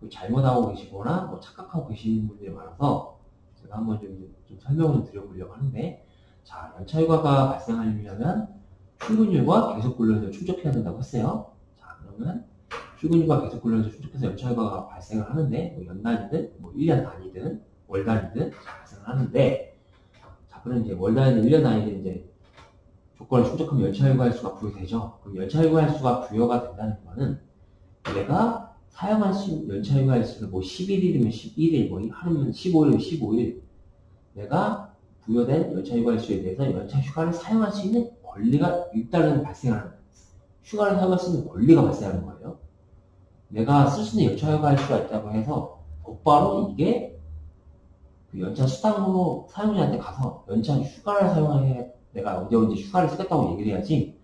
잘못하고 계시거나 착각하고 계시는 분들이 많아서 제가 한번 좀 설명을 좀 드려보려고 하는데, 자, 연차휴가가 발생하려면 출근율과 계속근로에서 충족해야 된다고 했어요. 자, 그러면 출근율과 계속근로에서 충족해서 연차휴가가 발생을 하는데, 연 단위든 1년 단위든 월 단위든 발생을 하는데, 자, 그럼 이제 월 단위든 1년 단위든 조건을 충족하면 연차휴가 일수가 부여되죠. 그럼 연차휴가 일수가 부여가 된다는 거는 내가 사용할 수 있는 연차휴가 일수를 11일이면 11일, 하루면 15일이면 15일, 내가 부여된 연차휴가 일수에 대해서 연차휴가를 사용할 수 있는 권리가 일단은 발생하는 거예요. 휴가를 사용할 수 있는 권리가 발생하는 거예요. 내가 쓸 수 있는 연차휴가 일수가 있다고 해서 곧바로 이게 그 연차 수당으로 사용자한테 가서 연차 휴가를 사용해, 내가 언제 휴가를 쓰겠다고 얘기를 해야지,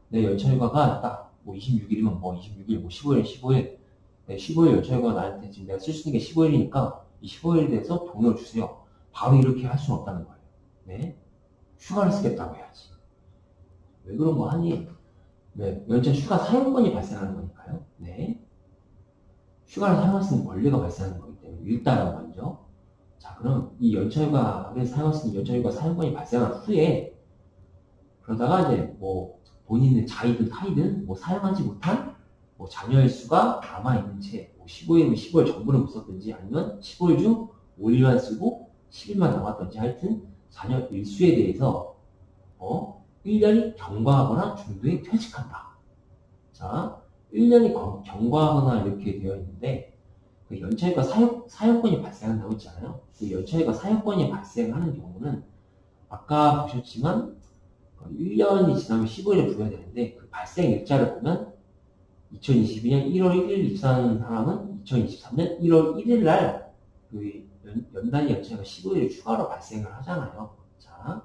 내 연차휴가가 딱 26일이면 26일, 15일, 15일, 15일 연차휴가 나한테 지금 내가 쓸 수 있는 게 15일이니까 이 15일에 대해서 돈을 주세요. 바로 이렇게 할 수는 없다는 거예요. 네. 휴가를 쓰겠다고 해야지. 왜 그런 거 하니? 네. 연차 휴가 사용권이 발생하는 거니까요. 네. 휴가를 사용할 수 있는 권리가 발생하는 거기 때문에 일단은 먼저. 자, 그럼 이 연차휴가를 사용할 수 있는 연차휴가 사용권이 발생한 후에, 그러다가 본인의 자의든 타의든 사용하지 못한 자녀일 수가 남아있는 채 15일이면 15일 전부를 못 썼든지, 아니면 15일 중 5일만 쓰고 10일만 남았든지, 하여튼 자녀 일수에 대해서 1년이 경과하거나 중도에 퇴직한다. 자, 1년이 경과하거나 이렇게 되어 있는데, 그 연차휴가 사용권이 발생한다고 했잖아요. 그 연차휴가 사용권이 발생하는 경우는 아까 보셨지만 1년이 지나면 15일에 부여되는데, 그 발생 일자를 보면 2022년 1월 1일 입사하는 사람은 2023년 1월 1일 날 그 연단위 연차휴가 15일을 추가로 발생을 하잖아요. 자,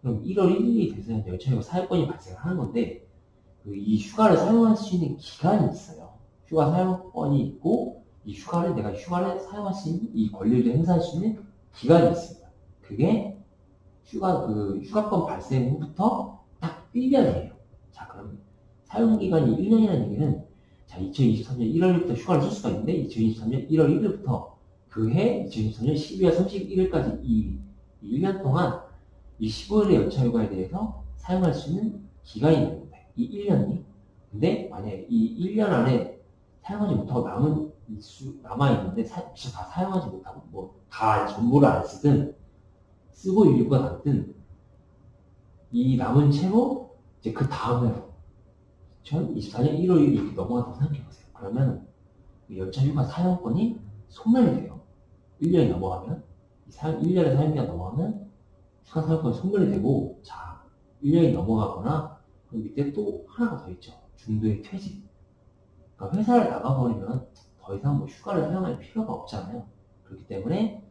그럼 1월 1일이 돼서 연차휴가 사용권이 발생하는 건데, 이 휴가를 사용할 수 있는 기간이 있어요. 휴가 사용권이 있고, 이 내가 휴가를 사용할 수 있는, 이 권리를 행사할 수 있는 기간이 있습니다. 그게 휴가권 발생 후부터 딱 1년이에요. 자, 그럼 사용기간이 1년이라는 얘기는, 자, 2023년 1월부터 휴가를 쓸 수가 있는데, 2023년 1월 1일부터 그해 2023년 12월 31일까지 이 1년 동안 이 15일의 연차휴가에 대해서 사용할 수 있는 기간이 있는 겁니다. 이 1년이. 근데 만약에 이 1년 안에 사용하지 못하고 남아있는데, 다 사용하지 못하고, 다 전부를 안 쓰든, 쓰고 일부가 남든, 이 남은 채로, 이제 그 다음에, 2024년 1월 1일 이렇게 넘어간다고 생각해보세요. 그러면, 연차휴가 사용권이 소멸이 돼요. 1년이 넘어가면, 1년의 사용기가 넘어가면, 휴가 사용권이 소멸이 되고, 자, 1년이 넘어가거나, 그 밑에 또 하나가 더 있죠. 중도의 퇴직. 그러니까 회사를 나가버리면 더 이상 휴가를 사용할 필요가 없잖아요. 그렇기 때문에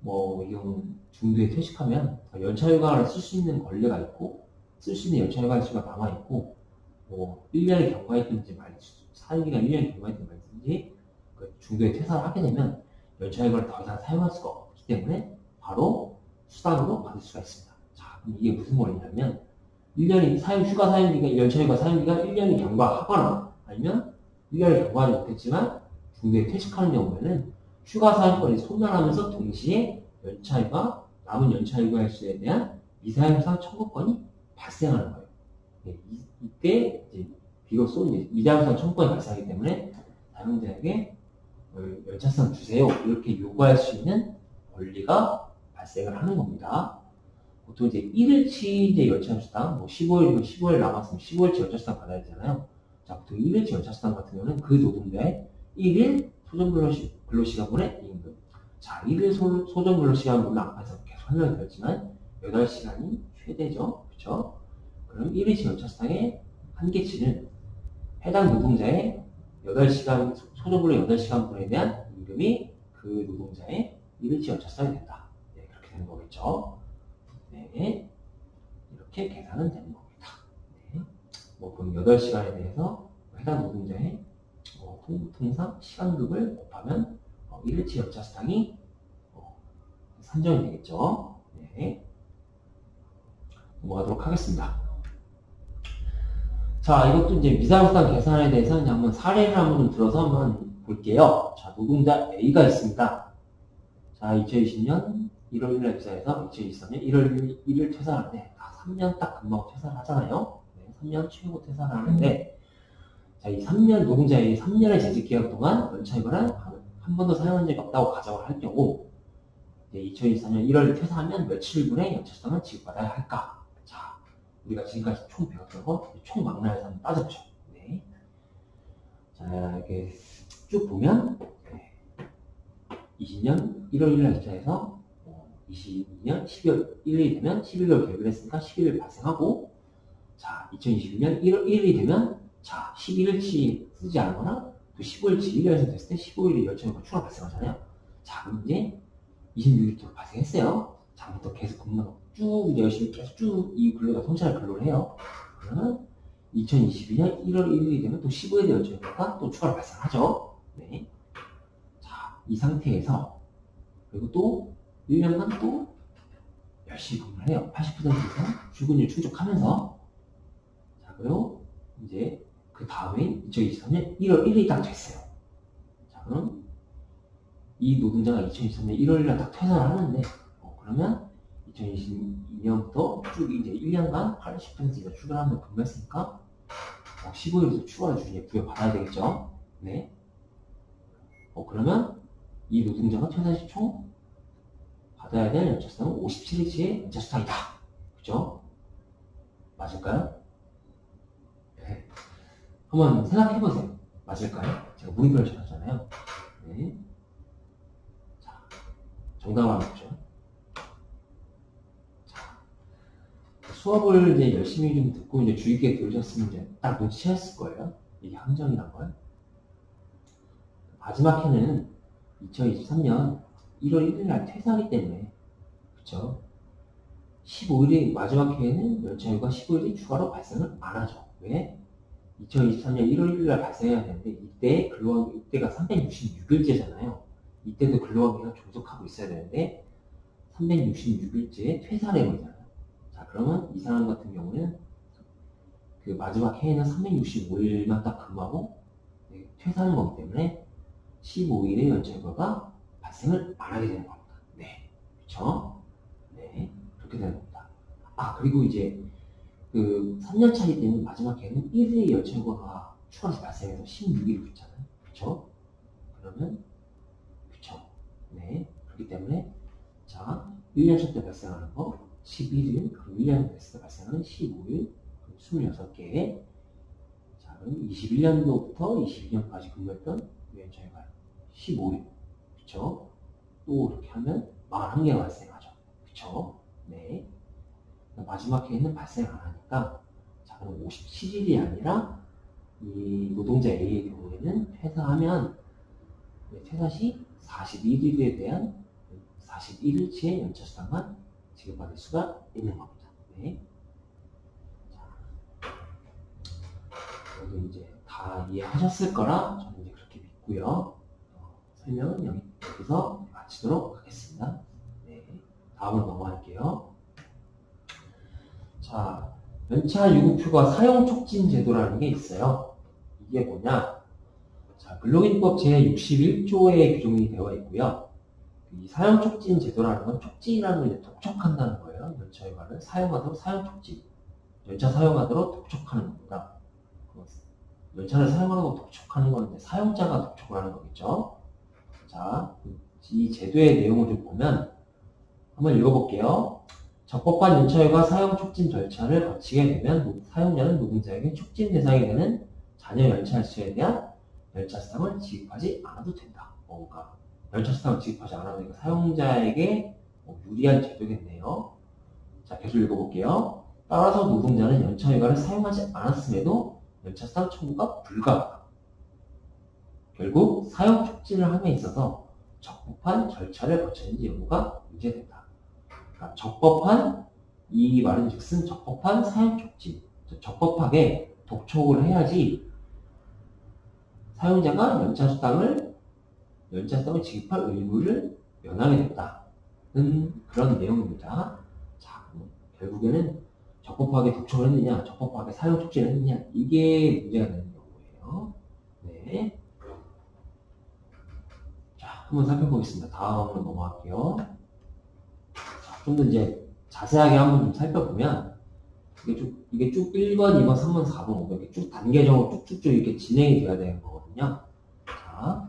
이건 중도에 퇴직하면 연차휴가를 쓸 수 있는 권리가 있고, 쓸 수 있는 연차휴가 수가 남아있고, 1년이 경과했든지 사용기간 1년이 경과했든지 말든지 중도에 퇴사를 하게 되면 연차휴가를 더 이상 사용할 수가 없기 때문에 바로 수당으로 받을 수가 있습니다. 자, 그럼 이게 무슨 말이냐면 1년이 휴가 사용기간, 연차휴가 사용기간 1년이 경과하거나 아니면 1년을 경과하지 못했지만 중도에 퇴직하는 경우에는 휴가 사용권이 소멸하면서 동시에 연차휴가, 남은 연차휴가 횟수에 대한 미사용상 청구권이 발생하는 거예요. 네, 이때 이제 비로소 이제 미사용상 청구권이 발생하기 때문에 사용자에게 연차상 주세요 이렇게 요구할 수 있는 권리가 발생을 하는 겁니다. 보통 이제 1일치 이제 연차수당, 뭐 15일이면 15일 남았으면 15일치 연차수당 받아야 되잖아요. 자, 보통 1일치 연차수당 같은 경우는 그 노동자의 1일 소정 근로시간분의 임금. 자, 1일 소정 근로시간분은 앞에서 계속 설명을 드렸지만 8시간이 최대죠. 그렇죠? 그럼 1일치 연차수당의 한계치는 해당 노동자의 8시간, 소정 근로 8시간분에 대한 임금이 그 노동자의 1일치 연차수당이 된다. 네, 그렇게 되는 거겠죠. 네, 이렇게 계산은 되는 겁니다. 네. 뭐, 그럼 8시간에 대해서 해당 노동자의 통상 시간급을 곱하면 1일치 연차수당이 산정이 되겠죠. 네. 넘어가도록 하겠습니다. 자, 이것도 이제 미사용수당 계산에 대해서 이제 한번 사례를 한번 들어서 한번 볼게요. 자, 노동자 A가 있습니다. 자, 2020년 1월 1일 입사해서 2023년 1월 1일 퇴사하는데 3년 딱 근무하고 퇴사를 하잖아요. 네, 3년 최고 퇴사를 하는데 자, 이 3년 노동자의 3년의 재직 기간 동안 연차휴가를 한 번도 사용한 적이 없다고 가정을 할 경우 2023년 1월 퇴사하면 며칠분의 연차수당을 지급받아야 할까? 자, 우리가 지금까지 총 배웠던 거 총 망라해서 한번 따져보죠. 네. 자, 이렇게 쭉 보면 20년 1월 1일 입사해서 22년 12월 1일이 되면 11개월 계획을 했으니까 11일 발생하고 자, 2022년 1월 1일이 되면 자, 11일치 쓰지 않거나 또 15일치 1년에서 됐을 때 15일이 연차휴가 추가 발생하잖아요. 자, 그럼 이제 26일부터 발생했어요. 다음부터 계속 근무하고 쭉 열심히 계속 쭉 이 근로자 성찰 근로를 해요. 그러면 2022년 1월 1일이 되면 또 15일의 연차휴가가 또 추가로 발생하죠. 네. 자, 이 상태에서 그리고 또 1년간 또 열심히 근무를 해요. 80% 이상 출근율 충족하면서 자, 그리고 이제 그 다음에 2023년 1월 1일이 딱 됐어요. 자, 그럼 이 노동자가 2023년 1월 1일 딱 퇴사를 하는데 그러면 2022년부터 쭉 이제 1년간 80% 이상 출근하면서 근무했으니까 15일에서 추가로 주에 부여받아야 되겠죠. 네. 그러면 이 노동자가 퇴사 시 총 받아야 될 연차수당은 57일치의 연차수당이다. 그죠? 맞을까요? 네. 한번 생각해보세요. 맞을까요? 제가 무리표를 적었잖아요. 네. 자, 정답을 한번 보죠. 자, 수업을 이제 열심히 좀 듣고 이제 주의 깊게 들으셨으면 이제 딱 눈치챘을 거예요. 이게 함정이란 걸. 마지막 해는 2023년 1월 1일 날 퇴사하기 때문에, 그쵸? 15일이, 마지막 해에는 연차휴가 15일이 추가로 발생을 안 하죠. 왜? 2023년 1월 1일 날 발생해야 되는데, 이때가 366일째잖아요. 이때도 근로관계가 종속하고 있어야 되는데, 366일째에 퇴사를 해버리잖아요. 자, 그러면 이 사람 같은 경우는, 그 마지막 해에는 365일만 딱 근무하고, 퇴사하는 거기 때문에, 15일의 연차휴가가 발생을 안 하게 되는 겁니다. 네. 그쵸? 네. 그렇게 되는 겁니다. 아, 그리고 이제, 그 3년 차기 때문에 마지막 해는 1일의 연차휴가가 추가로 발생해서 16일을 붙잖아요. 그쵸? 그러면, 그쵸? 네. 그렇기 때문에, 자, 1년차 때 발생하는 거 11일, 그럼 1년 됐을 때 발생하는 15일, 26개. 자, 그럼 21년도부터 22년까지 근무했던 연차휴가 15일. 그쵸? 또 이렇게 하면 41개가 발생하죠. 그쵸? 네. 마지막 해에는 발생 안 하니까, 자, 그럼 57일이 아니라, 이 노동자 A의 경우에는 퇴사하면, 퇴사 시 41일에 대한 41일치의 연차수당만 지급받을 수가 있는 겁니다. 네. 자, 여기 이제 다 이해하셨을 거라 저는 이제 그렇게 믿고요. 설명은 여기서 마치도록 하겠습니다. 네, 다음으로 넘어갈게요. 자, 연차 유급휴가 사용 촉진 제도라는 게 있어요. 이게 뭐냐? 자, 근로기준법 제61조에 규정이 되어 있고요. 이 사용 촉진 제도라는 건 촉진이라는 걸 이제 독촉한다는 거예요. 연차 휴가를 사용하도록 사용 촉진. 연차 사용하도록 독촉하는 겁니다. 연차를 사용하도록 독촉하는 건 이제 사용자가 독촉을 하는 거겠죠. 자, 이 제도의 내용을 좀 보면 한번 읽어볼게요. 적법한 연차휴가 사용 촉진 절차를 거치게 되면 사용자는 노동자에게 촉진 대상이 되는 잔여 연차수에 대한 연차수당을 지급하지 않아도 된다. 그러니까 연차수당을 지급하지 않아도 되니까 사용자에게 유리한 제도겠네요. 자, 계속 읽어볼게요. 따라서 노동자는 연차휴가를 사용하지 않았음에도 연차수당 청구가 불가하다. 결국 사용 촉진을 함에 있어서 적법한 절차를 거쳤는지 여부가 문제된다. 그러니까 적법한, 이 말은 즉슨 적법한 사용 촉진. 적법하게 독촉을 해야지 사용자가 연차수당을 지급할 의무를 면하게 된다는 그런 내용입니다. 자, 결국에는 적법하게 독촉을 했느냐, 적법하게 사용 촉진을 했느냐, 이게 문제가 되는 경우예요. 네. 자, 한번 살펴보겠습니다. 다음으로 넘어갈게요. 좀 더 이제 자세하게 한번 좀 살펴보면, 이게 쭉 1번, 2번, 3번, 4번, 5번, 이렇게 쭉 단계적으로 쭉쭉쭉 이렇게 진행이 돼야 되는 거거든요. 자,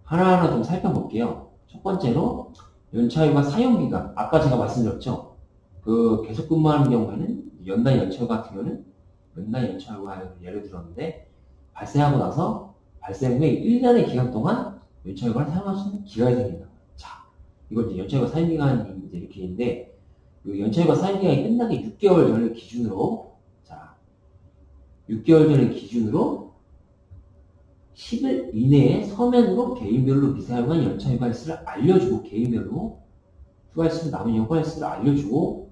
하나하나 좀 살펴볼게요. 첫 번째로, 연차휴가 사용기간. 아까 제가 말씀드렸죠. 그 계속 근무하는 경우에는, 연단 연차휴가 같은 경우는, 연단 연차휴가 예를 들었는데, 발생하고 나서, 발생 후에 1년의 기간 동안 연차휴가를 사용할 수 있는 기간이 생긴다. 자, 이걸 이제 연차휴가 사용기간이 이제 이렇게 있는데, 연차휴가 사용기간이 끝나기 6개월 전을 기준으로, 자, 6개월 전을 기준으로 10일 이내에 서면으로 개인별로 미사용한 연차휴가 일수를 알려주고, 개인별로 휴가 일수를 남은 휴가 일수를 알려주고,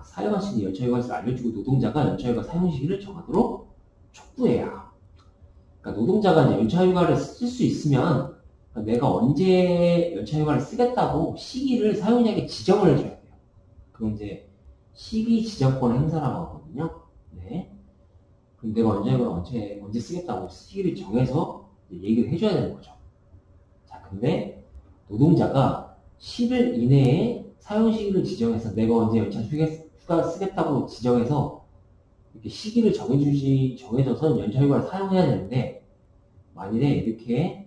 사용할 수 있는 연차휴가 일수를 알려주고, 노동자가 연차휴가 사용 시기를 정하도록 촉구해야. 그러니까 노동자가 이제 연차휴가를 쓸 수 있으면, 그러니까 내가 언제 연차휴가를 쓰겠다고 시기를 사용자에게 지정을 해줘야 돼요. 그럼 이제 시기 지정권의 행사라고 하거든요. 네. 그럼 내가 언제 쓰겠다고 시기를 정해서 얘기를 해줘야 되는 거죠. 자, 근데 노동자가 10일 이내에 사용 시기를 지정해서 내가 언제 연차 휴가 쓰겠다고 지정해서 이렇게 시기를 정해줘서 연차휴가를 사용해야 되는데, 만일에 이렇게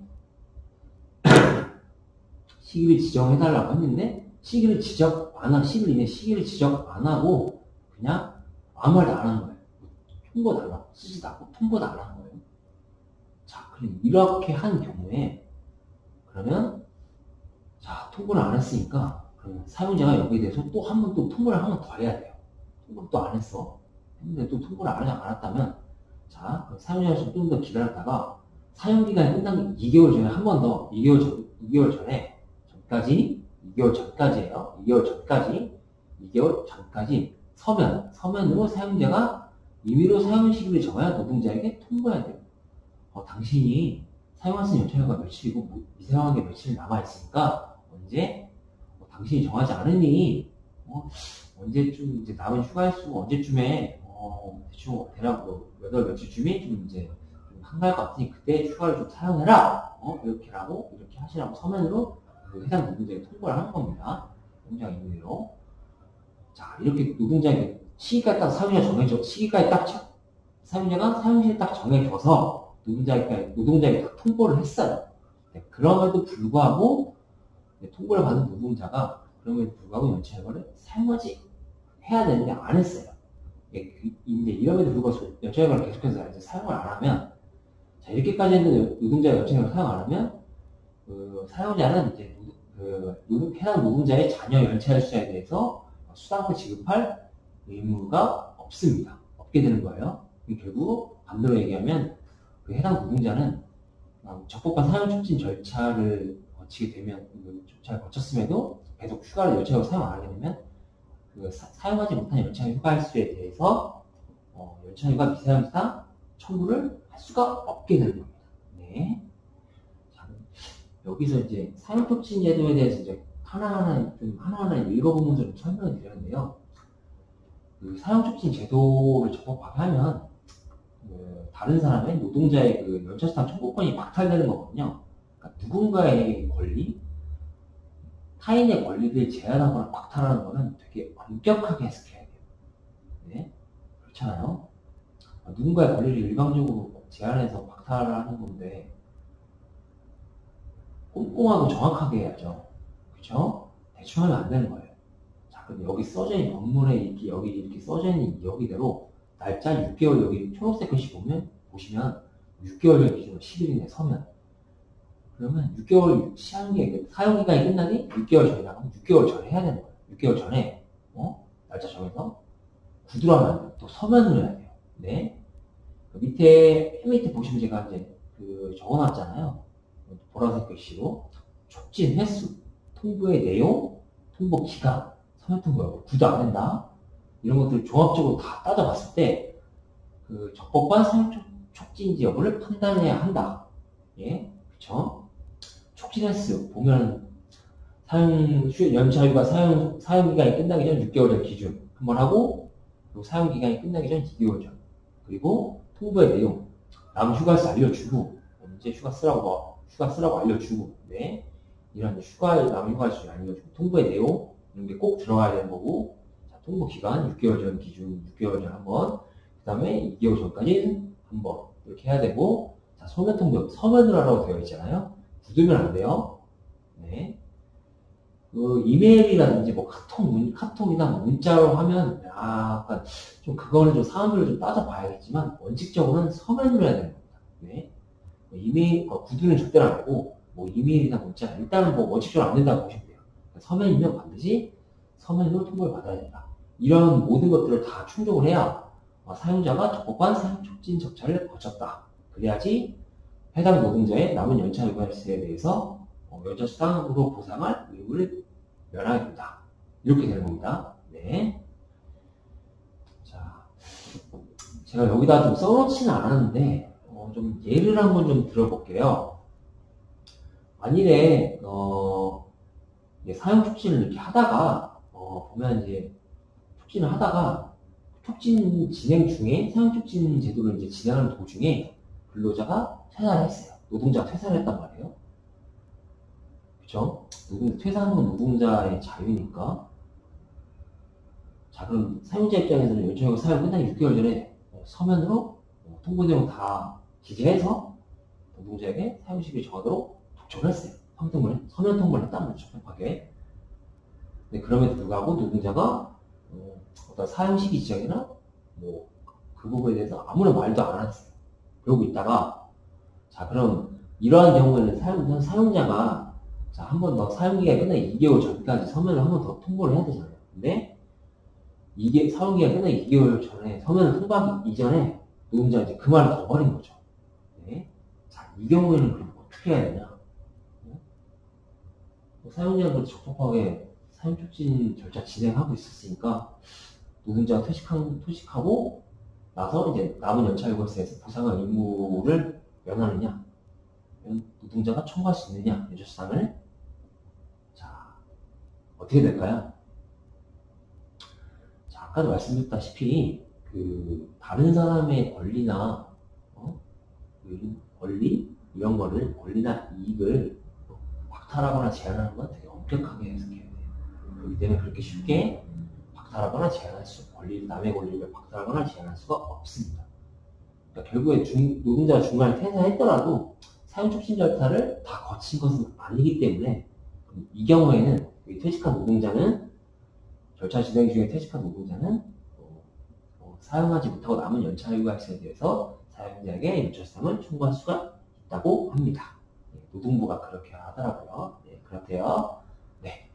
시기를 지정해달라고 했는데, 10일 이내 시기를 지정 안 하고, 그냥 아무 말도 안 하는 거예요. 통보도 안 하고, 쓰지도 않고, 통보도 안 하는 거예요. 자, 그럼 이렇게 한 경우에, 그러면, 자, 통보를 안 했으니까, 그러면 사용자가 여기에 대해서 또 한 번 또 통보를 한 번 더 해야 돼요. 통보를 또 안 했어. 했는데 또 통보를 안 않았다면, 자, 그럼 사용자가 좀 더 기다렸다가, 사용기간이 끝나기 2개월 전에 한 번 더, 2개월 전까지 2개월 전까지 서면으로 사용자가 임의로 사용 시기를 정하여 노동자에게 통보해야 돼요. 당신이 사용할 수 있는 연차휴가 며칠이고 미사용한 게 며칠 남아있으니까 당신이 정하지 않으니 언제쯤 이제 남은 휴가일수 언제쯤에 대충 대략 몇 월 며칠쯤이 좀 이제 한가할 것 같으니 그때 휴가를 좀 사용해라. 이렇게 하시라고 서면으로 해당 노동자에게 통보를 하는 겁니다. 노동자 임의로. 자, 이렇게 노동자에게 시기까지 딱 사용자가 사용시에 딱 정해줘서 노동자에게 딱 통보를 했어요. 네, 그럼에도 불구하고 통보를 받은 노동자가 그럼에도 불구하고 연차휴가를 해야 되는데 안 했어요. 이제 이럼에도 불구하고 연차휴가를 계속해서 이제 사용을 안 하면, 자, 이렇게까지 했는데 노동자가 연차휴가를 사용 안 하면 사용자는 이제 해당 노동자의 잔여 연차일수에 대해서 수당을 지급할 의무가 없게 되는 거예요. 결국 반대로 얘기하면 해당 노동자는 적법한 사용 촉진 절차를 거쳤음에도 계속 휴가를 연차휴가 사용 안 하게 되면 사용하지 못한 연차휴가일수에 대해서 연차휴가 미사용수당 청구를 할 수가 없게 되는 겁니다. 네. 자, 여기서 이제 사용 촉진 제도에 대해서 이제 하나하나 읽어보면서 좀 설명을 드렸는데요. 그 사용촉진 제도를 적법하게 하면 다른 사람의 노동자의 그 연차수당 청구권이 박탈되는 거거든요. 그러니까 누군가의 권리, 타인의 권리를 제한하거나 박탈하는 거는 되게 엄격하게 해석해야 돼요. 네? 그렇잖아요. 누군가의 권리를 일방적으로 제한해서 박탈을 하는 건데 꼼꼼하고 정확하게 해야죠. 그렇죠? 대충 하면 안 되는 거예요. 자, 그럼 여기 써져 있는 법문에 여기 이렇게 써져 있는 여기대로 날짜 6개월 여기 초록색 글씨 보시면 6개월 전 기준으로 10일이네 서면. 그러면 6개월 사용기간이 끝나기 6개월 전이라 하면 6개월 전에 해야 되는 거예요. 6개월 전에 날짜 정해서 구두로 하면 안 돼요. 또 서면으로 해야 돼요. 네. 그 맨 밑에 보시면 제가 이제 적어놨잖아요. 보라색 글씨로 촉진 횟수, 통보의 내용, 통보 기간, 서면 통보 여부, 구두 안 된다. 이런 것들을 종합적으로 다 따져봤을 때 그 적법한 사용 촉진인지 여부를 판단해야 한다. 예, 그렇죠? 촉진 횟수 보면 연차휴가 사용기간이 끝나기 전 6개월 전 기준 한번 하고, 그리고 사용기간이 끝나기 전 2개월 전, 그리고 통보의 내용, 남 휴가수 알려주고, 언제 휴가 쓰라고 알려주고, 네, 이런 남 휴가수 알려주고, 통보의 내용 이런 게 꼭 들어가야 되는 거고, 자, 통보 기간 6개월 전 기준 6개월 전 한번, 그 다음에 2개월 전까지 한번 이렇게 해야 되고, 자, 서면 통보 서면으로 하라고 되어 있잖아요. 굳으면 안 돼요. 네. 그 이메일이라든지 뭐 카톡이나 문자로 하면 약간 좀 그거는 좀 상황별로 좀 따져봐야겠지만 원칙적으로는 서면으로 해야 되는 겁니다. 네. 이메일 구두는 절대로 안 되고 뭐 이메일이나 문자 일단은 뭐 원칙적으로 안 된다고 보시면 돼요. 서면이면 반드시 서면으로 통보를 받아야 된다. 이런 모든 것들을 다 충족을 해야 사용자가 적법한 사용 촉진 절차를 거쳤다. 그래야지 해당 노동자의 남은 연차휴가 횟수에 대해서 연차수당으로 보상할 의무를 면하게 된다. 이렇게 되는 겁니다. 네. 자, 제가 여기다 좀 써놓지는 않았는데 좀 예를 한번 좀 들어볼게요. 만일에 사용 촉진을 이렇게 하다가 보면 이제 촉진을 하다가 촉진 진행 중에 사용 촉진 제도를 이제 진행하는 도중에 근로자가 퇴사를 했어요. 노동자가 퇴사를 했단 말이에요. 그쵸? 퇴사하는 건 노동자의 자유니까. 자, 그럼 사용자 입장에서는 연차휴가 사용 끝나기 6개월 전에 서면으로 통보 내용 다 기재해서 노동자에게 사용 시기를 정하도록 독촉을 했어요. 서면 통보를 했다는 거죠, 적법하게. 근데 그럼에도 불구하고 노동자가 어떤 사용 시기 지정이나 뭐 그 부분에 대해서 아무런 말도 안 했어요. 그러고 있다가, 자, 그럼 이러한 경우에는 사용자가 자, 한 번 더 사용기간이 끝나기 2개월 전까지 서면을 한 번 더 통보를 해야 되잖아요. 근데 사용기간이 끝나기 2개월 전에 서면을 통보하기 이전에 노동자가 이제 그 말을 더 버린 거죠. 네. 자, 이 경우에는 그럼 어떻게 해야 되냐? 네? 사용자가 적법하게 사용촉진 절차 진행하고 있었으니까 노동자가 퇴직하고 나서 이제 남은 연차휴가세에서 보상할 의무를 면하느냐, 노동자가 청구할 수 있느냐, 연차수당을. 자, 어떻게 될까요? 자, 아까도 말씀드렸다시피 다른 사람의 권리나 권리나 이익을 박탈하거나 제한하는 건 되게 엄격하게 해석해야 돼요. 그렇기 때문에 그렇게 쉽게 박탈하거나 제한할 남의 권리를 박탈하거나 제한할 수가 없습니다. 그러니까 결국에 노동자가 중간에 퇴사했더라도 사용촉진 절차를 다 거친 것은 아니기 때문에 이 경우에는 절차 진행 중에 퇴직한 노동자는 사용하지 못하고 남은 연차휴가 횟수에 대해서 사용자에게 연차수당을 청구할 수가 있다고 합니다. 네, 노동부가 그렇게 하더라고요. 네, 그렇대요. 네.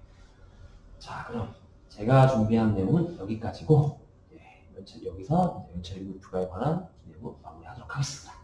자, 그럼 제가 준비한 내용은 여기까지고, 네, 여기서 연차휴가 휴가에 관한 내용을 마무리하도록 하겠습니다.